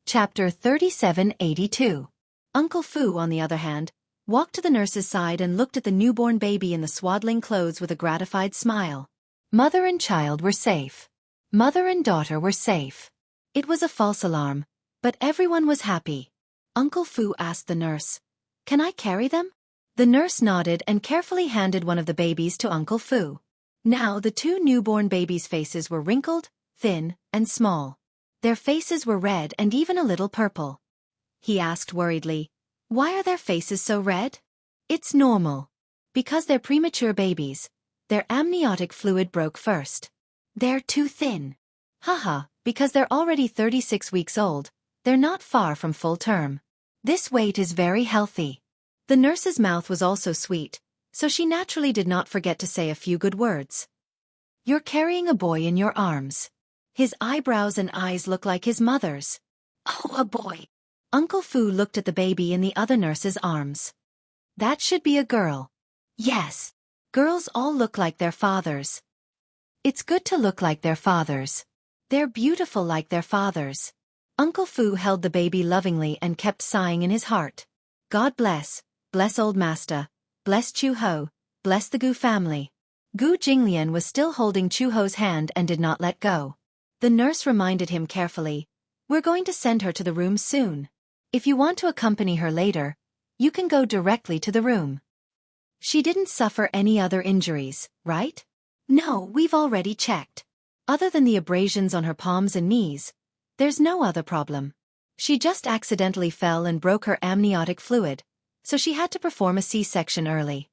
Chapter 3782. Uncle Fu, on the other hand, walked to the nurse's side and looked at the newborn baby in the swaddling clothes with a gratified smile. Mother and child were safe. Mother and daughter were safe. It was a false alarm, but everyone was happy. Uncle Fu asked the nurse, "Can I carry them?" The nurse nodded and carefully handed one of the babies to Uncle Fu. Now the two newborn babies' faces were wrinkled, thin, and small. Their faces were red and even a little purple. He asked worriedly, "Why are their faces so red?" "It's normal. Because they're premature babies. Their amniotic fluid broke first. They're too thin." "Haha, because they're already 36 weeks old, they're not far from full term. This weight is very healthy." The nurse's mouth was also sweet, so she naturally did not forget to say a few good words. "You're carrying a boy in your arms. His eyebrows and eyes look like his mother's." "Oh, a boy." Uncle Fu looked at the baby in the other nurse's arms. "That should be a girl." "Yes. Girls all look like their fathers." "It's good to look like their fathers. They're beautiful like their fathers." Uncle Fu held the baby lovingly and kept sighing in his heart. "God bless, bless old master, bless Chu Ho, bless the Gu family." Gu Jinglian was still holding Chu Ho's hand and did not let go. The nurse reminded him carefully, "We're going to send her to the room soon. If you want to accompany her later, you can go directly to the room. She didn't suffer any other injuries, right? No, we've already checked. Other than the abrasions on her palms and knees, there's no other problem. She just accidentally fell and broke her amniotic fluid, so she had to perform a C-section early.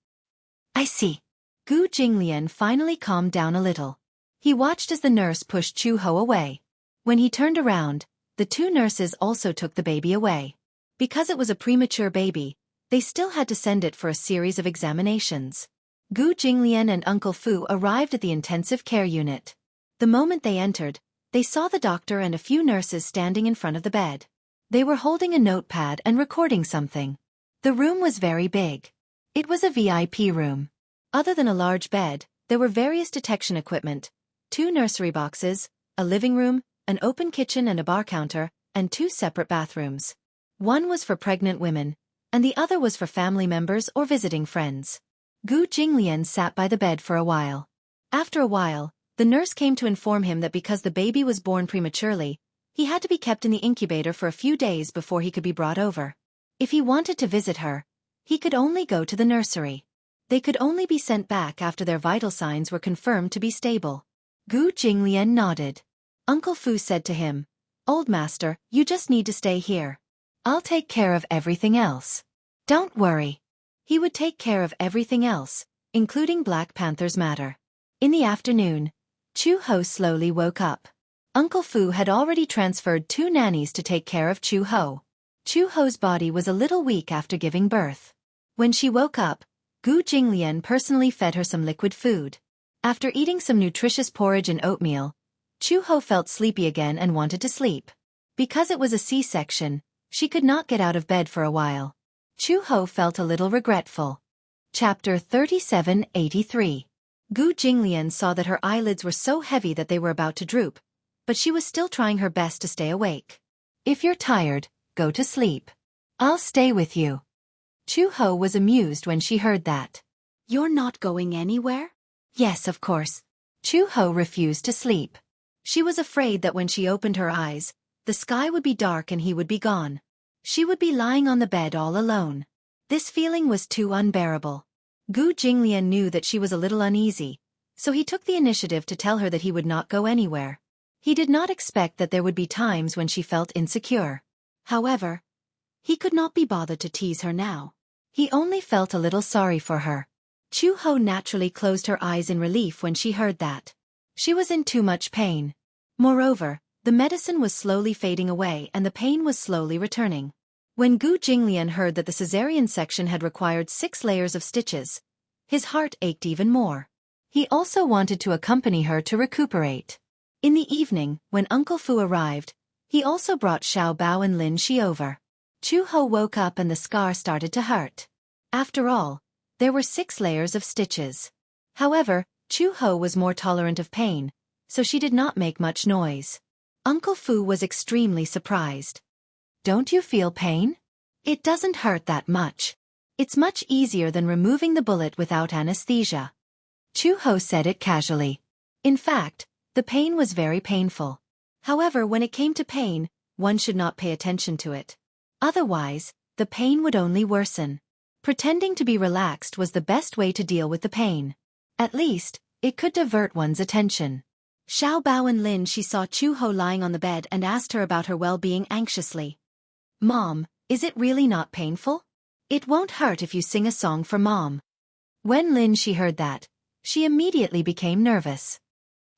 I see. Gu Jinglian finally calmed down a little. He watched as the nurse pushed Chu Ho away. When he turned around, the two nurses also took the baby away. Because it was a premature baby, they still had to send it for a series of examinations. Gu Jinglian and Uncle Fu arrived at the intensive care unit. The moment they entered, they saw the doctor and a few nurses standing in front of the bed. They were holding a notepad and recording something. The room was very big. It was a VIP room. Other than a large bed, there were various detection equipment, 2 nursery boxes, a living room, an open kitchen and a bar counter, and 2 separate bathrooms. One was for pregnant women, and the other was for family members or visiting friends. Gu Jinglian sat by the bed for a while. After a while, the nurse came to inform him that because the baby was born prematurely, he had to be kept in the incubator for a few days before he could be brought over. If he wanted to visit her, he could only go to the nursery. They could only be sent back after their vital signs were confirmed to be stable. Gu Jinglian nodded. Uncle Fu said to him, "Old master, you just need to stay here. I'll take care of everything else." Don't worry. He would take care of everything else, including Black Panther's matter. In the afternoon, Chu Ho slowly woke up. Uncle Fu had already transferred 2 nannies to take care of Chu Ho. Chu Ho's body was a little weak after giving birth. When she woke up, Gu Jinglian personally fed her some liquid food. After eating some nutritious porridge and oatmeal, Chu Ho felt sleepy again and wanted to sleep. Because it was a C-section, she could not get out of bed for a while. Chu Ho felt a little regretful. Chapter 3783. Gu Jinglian saw that her eyelids were so heavy that they were about to droop, but she was still trying her best to stay awake. If you're tired, go to sleep. I'll stay with you. Chu Ho was amused when she heard that. You're not going anywhere? Yes, of course. Chu Ho refused to sleep. She was afraid that when she opened her eyes, the sky would be dark and he would be gone. She would be lying on the bed all alone. This feeling was too unbearable. Gu Jinglian knew that she was a little uneasy, so he took the initiative to tell her that he would not go anywhere. He did not expect that there would be times when she felt insecure. However, he could not be bothered to tease her now. He only felt a little sorry for her. Chu Ho naturally closed her eyes in relief when she heard that. She was in too much pain. Moreover, the medicine was slowly fading away and the pain was slowly returning. When Gu Jinglian heard that the cesarean section had required 6 layers of stitches, his heart ached even more. He also wanted to accompany her to recuperate. In the evening, when Uncle Fu arrived, he also brought Xiao Bao and Lin Shi over. Chu Ho woke up and the scar started to hurt. After all, there were 6 layers of stitches. However, Chu Ho was more tolerant of pain, so she did not make much noise. Uncle Fu was extremely surprised. Don't you feel pain? It doesn't hurt that much. It's much easier than removing the bullet without anesthesia. Chu Ho said it casually. In fact, the pain was very painful. However, when it came to pain, one should not pay attention to it. Otherwise, the pain would only worsen. Pretending to be relaxed was the best way to deal with the pain. At least, it could divert one's attention. Xiao Bao and Lin Shi saw Chu Ho lying on the bed and asked her about her well-being anxiously. Mom, is it really not painful? It won't hurt if you sing a song for Mom. When Lin Shi heard that, she immediately became nervous.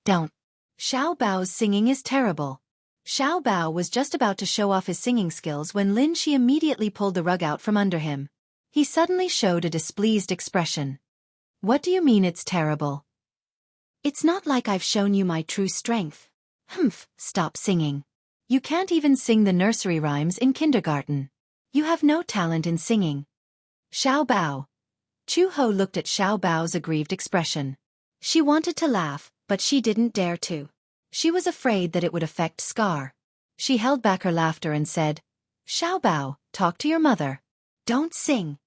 Don't. Xiao Bao's singing is terrible. Xiao Bao was just about to show off his singing skills when Lin Shi immediately pulled the rug out from under him. He suddenly showed a displeased expression. What do you mean it's terrible? It's not like I've shown you my true strength. Humph, stop singing. You can't even sing the nursery rhymes in kindergarten. You have no talent in singing. Xiao Bao. Chu Ho looked at Xiao Bao's aggrieved expression. She wanted to laugh, but she didn't dare to. She was afraid that it would affect Scar. She held back her laughter and said, Xiao Bao, talk to your mother. Don't sing.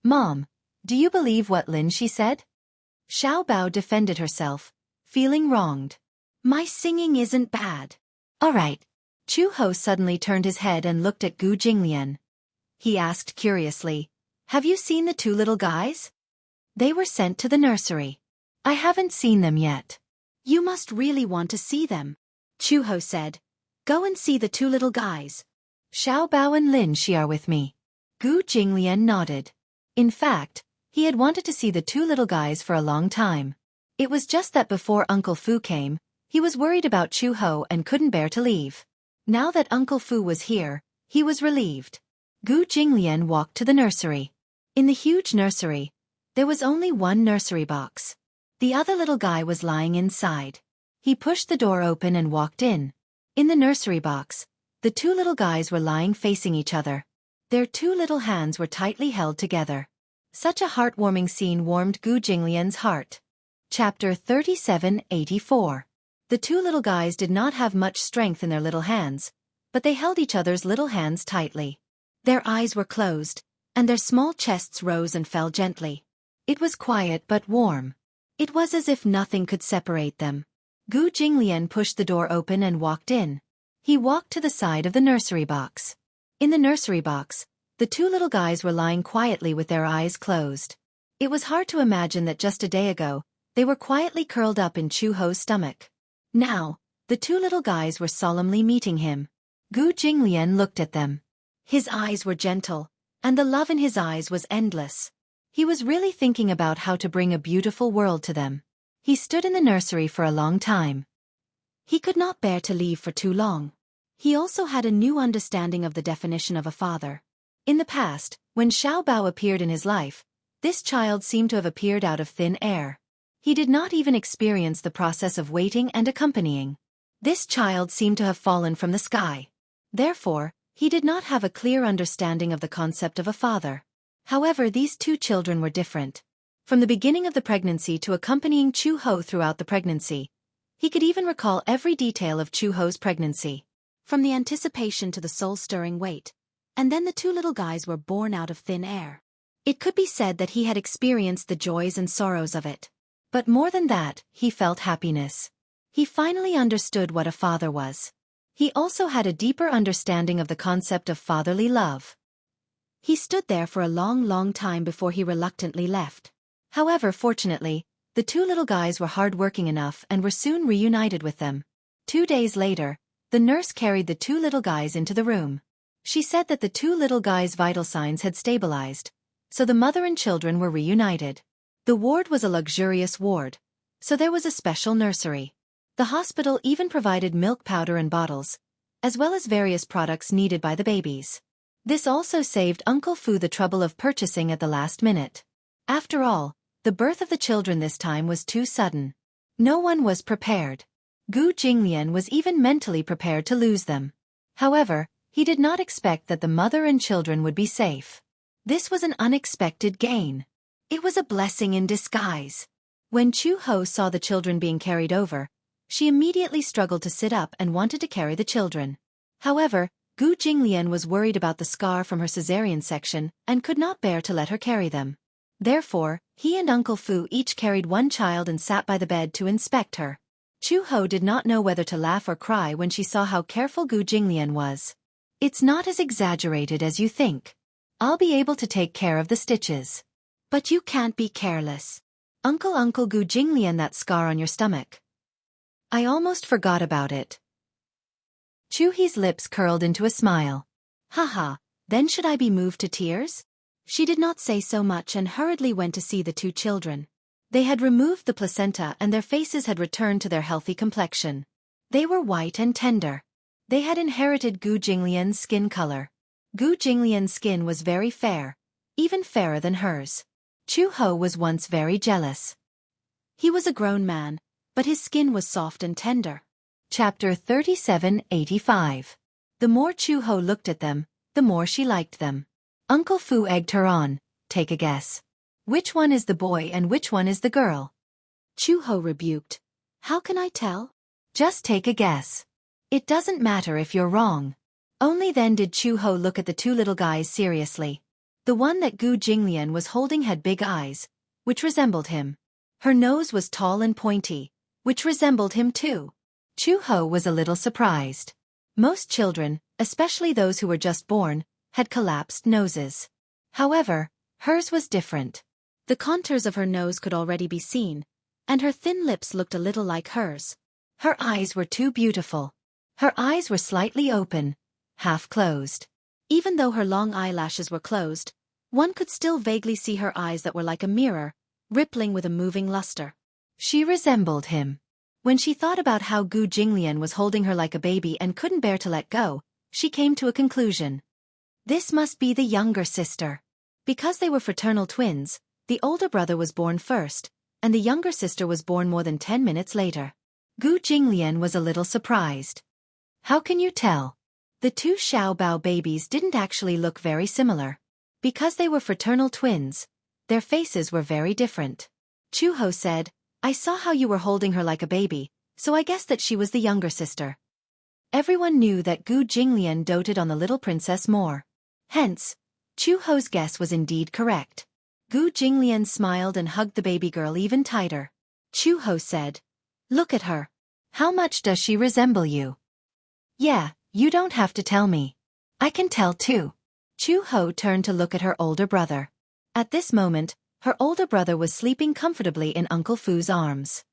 Mom, do you believe what Lin Shi said? Xiao Bao defended herself, feeling wronged. My singing isn't bad. All right. Chu Ho suddenly turned his head and looked at Gu Jinglian. He asked curiously, "Have you seen the two little guys?" "They were sent to the nursery. I haven't seen them yet." "You must really want to see them," Chu Ho said. "Go and see the two little guys." "Xiao Bao and Lin Shi are with me." Gu Jinglian nodded. In fact, he had wanted to see the two little guys for a long time. It was just that before Uncle Fu came, he was worried about Chu Ho and couldn't bear to leave. Now that Uncle Fu was here, he was relieved. Gu Jinglian walked to the nursery. In the huge nursery, there was only one nursery box. The other little guy was lying inside. He pushed the door open and walked in. In the nursery box, the two little guys were lying facing each other. Their two little hands were tightly held together. Such a heartwarming scene warmed Gu Jinglian's heart. Chapter 3784. The two little guys did not have much strength in their little hands, but they held each other's little hands tightly. Their eyes were closed, and their small chests rose and fell gently. It was quiet but warm. It was as if nothing could separate them. Gu Jinglian pushed the door open and walked in. He walked to the side of the nursery box. In the nursery box, the two little guys were lying quietly with their eyes closed. It was hard to imagine that just a day ago, they were quietly curled up in Chu Ho's stomach. Now, the two little guys were solemnly meeting him. Gu Jinglian looked at them. His eyes were gentle, and the love in his eyes was endless. He was really thinking about how to bring a beautiful world to them. He stood in the nursery for a long time. He could not bear to leave for too long. He also had a new understanding of the definition of a father. In the past, when Xiao Bao appeared in his life, this child seemed to have appeared out of thin air. He did not even experience the process of waiting and accompanying. This child seemed to have fallen from the sky. Therefore, he did not have a clear understanding of the concept of a father. However, these two children were different. From the beginning of the pregnancy to accompanying Chu Ho throughout the pregnancy, he could even recall every detail of Chu Ho's pregnancy. From the anticipation to the soul-stirring wait, and then the two little guys were born out of thin air. It could be said that he had experienced the joys and sorrows of it. But more than that, he felt happiness. He finally understood what a father was. He also had a deeper understanding of the concept of fatherly love. He stood there for a long time before he reluctantly left. However, fortunately, the two little guys were hard-working enough and were soon reunited with them. 2 days later, the nurse carried the two little guys into the room. She said that the two little guys' vital signs had stabilized, so the mother and children were reunited. The ward was a luxurious ward, so there was a special nursery. The hospital even provided milk powder and bottles, as well as various products needed by the babies. This also saved Uncle Fu the trouble of purchasing at the last minute. After all, the birth of the children this time was too sudden. No one was prepared. Gu Jinglian was even mentally prepared to lose them. However, he did not expect that the mother and children would be safe. This was an unexpected gain. It was a blessing in disguise. When Chu Ho saw the children being carried over, she immediately struggled to sit up and wanted to carry the children. However, Gu Jinglian was worried about the scar from her cesarean section and could not bear to let her carry them. Therefore, he and Uncle Fu each carried one child and sat by the bed to inspect her. Chu Ho did not know whether to laugh or cry when she saw how careful Gu Jinglian was. "It's not as exaggerated as you think. I'll be able to take care of the stitches." "But you can't be careless. Uncle Gu Jinglian, that scar on your stomach. I almost forgot about it." Chu He's lips curled into a smile. "Haha, then should I be moved to tears?" She did not say so much and hurriedly went to see the two children. They had removed the placenta and their faces had returned to their healthy complexion. They were white and tender. They had inherited Gu Jinglian's skin color. Gu Jinglian's skin was very fair, even fairer than hers. Chu Ho was once very jealous. He was a grown man, but his skin was soft and tender. Chapter 3785. The more Chu Ho looked at them, the more she liked them. Uncle Fu egged her on. "Take a guess. Which one is the boy and which one is the girl?" Chu Ho rebuked. "How can I tell?" "Just take a guess. It doesn't matter if you're wrong." Only then did Chu Ho look at the two little guys seriously. The one that Gu Jinglian was holding had big eyes, which resembled him. Her nose was tall and pointy, which resembled him too. Chu Ho was a little surprised. Most children, especially those who were just born, had collapsed noses. However, hers was different. The contours of her nose could already be seen, and her thin lips looked a little like hers. Her eyes were too beautiful. Her eyes were slightly open, half closed. Even though her long eyelashes were closed, one could still vaguely see her eyes that were like a mirror, rippling with a moving luster. She resembled him. When she thought about how Gu Jinglian was holding her like a baby and couldn't bear to let go, she came to a conclusion. This must be the younger sister. Because they were fraternal twins, the older brother was born first, and the younger sister was born more than 10 minutes later. Gu Jinglian was a little surprised. How can you tell? The two Xiaobao babies didn't actually look very similar. Because they were fraternal twins, their faces were very different. Chuho said, I saw how you were holding her like a baby, so I guessed that she was the younger sister. Everyone knew that Gu Jinglian doted on the little princess more. Hence, Chuho's guess was indeed correct. Gu Jinglian smiled and hugged the baby girl even tighter. Chuho said, Look at her. How much does she resemble you? Yeah, you don't have to tell me. I can tell too. Chuho turned to look at her older brother. At this moment, her older brother was sleeping comfortably in Uncle Fu's arms.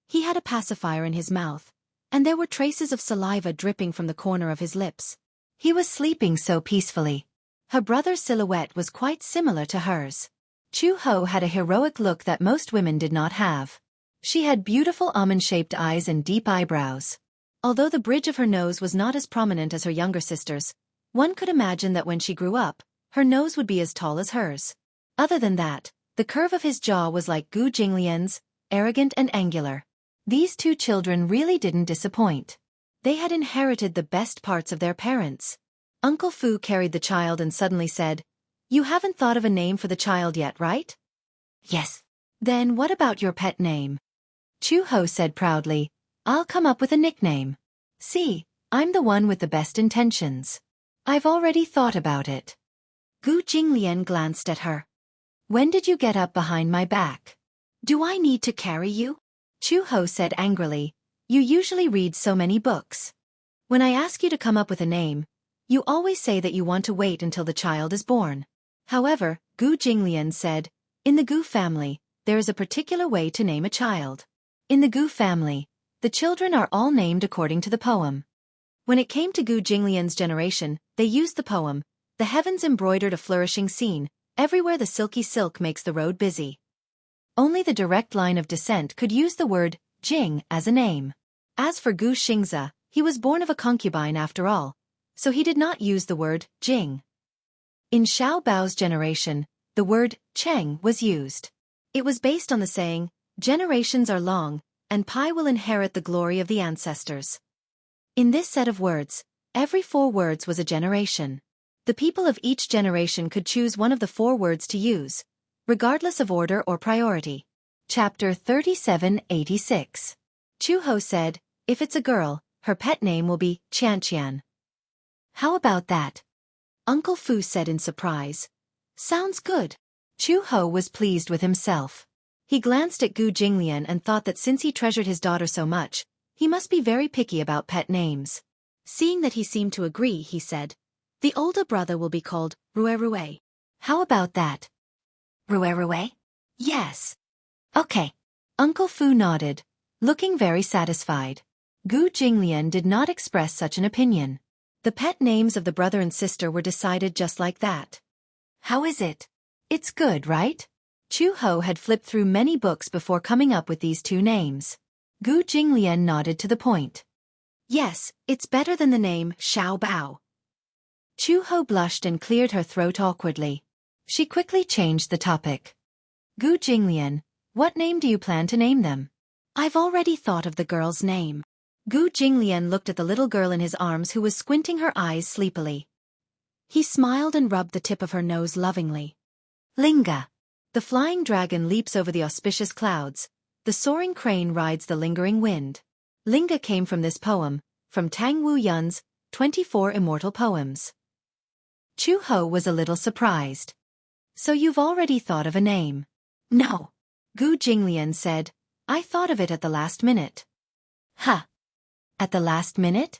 He had a pacifier in his mouth, and there were traces of saliva dripping from the corner of his lips. He was sleeping so peacefully. Her brother's silhouette was quite similar to hers. Chuho had a heroic look that most women did not have. She had beautiful almond-shaped eyes and deep eyebrows. Although the bridge of her nose was not as prominent as her younger sister's, one could imagine that when she grew up, her nose would be as tall as hers. Other than that, the curve of his jaw was like Gu Jinglian's, arrogant and angular. These two children really didn't disappoint. They had inherited the best parts of their parents. Uncle Fu carried the child and suddenly said, You haven't thought of a name for the child yet, right? Yes. Then what about your pet name? Chuho said proudly, I'll come up with a nickname. See, I'm the one with the best intentions. I've already thought about it. Gu Jinglian glanced at her. When did you get up behind my back? Do I need to carry you? Chuho said angrily, You usually read so many books. When I ask you to come up with a name, you always say that you want to wait until the child is born. However, Gu Jinglian said, In the Gu family, there is a particular way to name a child. In the Gu family, the children are all named according to the poem. When it came to Gu Jinglian's generation, they used the poem, The heavens embroidered a flourishing scene, everywhere the silky silk makes the road busy. Only the direct line of descent could use the word Jing as a name. As for Gu Xingza, he was born of a concubine after all, so he did not use the word Jing. In Xiao Bao's generation, the word Cheng was used. It was based on the saying, Generations are long, and Pai will inherit the glory of the ancestors. In this set of words, every 4 words was a generation. The people of each generation could choose one of the 4 words to use, regardless of order or priority. Chapter 3786. Chuho said, If it's a girl, her pet name will be Xianxia. How about that? Uncle Fu said in surprise. Sounds good. Chuho was pleased with himself. He glanced at Gu Jinglian and thought that since he treasured his daughter so much, he must be very picky about pet names. Seeing that he seemed to agree, he said, The older brother will be called Rue. How about that? Rue? Yes. Okay. Uncle Fu nodded, looking very satisfied. Gu Jinglian did not express such an opinion. The pet names of the brother and sister were decided just like that. How is it? It's good, right? Chuho had flipped through many books before coming up with these 2 names. Gu Jinglian nodded to the point. Yes, it's better than the name Xiao Bao. Chuho blushed and cleared her throat awkwardly. She quickly changed the topic. Gu Jinglian, what name do you plan to name them? I've already thought of the girl's name. Gu Jinglian looked at the little girl in his arms who was squinting her eyes sleepily. He smiled and rubbed the tip of her nose lovingly. Linga. The flying dragon leaps over the auspicious clouds. The soaring crane rides the lingering wind. Linga came from this poem, from Tang Wu Yun's 24 Immortal Poems. Chuho was a little surprised. So you've already thought of a name? No. Gu Jinglian said, I thought of it at the last minute. Huh. At the last minute?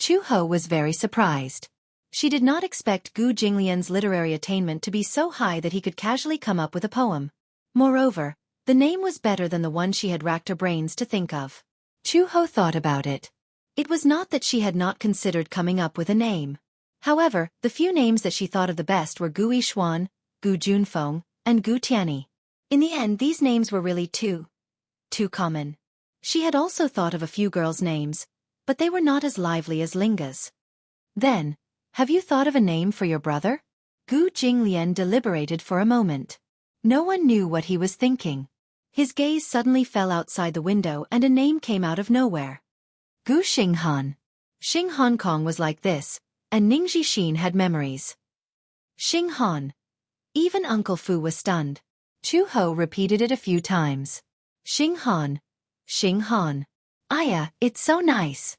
Chu Ho was very surprised. She did not expect Gu Jinglian's literary attainment to be so high that he could casually come up with a poem. Moreover, the name was better than the one she had racked her brains to think of. Chu Ho thought about it. It was not that she had not considered coming up with a name. However, the few names that she thought of the best were Gu Yishuan, Gu Junfeng, and Gu Tianyi. In the end, these names were really too common. She had also thought of a few girls' names, but they were not as lively as Linga's. Then, have you thought of a name for your brother? Gu Jinglian deliberated for a moment. No one knew what he was thinking. His gaze suddenly fell outside the window and a name came out of nowhere. Gu Xinghan. Xing Hong Kong was like this, and Ning Jixin had memories. Xinghan. Even Uncle Fu was stunned. Chu Ho repeated it a few times. Xinghan. Xinghan. Aya, it's so nice.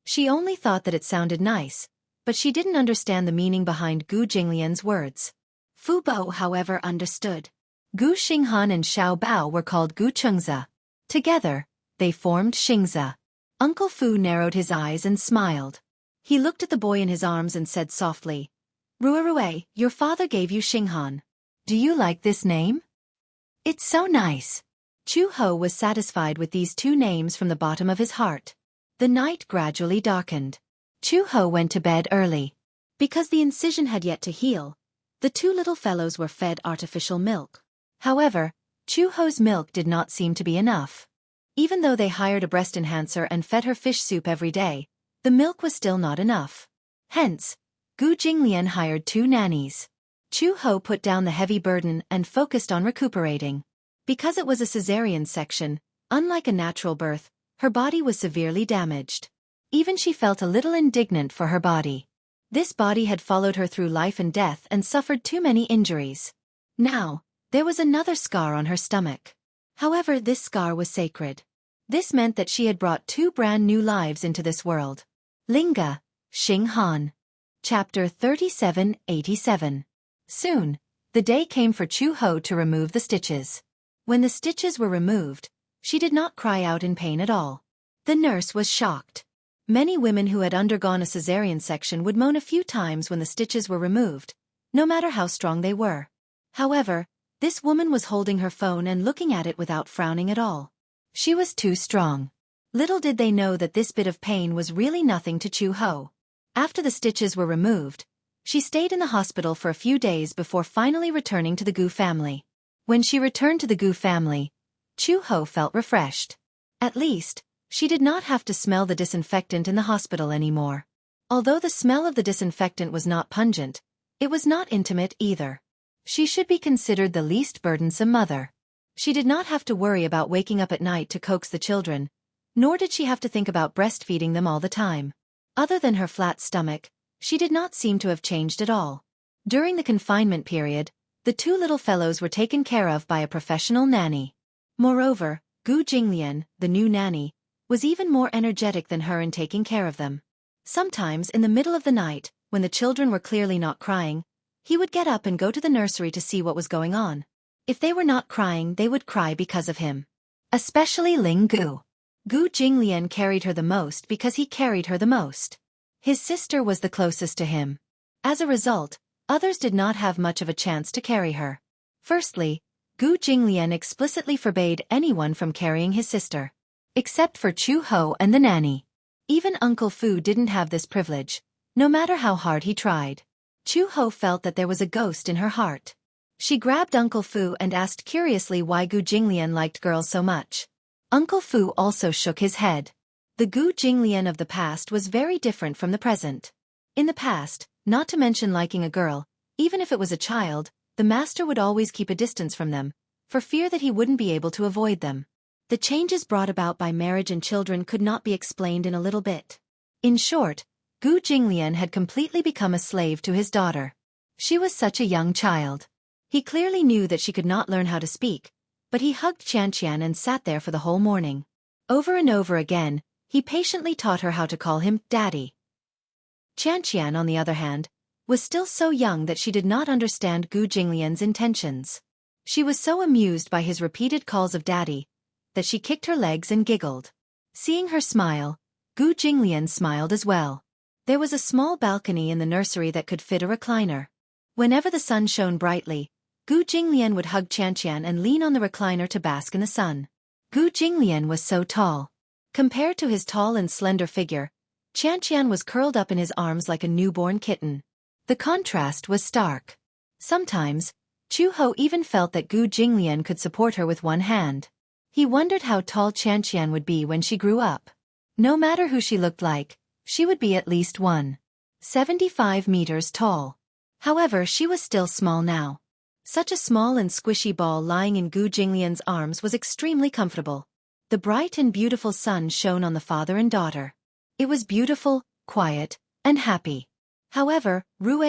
She only thought that it sounded nice, but she didn't understand the meaning behind Gu Jinglian's words. Fu Bo, however, understood. Gu Xinghan and Xiao Bao were called Gu Chengza. Together, they formed Xingza. Uncle Fu narrowed his eyes and smiled. He looked at the boy in his arms and said softly, Ruerue, your father gave you Xinghan. Do you like this name? It's so nice. Chu Ho was satisfied with these two names from the bottom of his heart. The night gradually darkened. Chu Ho went to bed early. Because the incision had yet to heal, the two little fellows were fed artificial milk. However, Chu Ho's milk did not seem to be enough. Even though they hired a breast enhancer and fed her fish soup every day, the milk was still not enough. Hence, Gu Jinglian hired 2 nannies. Chu Ho put down the heavy burden and focused on recuperating. Because it was a cesarean section, unlike a natural birth, her body was severely damaged. Even she felt a little indignant for her body. This body had followed her through life and death and suffered too many injuries. Now, there was another scar on her stomach. However, this scar was sacred. This meant that she had brought 2 brand new lives into this world. Linga, Xinghan. Chapter 3787. Soon, the day came for Chu Ho to remove the stitches. When the stitches were removed, she did not cry out in pain at all. The nurse was shocked. Many women who had undergone a cesarean section would moan a few times when the stitches were removed, no matter how strong they were. However, this woman was holding her phone and looking at it without frowning at all. She was too strong. Little did they know that this bit of pain was really nothing to Chu Ho. After the stitches were removed, she stayed in the hospital for a few days before finally returning to the Gu family. When she returned to the Gu family, Chu Ho felt refreshed. At least, she did not have to smell the disinfectant in the hospital anymore. Although the smell of the disinfectant was not pungent, it was not intimate either. She should be considered the least burdensome mother. She did not have to worry about waking up at night to coax the children, nor did she have to think about breastfeeding them all the time. Other than her flat stomach, she did not seem to have changed at all. During the confinement period, the 2 little fellows were taken care of by a professional nanny. Moreover, Gu Jinglian, the new nanny, was even more energetic than her in taking care of them. Sometimes in the middle of the night, when the children were clearly not crying, he would get up and go to the nursery to see what was going on. If they were not crying, they would cry because of him. Especially Ling Gu. Gu Jinglian carried her the most because he carried her the most. His sister was the closest to him. As a result, others did not have much of a chance to carry her. Firstly, Gu Jinglian explicitly forbade anyone from carrying his sister. Except for Chu Ho and the nanny. Even Uncle Fu didn't have this privilege, no matter how hard he tried. Chu Ho felt that there was a ghost in her heart. She grabbed Uncle Fu and asked curiously why Gu Jinglian liked girls so much. Uncle Fu also shook his head. The Gu Jinglian of the past was very different from the present. In the past, not to mention liking a girl, even if it was a child, the master would always keep a distance from them, for fear that he wouldn't be able to avoid them. The changes brought about by marriage and children could not be explained in a little bit. In short, Gu Jinglian had completely become a slave to his daughter. She was such a young child. He clearly knew that she could not learn how to speak, but he hugged Xianxia and sat there for the whole morning. Over and over again, he patiently taught her how to call him Daddy. Xianxia, on the other hand, was still so young that she did not understand Gu Jinglian's intentions. She was so amused by his repeated calls of Daddy that she kicked her legs and giggled. Seeing her smile, Gu Jinglian smiled as well. There was a small balcony in the nursery that could fit a recliner. Whenever the sun shone brightly, Gu Jinglian would hug Xianxia and lean on the recliner to bask in the sun. Gu Jinglian was so tall. Compared to his tall and slender figure, Xianxia was curled up in his arms like a newborn kitten. The contrast was stark. Sometimes, Chu Ho even felt that Gu Jinglian could support her with one hand. He wondered how tall Xianxia would be when she grew up. No matter who she looked like, she would be at least 1.75 meters tall. However, she was still small now. Such a small and squishy ball lying in Gu Jinglian's arms was extremely comfortable. The bright and beautiful sun shone on the father and daughter. It was beautiful, quiet, and happy. However, Rue,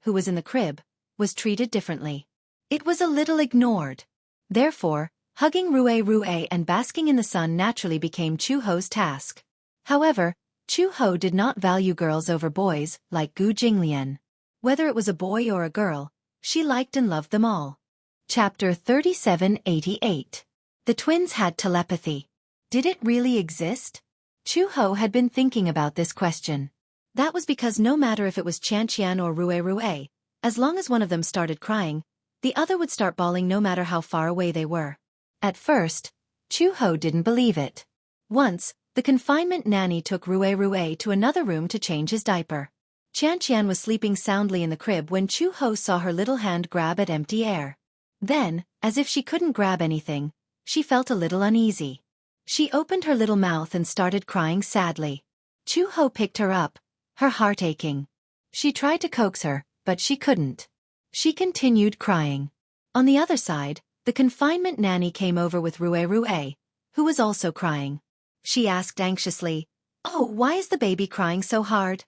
who was in the crib, was treated differently. It was a little ignored. Therefore, hugging Rue and basking in the sun naturally became Chu Ho's task. However, Chu Ho did not value girls over boys like Gu Jinglian. Whether it was a boy or a girl, she liked and loved them all. Chapter 3788. The twins had telepathy. Did it really exist? Chu Ho had been thinking about this question. That was because no matter if it was Xianxia or Rue, as long as one of them started crying, the other would start bawling no matter how far away they were. At first, Chu Ho didn't believe it. Once, the confinement nanny took Rue to another room to change his diaper. Xianxia was sleeping soundly in the crib when Chu Ho saw her little hand grab at empty air. Then, as if she couldn't grab anything, she felt a little uneasy. She opened her little mouth and started crying sadly. Chu Ho picked her up, her heart aching. She tried to coax her, but she couldn't. She continued crying. On the other side, the confinement nanny came over with Rue, who was also crying. She asked anxiously, "Oh, why is the baby crying so hard?"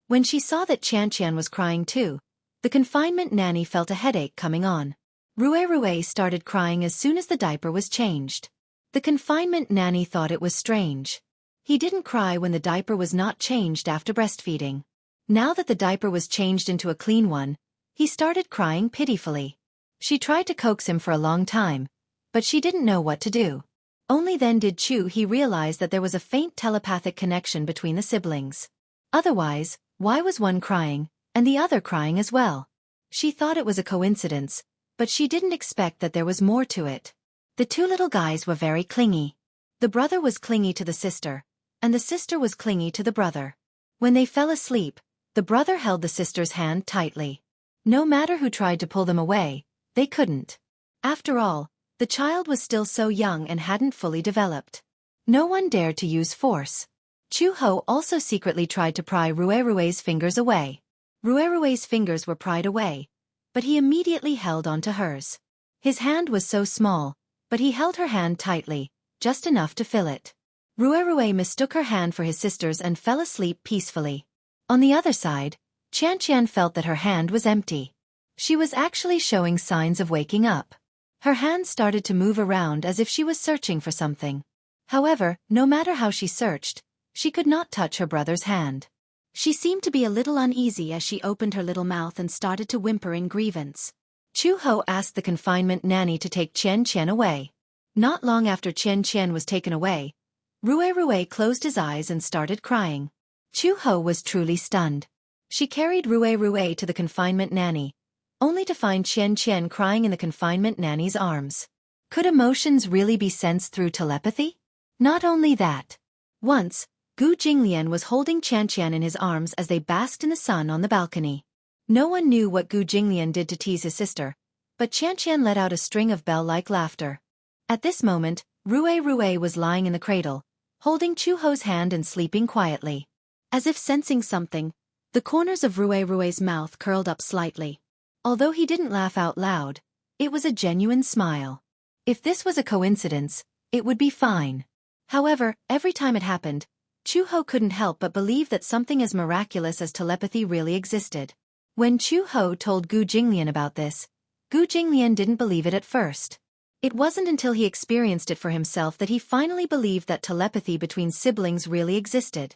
When she saw that Xianxia was crying too, the confinement nanny felt a headache coming on. Rue started crying as soon as the diaper was changed. The confinement nanny thought it was strange. He didn't cry when the diaper was not changed after breastfeeding. Now that the diaper was changed into a clean one, he started crying pitifully. She tried to coax him for a long time, but she didn't know what to do. Only then did he realize that there was a faint telepathic connection between the siblings. Otherwise, why was one crying, and the other crying as well? She thought it was a coincidence, but she didn't expect that there was more to it. The two little guys were very clingy. The brother was clingy to the sister, and the sister was clingy to the brother. When they fell asleep, the brother held the sister's hand tightly. No matter who tried to pull them away, they couldn't. After all, the child was still so young and hadn't fully developed. No one dared to use force. Chu Ho also secretly tried to pry Rue's fingers away. Rue's fingers were pried away, but he immediately held onto hers. His hand was so small, but he held her hand tightly, just enough to fill it. Rue mistook her hand for his sister's and fell asleep peacefully. On the other side, Xianxia felt that her hand was empty. She was actually showing signs of waking up. Her hand started to move around as if she was searching for something. However, no matter how she searched, she could not touch her brother's hand. She seemed to be a little uneasy as she opened her little mouth and started to whimper in grievance. Chu Ho asked the confinement nanny to take Xianxia away. Not long after Xianxia was taken away, Rue closed his eyes and started crying. Chu Ho was truly stunned. She carried Rue to the confinement nanny, only to find Xianxia crying in the confinement nanny's arms. Could emotions really be sensed through telepathy? Not only that. Once, Gu Jinglian was holding Xianxia in his arms as they basked in the sun on the balcony. No one knew what Gu Jinglian did to tease his sister, but Xianxia let out a string of bell-like laughter. At this moment, Rue was lying in the cradle, holding Chu Ho's hand and sleeping quietly. As if sensing something, the corners of Rue's mouth curled up slightly. Although he didn't laugh out loud, it was a genuine smile. If this was a coincidence, it would be fine. However, every time it happened, Chu Ho couldn't help but believe that something as miraculous as telepathy really existed. When Chu Ho told Gu Jinglian about this, Gu Jinglian didn't believe it at first. It wasn't until he experienced it for himself that he finally believed that telepathy between siblings really existed.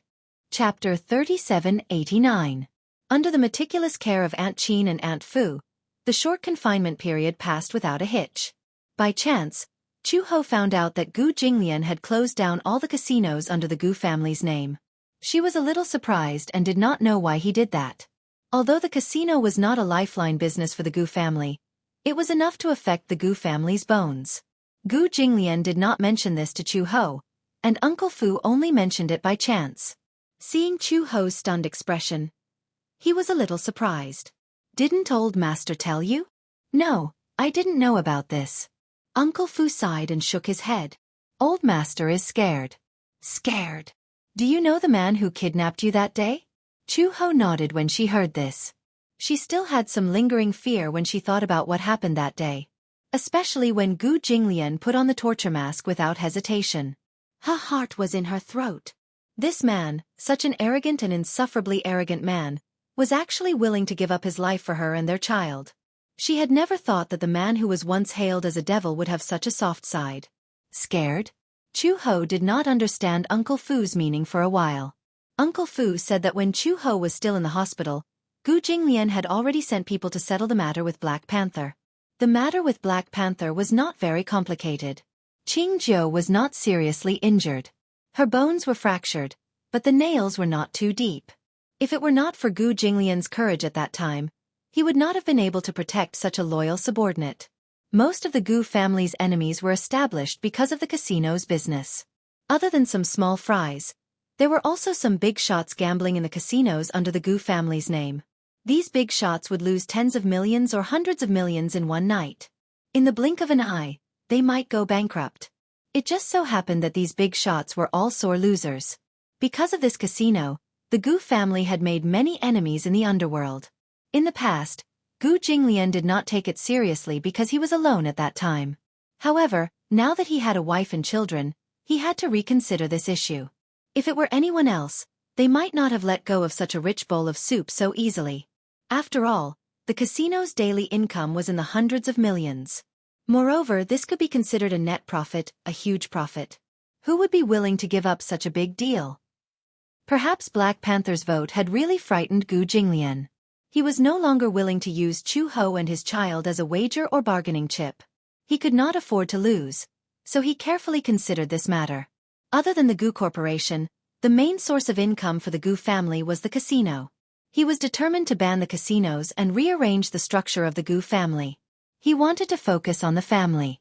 Chapter 3789. Under the meticulous care of Aunt Qin and Aunt Fu, the short confinement period passed without a hitch. By chance, Chu Ho found out that Gu Jinglian had closed down all the casinos under the Gu family's name. She was a little surprised and did not know why he did that. Although the casino was not a lifeline business for the Gu family, it was enough to affect the Gu family's bones. Gu Jinglian did not mention this to Chu Ho, and Uncle Fu only mentioned it by chance. Seeing Chu Ho's stunned expression, he was a little surprised. Didn't old master tell you? No, I didn't know about this. Uncle Fu sighed and shook his head. Old master is scared. Scared? Do you know the man who kidnapped you that day? Chu Ho nodded when she heard this. She still had some lingering fear when she thought about what happened that day. Especially when Gu Jinglian put on the torture mask without hesitation. Her heart was in her throat. This man, such an arrogant and insufferably arrogant man, was actually willing to give up his life for her and their child. She had never thought that the man who was once hailed as a devil would have such a soft side. Scared? Chu Ho did not understand Uncle Fu's meaning for a while. Uncle Fu said that when Chu Ho was still in the hospital, Gu Jinglian had already sent people to settle the matter with Black Panther. The matter with Black Panther was not very complicated. Qing Jiu was not seriously injured. Her bones were fractured, but the nails were not too deep. If it were not for Gu Jinglian's courage at that time, he would not have been able to protect such a loyal subordinate. Most of the Gu family's enemies were established because of the casino's business. Other than some small fries, there were also some big shots gambling in the casinos under the Gu family's name. These big shots would lose tens of millions or hundreds of millions in one night. In the blink of an eye, they might go bankrupt. It just so happened that these big shots were all sore losers. Because of this casino, the Gu family had made many enemies in the underworld. In the past, Gu Jinglian did not take it seriously because he was alone at that time. However, now that he had a wife and children, he had to reconsider this issue. If it were anyone else, they might not have let go of such a rich bowl of soup so easily. After all, the casino's daily income was in the hundreds of millions. Moreover, this could be considered a net profit, a huge profit. Who would be willing to give up such a big deal? Perhaps Black Panther's vote had really frightened Gu Jinglian. He was no longer willing to use Chu Ho and his child as a wager or bargaining chip. He could not afford to lose, so he carefully considered this matter. Other than the Gu Corporation, the main source of income for the Gu family was the casino. He was determined to ban the casinos and rearrange the structure of the Gu family. He wanted to focus on the family.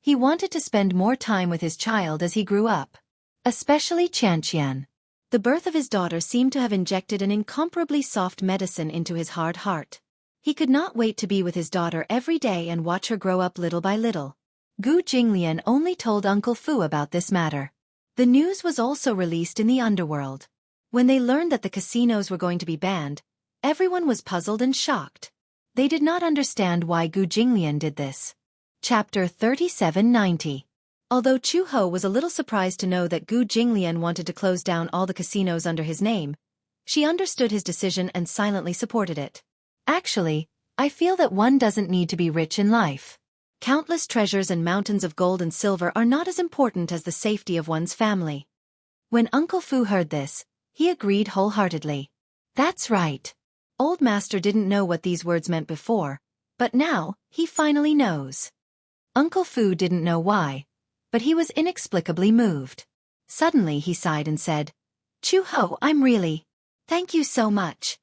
He wanted to spend more time with his child as he grew up. Especially Xianxia. The birth of his daughter seemed to have injected an incomparably soft medicine into his hard heart. He could not wait to be with his daughter every day and watch her grow up little by little. Gu Jinglian only told Uncle Fu about this matter. The news was also released in the underworld. When they learned that the casinos were going to be banned, everyone was puzzled and shocked. They did not understand why Gu Jinglian did this. Chapter 3790. Although Chu Ho was a little surprised to know that Gu Jinglian wanted to close down all the casinos under his name, she understood his decision and silently supported it. Actually, I feel that one doesn't need to be rich in life. Countless treasures and mountains of gold and silver are not as important as the safety of one's family. When Uncle Fu heard this, he agreed wholeheartedly. That's right. Old Master didn't know what these words meant before, but now, he finally knows. Uncle Fu didn't know why, but he was inexplicably moved. Suddenly he sighed and said, Chu Ho, I'm really... Thank you so much.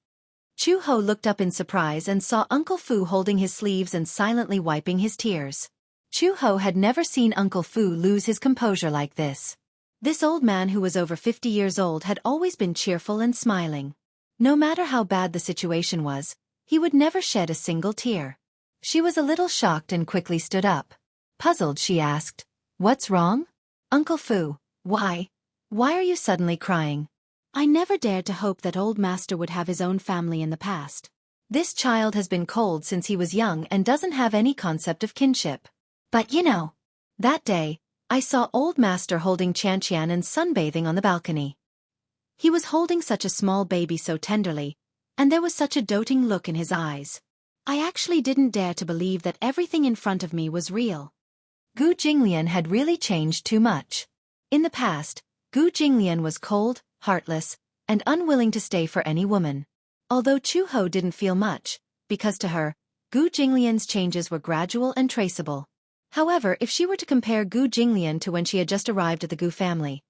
Chu Ho looked up in surprise and saw Uncle Fu holding his sleeves and silently wiping his tears. Chu Ho had never seen Uncle Fu lose his composure like this. This old man who was over 50 years old had always been cheerful and smiling. No matter how bad the situation was, he would never shed a single tear. She was a little shocked and quickly stood up. Puzzled, she asked, What's wrong? Uncle Fu, why are you suddenly crying? I never dared to hope that old master would have his own family in the past. This child has been cold since he was young and doesn't have any concept of kinship. But that day, I saw old master holding Xianxia and sunbathing on the balcony. He was holding such a small baby so tenderly, and there was such a doting look in his eyes. I actually didn't dare to believe that everything in front of me was real. Gu Jinglian had really changed too much. In the past, Gu Jinglian was cold, heartless, and unwilling to stay for any woman. Although Chu Ho didn't feel much, because to her, Gu Jinglian's changes were gradual and traceable. However, if she were to compare Gu Jinglian to when she had just arrived at the Gu family,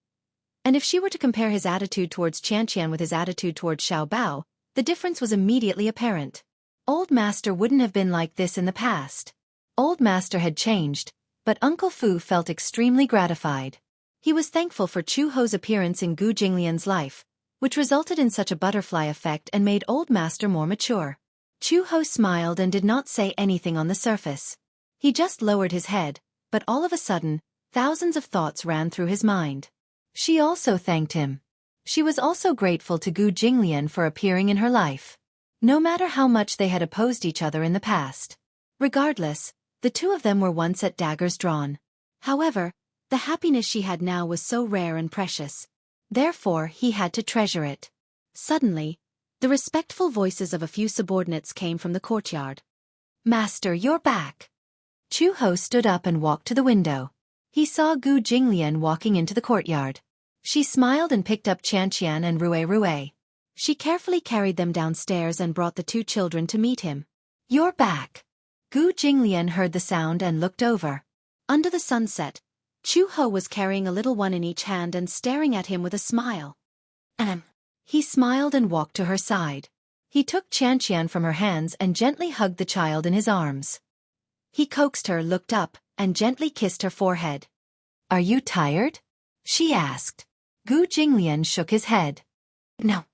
And if she were to compare his attitude towards Xianxia with his attitude towards Xiao Bao, the difference was immediately apparent. Old Master wouldn't have been like this in the past. Old Master had changed, but Uncle Fu felt extremely gratified. He was thankful for Chu Ho's appearance in Gu Jinglian's life, which resulted in such a butterfly effect and made Old Master more mature. Chu Ho smiled and did not say anything on the surface. He just lowered his head, but all of a sudden, thousands of thoughts ran through his mind. She also thanked him. She was also grateful to Gu Jinglian for appearing in her life. No matter how much they had opposed each other in the past. Regardless, the two of them were once at daggers drawn. However, the happiness she had now was so rare and precious. Therefore, he had to treasure it. Suddenly, the respectful voices of a few subordinates came from the courtyard. "Master, you're back." Chu Ho stood up and walked to the window. He saw Gu Jinglian walking into the courtyard. She smiled and picked up Xianxian and Rue. She carefully carried them downstairs and brought the two children to meet him. "You're back." Gu Jinglian heard the sound and looked over. Under the sunset, Chu Ho was carrying a little one in each hand and staring at him with a smile. He smiled and walked to her side. He took Xianxian from her hands and gently hugged the child in his arms. He coaxed her, looked up, and gently kissed her forehead. "Are you tired?" she asked. Gu Jinglian shook his head. "No."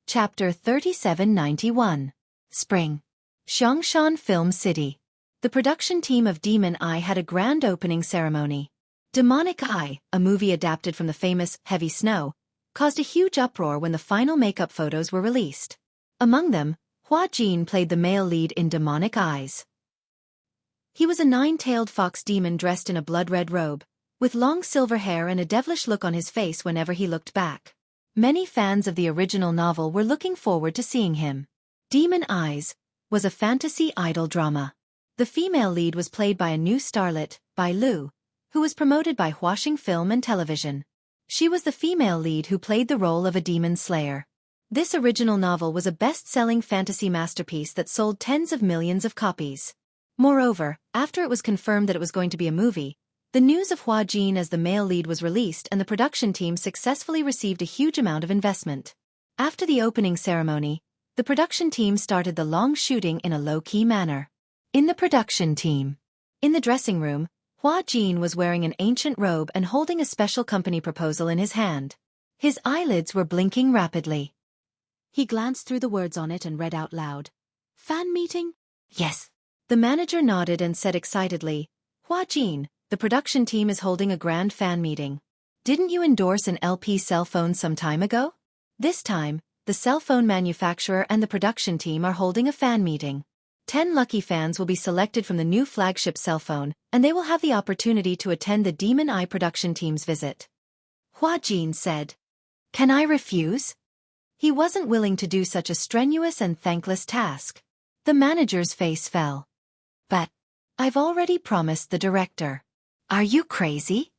Chapter 3791. Spring. Xiangshan Film City. The production team of Demon Eye had a grand opening ceremony. Demonic Eye, a movie adapted from the famous Heavy Snow, caused a huge uproar when the final makeup photos were released. Among them, Hua Jin played the male lead in Demonic Eyes. He was a nine-tailed fox demon dressed in a blood-red robe, with long silver hair and a devilish look on his face whenever he looked back. Many fans of the original novel were looking forward to seeing him. Demon Eyes was a fantasy idol drama. The female lead was played by a new starlet, Bai Lu, who was promoted by Huaxing Film and Television. She was the female lead who played the role of a demon slayer. This original novel was a best-selling fantasy masterpiece that sold tens of millions of copies. Moreover, after it was confirmed that it was going to be a movie, the news of Hua Jin as the male lead was released and the production team successfully received a huge amount of investment. After the opening ceremony, the production team started the long shooting in a low-key manner. In the production team. In the dressing room, Hua Jin was wearing an ancient robe and holding a special company proposal in his hand. His eyelids were blinking rapidly. He glanced through the words on it and read out loud. "Fan meeting?" "Yes." The manager nodded and said excitedly, "Hua Jin, the production team is holding a grand fan meeting. Didn't you endorse an LP cell phone some time ago? This time, the cell phone manufacturer and the production team are holding a fan meeting. 10 lucky fans will be selected from the new flagship cell phone, and they will have the opportunity to attend the Demon Eye production team's visit." Hua Jin said. "Can I refuse?" He wasn't willing to do such a strenuous and thankless task. The manager's face fell. "But I've already promised the director." "Are you crazy?"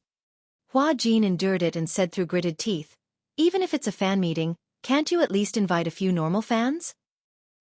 Hua Jin endured it and said through gritted teeth, "Even if it's a fan meeting, can't you at least invite a few normal fans?"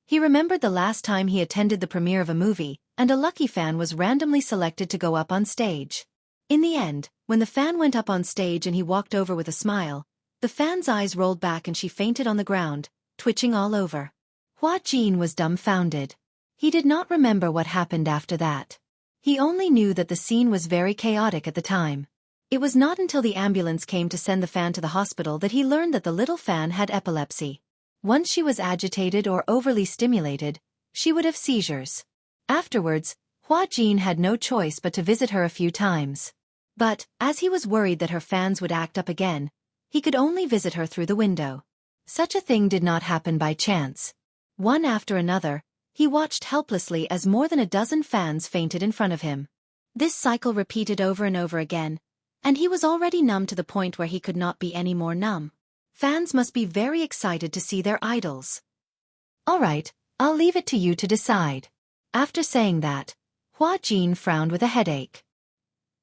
He remembered the last time he attended the premiere of a movie, and a lucky fan was randomly selected to go up on stage. In the end, when the fan went up on stage and he walked over with a smile, the fan's eyes rolled back and she fainted on the ground, twitching all over. Hua Jin was dumbfounded. He did not remember what happened after that. He only knew that the scene was very chaotic at the time. It was not until the ambulance came to send the fan to the hospital that he learned that the little fan had epilepsy. Once she was agitated or overly stimulated, she would have seizures. Afterwards, Hua Jin had no choice but to visit her a few times. But, as he was worried that her fans would act up again, he could only visit her through the window. Such a thing did not happen by chance. One after another, he watched helplessly as more than a dozen fans fainted in front of him. This cycle repeated over and over again, and he was already numb to the point where he could not be any more numb. Fans must be very excited to see their idols. "All right, I'll leave it to you to decide." After saying that, Hua Jin frowned with a headache.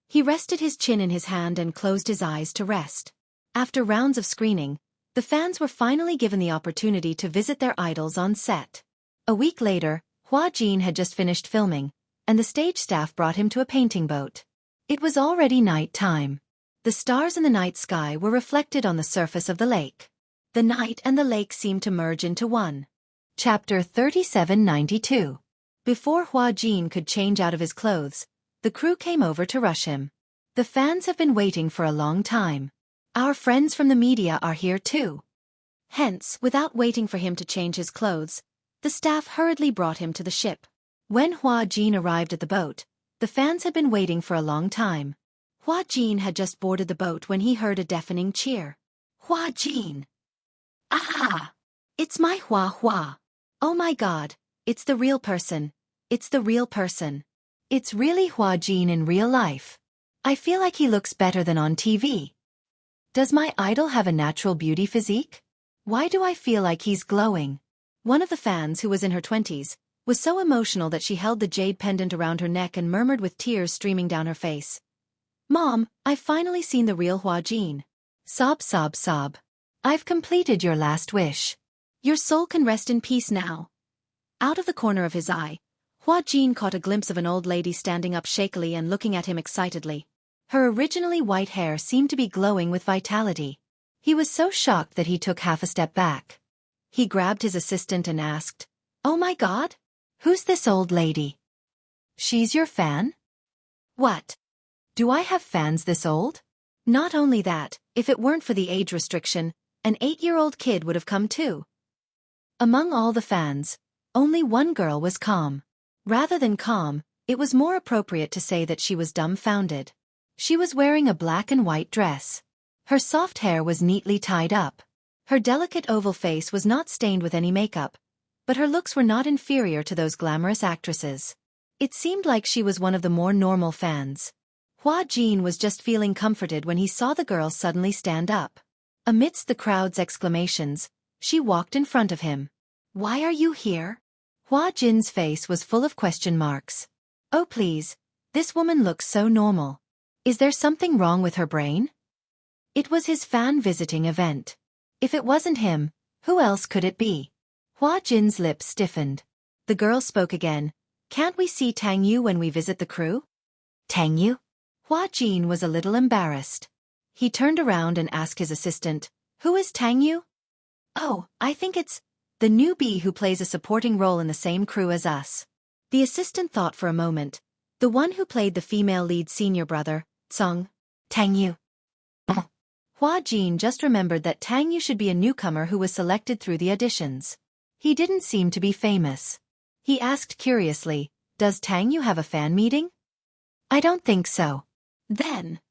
He rested his chin in his hand and closed his eyes to rest. After rounds of screening, the fans were finally given the opportunity to visit their idols on set. A week later, Hua Jin had just finished filming, and the stage staff brought him to a painting boat. It was already night time. The stars in the night sky were reflected on the surface of the lake. The night and the lake seemed to merge into one. Chapter 3792. Before Hua Jin could change out of his clothes, the crew came over to rush him. The fans have been waiting for a long time. Our friends from the media are here too. Hence, without waiting for him to change his clothes, the staff hurriedly brought him to the ship. When Hua Jin arrived at the boat, the fans had been waiting for a long time. Hua Jin had just boarded the boat when he heard a deafening cheer. Hua Jin! Ah! It's my Hua Hua! Oh my god, it's the real person. It's the real person. It's really Hua Jin in real life. I feel like he looks better than on TV. Does my idol have a natural beauty physique? Why do I feel like he's glowing? One of the fans, who was in her 20s, was so emotional that she held the jade pendant around her neck and murmured with tears streaming down her face. Mom, I've finally seen the real Hua Jin. Sob, sob, sob. I've completed your last wish. Your soul can rest in peace now. Out of the corner of his eye, Hua Jin caught a glimpse of an old lady standing up shakily and looking at him excitedly. Her originally white hair seemed to be glowing with vitality. He was so shocked that he took half a step back. He grabbed his assistant and asked, "Oh my god? Who's this old lady? She's your fan? What? Do I have fans this old?" Not only that, if it weren't for the age restriction, an 8-year-old kid would have come too. Among all the fans, only one girl was calm. Rather than calm, it was more appropriate to say that she was dumbfounded. She was wearing a black and white dress. Her soft hair was neatly tied up. Her delicate oval face was not stained with any makeup, but her looks were not inferior to those glamorous actresses. It seemed like she was one of the more normal fans. Hua Jin was just feeling comforted when he saw the girl suddenly stand up. Amidst the crowd's exclamations, she walked in front of him. "Why are you here?" Hua Jin's face was full of question marks. "Oh please, this woman looks so normal. Is there something wrong with her brain?" It was his fan visiting event. If it wasn't him, who else could it be? Hua Jin's lips stiffened. The girl spoke again. "Can't we see Tang Yu when we visit the crew?" Tang Yu? Hua Jin was a little embarrassed. He turned around and asked his assistant, "Who is Tang Yu?" "Oh, I think it's the newbie who plays a supporting role in the same crew as us." The assistant thought for a moment. The one who played the female lead senior brother, Tsung. Tang Yu. Hua Jin just remembered that Tang Yu should be a newcomer who was selected through the auditions. He didn't seem to be famous. He asked curiously, "Does Tang Yu have a fan meeting?" "I don't think so." Then,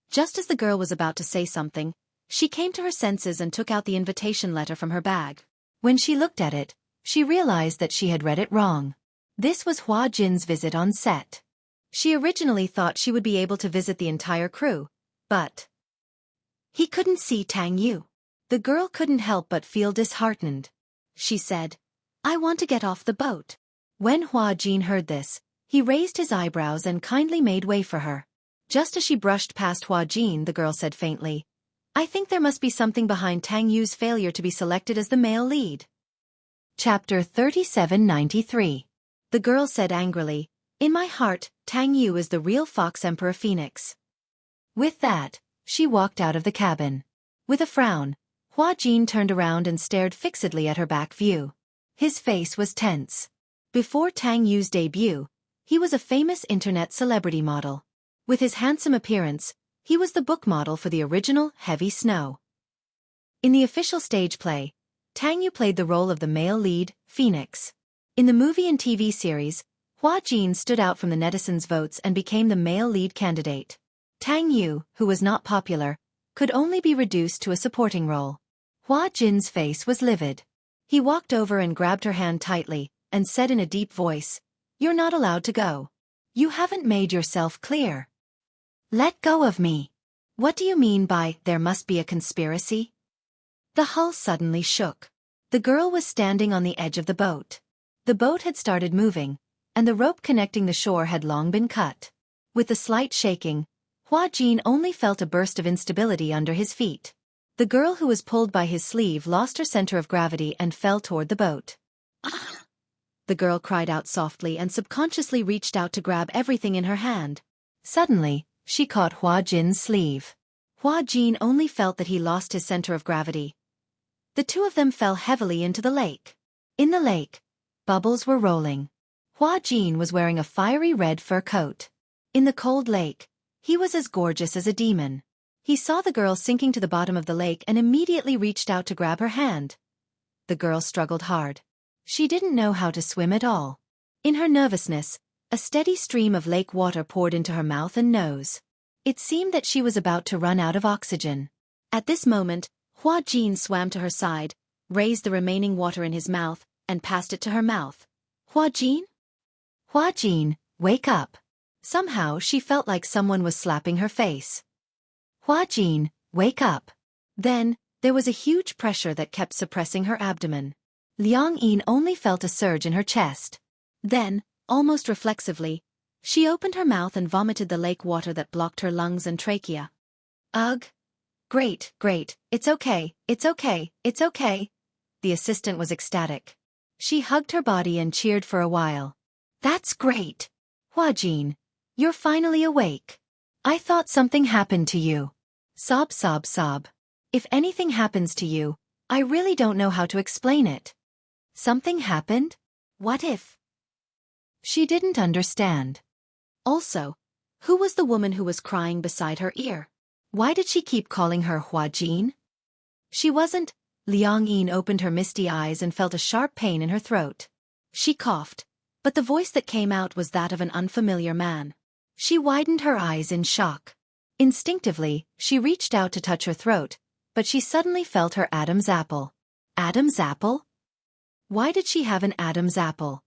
just as the girl was about to say something, she came to her senses and took out the invitation letter from her bag. When she looked at it, she realized that she had read it wrong. This was Hua Jin's visit on set. She originally thought she would be able to visit the entire crew, but he couldn't see Tang Yu. The girl couldn't help but feel disheartened. She said, "I want to get off the boat." When Hua Jin heard this, he raised his eyebrows and kindly made way for her. Just as she brushed past Hua Jin, the girl said faintly, "I think there must be something behind Tang Yu's failure to be selected as the male lead." Chapter 3793. The girl said angrily, "In my heart, Tang Yu is the real Fox Emperor Phoenix." With that, she walked out of the cabin. With a frown, Hua Jin turned around and stared fixedly at her back view. His face was tense. Before Tang Yu's debut, he was a famous internet celebrity model. With his handsome appearance, he was the book model for the original Heavy Snow. In the official stage play, Tang Yu played the role of the male lead, Phoenix. In the movie and TV series, Hua Jin stood out from the netizens' votes and became the male lead candidate. Tang Yu, who was not popular, could only be reduced to a supporting role. Hua Jin's face was livid. He walked over and grabbed her hand tightly, and said in a deep voice, "You're not allowed to go. You haven't made yourself clear. Let go of me." "What do you mean by, there must be a conspiracy?" The hull suddenly shook. The girl was standing on the edge of the boat. The boat had started moving, and the rope connecting the shore had long been cut. With the slight shaking, Hua Jin only felt a burst of instability under his feet. The girl who was pulled by his sleeve lost her center of gravity and fell toward the boat. "Ah!" The girl cried out softly and subconsciously reached out to grab everything in her hand. Suddenly, she caught Hua Jin's sleeve. Hua Jin only felt that he lost his center of gravity. The two of them fell heavily into the lake. In the lake, bubbles were rolling. Hua Jin was wearing a fiery red fur coat. In the cold lake, he was as gorgeous as a demon. He saw the girl sinking to the bottom of the lake and immediately reached out to grab her hand. The girl struggled hard. She didn't know how to swim at all. In her nervousness, a steady stream of lake water poured into her mouth and nose. It seemed that she was about to run out of oxygen. At this moment, Hua Jin swam to her side, raised the remaining water in his mouth, and passed it to her mouth. Hua Jin? Hua Jin, wake up. Somehow she felt like someone was slapping her face. Hua Jin, wake up. Then, there was a huge pressure that kept suppressing her abdomen. Liang Yin only felt a surge in her chest. Then, almost reflexively, she opened her mouth and vomited the lake water that blocked her lungs and trachea. Ugh. Great, great, it's okay, it's okay, it's okay. The assistant was ecstatic. She hugged her body and cheered for a while. That's great. Hua Jin, you're finally awake. I thought something happened to you. Sob, sob, sob. If anything happens to you, I really don't know how to explain it. Something happened? What if? She didn't understand. Also, who was the woman who was crying beside her ear? Why did she keep calling her Hua Jin? She wasn't. Liang Yin opened her misty eyes and felt a sharp pain in her throat. She coughed, but the voice that came out was that of an unfamiliar man. She widened her eyes in shock. Instinctively, she reached out to touch her throat, but she suddenly felt her Adam's apple. Adam's apple? Why did she have an Adam's apple?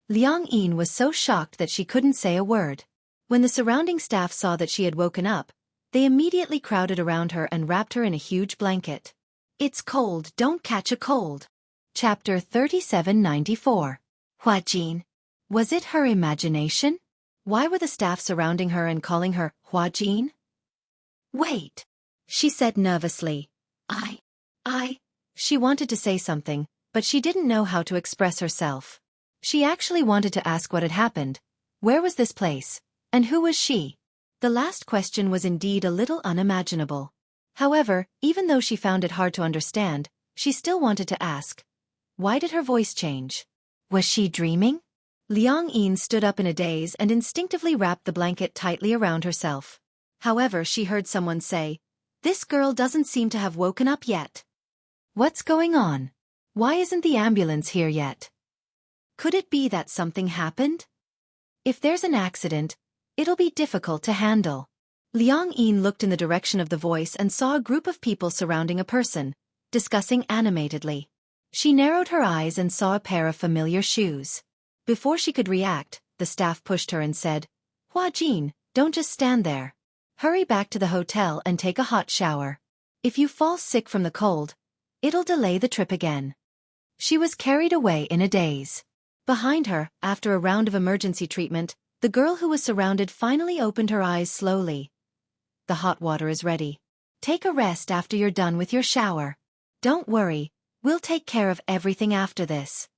Liang Yin was so shocked that she couldn't say a word. When the surrounding staff saw that she had woken up, they immediately crowded around her and wrapped her in a huge blanket. It's cold, don't catch a cold. Chapter 3794. Hua Jin. Was it her imagination? Why were the staff surrounding her and calling her Hua Jin? Wait, she said nervously. She wanted to say something, but she didn't know how to express herself. She actually wanted to ask what had happened. Where was this place? And who was she? The last question was indeed a little unimaginable. However, even though she found it hard to understand, she still wanted to ask. Why did her voice change? Was she dreaming? Liang Yin stood up in a daze and instinctively wrapped the blanket tightly around herself. However, she heard someone say, "This girl doesn't seem to have woken up yet. What's going on? Why isn't the ambulance here yet? Could it be that something happened? If there's an accident, it'll be difficult to handle." Liang Yin looked in the direction of the voice and saw a group of people surrounding a person, discussing animatedly. She narrowed her eyes and saw a pair of familiar shoes. Before she could react, the staff pushed her and said, "Hua Jin, don't just stand there. Hurry back to the hotel and take a hot shower. If you fall sick from the cold, it'll delay the trip again." She was carried away in a daze. Behind her, after a round of emergency treatment, the girl who was surrounded finally opened her eyes slowly. "The hot water is ready. Take a rest after you're done with your shower. Don't worry, we'll take care of everything after this."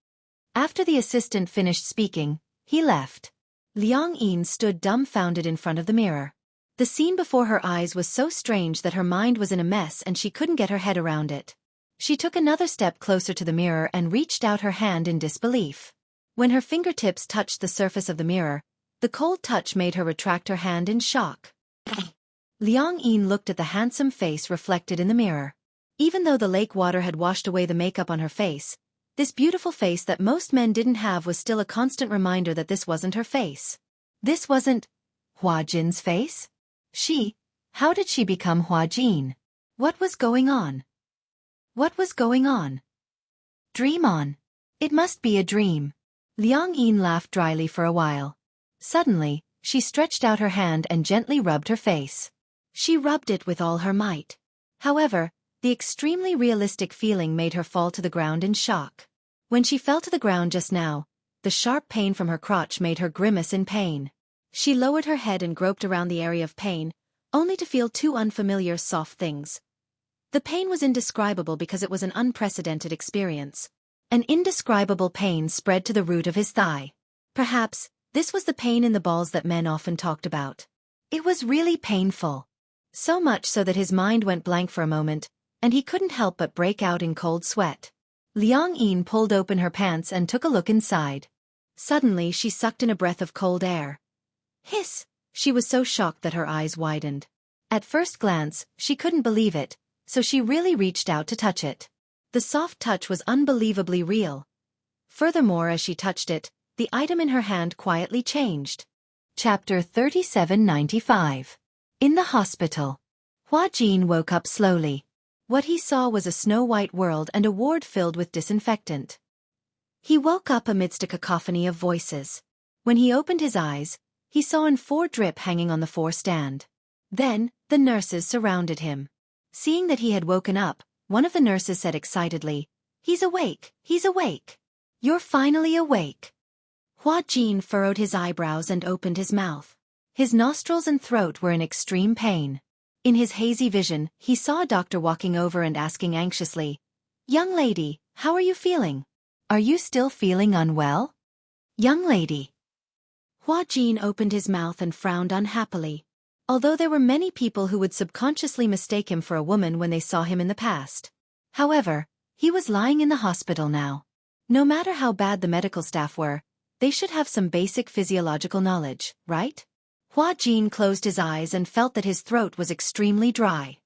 After the assistant finished speaking, he left. Liang Yin stood dumbfounded in front of the mirror. The scene before her eyes was so strange that her mind was in a mess and she couldn't get her head around it. She took another step closer to the mirror and reached out her hand in disbelief. When her fingertips touched the surface of the mirror, the cold touch made her retract her hand in shock. Liang Yin looked at the handsome face reflected in the mirror. Even though the lake water had washed away the makeup on her face, this beautiful face that most men didn't have was still a constant reminder that this wasn't her face. This wasn't Hua Jin's face? How did she become Hua Jin? What was going on? What was going on? Dream on. It must be a dream. Liang Yin laughed dryly for a while. Suddenly, she stretched out her hand and gently rubbed her face. She rubbed it with all her might. However, the extremely realistic feeling made her fall to the ground in shock. When she fell to the ground just now, the sharp pain from her crotch made her grimace in pain. She lowered her head and groped around the area of pain, only to feel two unfamiliar soft things. The pain was indescribable because it was an unprecedented experience. An indescribable pain spread to the root of his thigh. Perhaps, this was the pain in the balls that men often talked about. It was really painful. So much so that his mind went blank for a moment, and he couldn't help but break out in cold sweat. Liang Yin pulled open her pants and took a look inside. Suddenly she sucked in a breath of cold air. Hiss! She was so shocked that her eyes widened. At first glance, she couldn't believe it, so she really reached out to touch it. The soft touch was unbelievably real. Furthermore, as she touched it, the item in her hand quietly changed. Chapter 3795. In the hospital. Hua Jin woke up slowly. What he saw was a snow-white world and a ward filled with disinfectant. He woke up amidst a cacophony of voices. When he opened his eyes, he saw an 4 drip hanging on the 4 stand. Then, the nurses surrounded him. Seeing that he had woken up, one of the nurses said excitedly, "He's awake, he's awake. You're finally awake." Hua Jin furrowed his eyebrows and opened his mouth. His nostrils and throat were in extreme pain. In his hazy vision, he saw a doctor walking over and asking anxiously, "Young lady, how are you feeling? Are you still feeling unwell?" "Young lady." Hua Jin opened his mouth and frowned unhappily. Although there were many people who would subconsciously mistake him for a woman when they saw him in the past. However, he was lying in the hospital now. No matter how bad the medical staff were, they should have some basic physiological knowledge, right? Hua Jin closed his eyes and felt that his throat was extremely dry.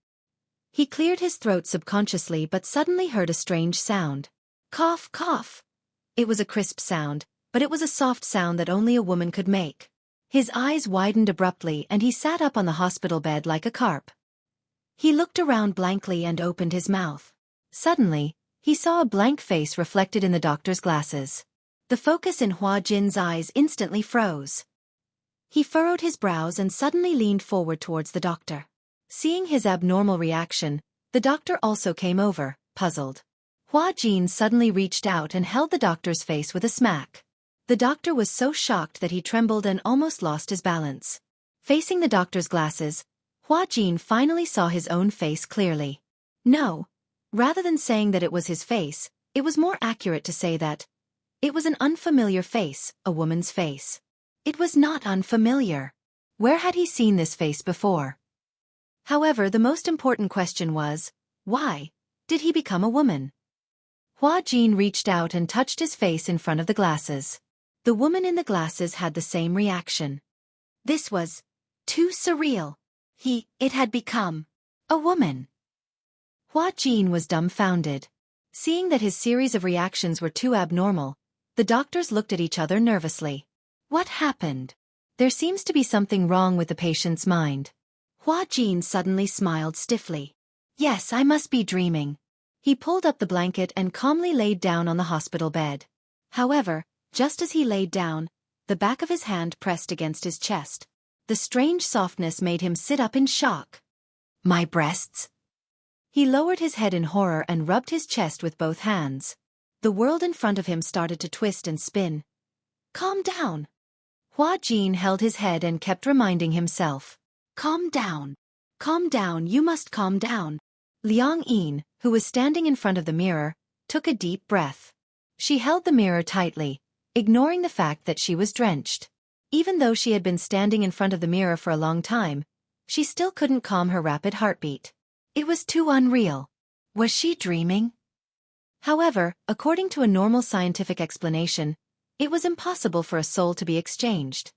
He cleared his throat subconsciously but suddenly heard a strange sound. Cough, cough. It was a crisp sound, but it was a soft sound that only a woman could make. His eyes widened abruptly and he sat up on the hospital bed like a carp. He looked around blankly and opened his mouth. Suddenly, he saw a blank face reflected in the doctor's glasses. The focus in Hua Jin's eyes instantly froze. He furrowed his brows and suddenly leaned forward towards the doctor. Seeing his abnormal reaction, the doctor also came over, puzzled. Hua Jin suddenly reached out and held the doctor's face with a smack. The doctor was so shocked that he trembled and almost lost his balance. Facing the doctor's glasses, Hua Jin finally saw his own face clearly. No, rather than saying that it was his face, it was more accurate to say that it was an unfamiliar face, a woman's face. It was not unfamiliar. Where had he seen this face before? However, the most important question was, why did he become a woman? Hua Jin reached out and touched his face in front of the glasses. The woman in the glasses had the same reaction. This was too surreal. It had become a woman. Hua Jin was dumbfounded. Seeing that his series of reactions were too abnormal, the doctors looked at each other nervously. What happened? There seems to be something wrong with the patient's mind. Hua Jin suddenly smiled stiffly. Yes, I must be dreaming. He pulled up the blanket and calmly laid down on the hospital bed. However, just as he laid down, the back of his hand pressed against his chest. The strange softness made him sit up in shock. My breasts? He lowered his head in horror and rubbed his chest with both hands. The world in front of him started to twist and spin. Calm down. Hua Jin held his head and kept reminding himself. Calm down. Calm down, you must calm down. Liang Yin, who was standing in front of the mirror, took a deep breath. She held the mirror tightly, ignoring the fact that she was drenched. Even though she had been standing in front of the mirror for a long time, she still couldn't calm her rapid heartbeat. It was too unreal. Was she dreaming? However, according to a normal scientific explanation, it was impossible for a soul to be exchanged.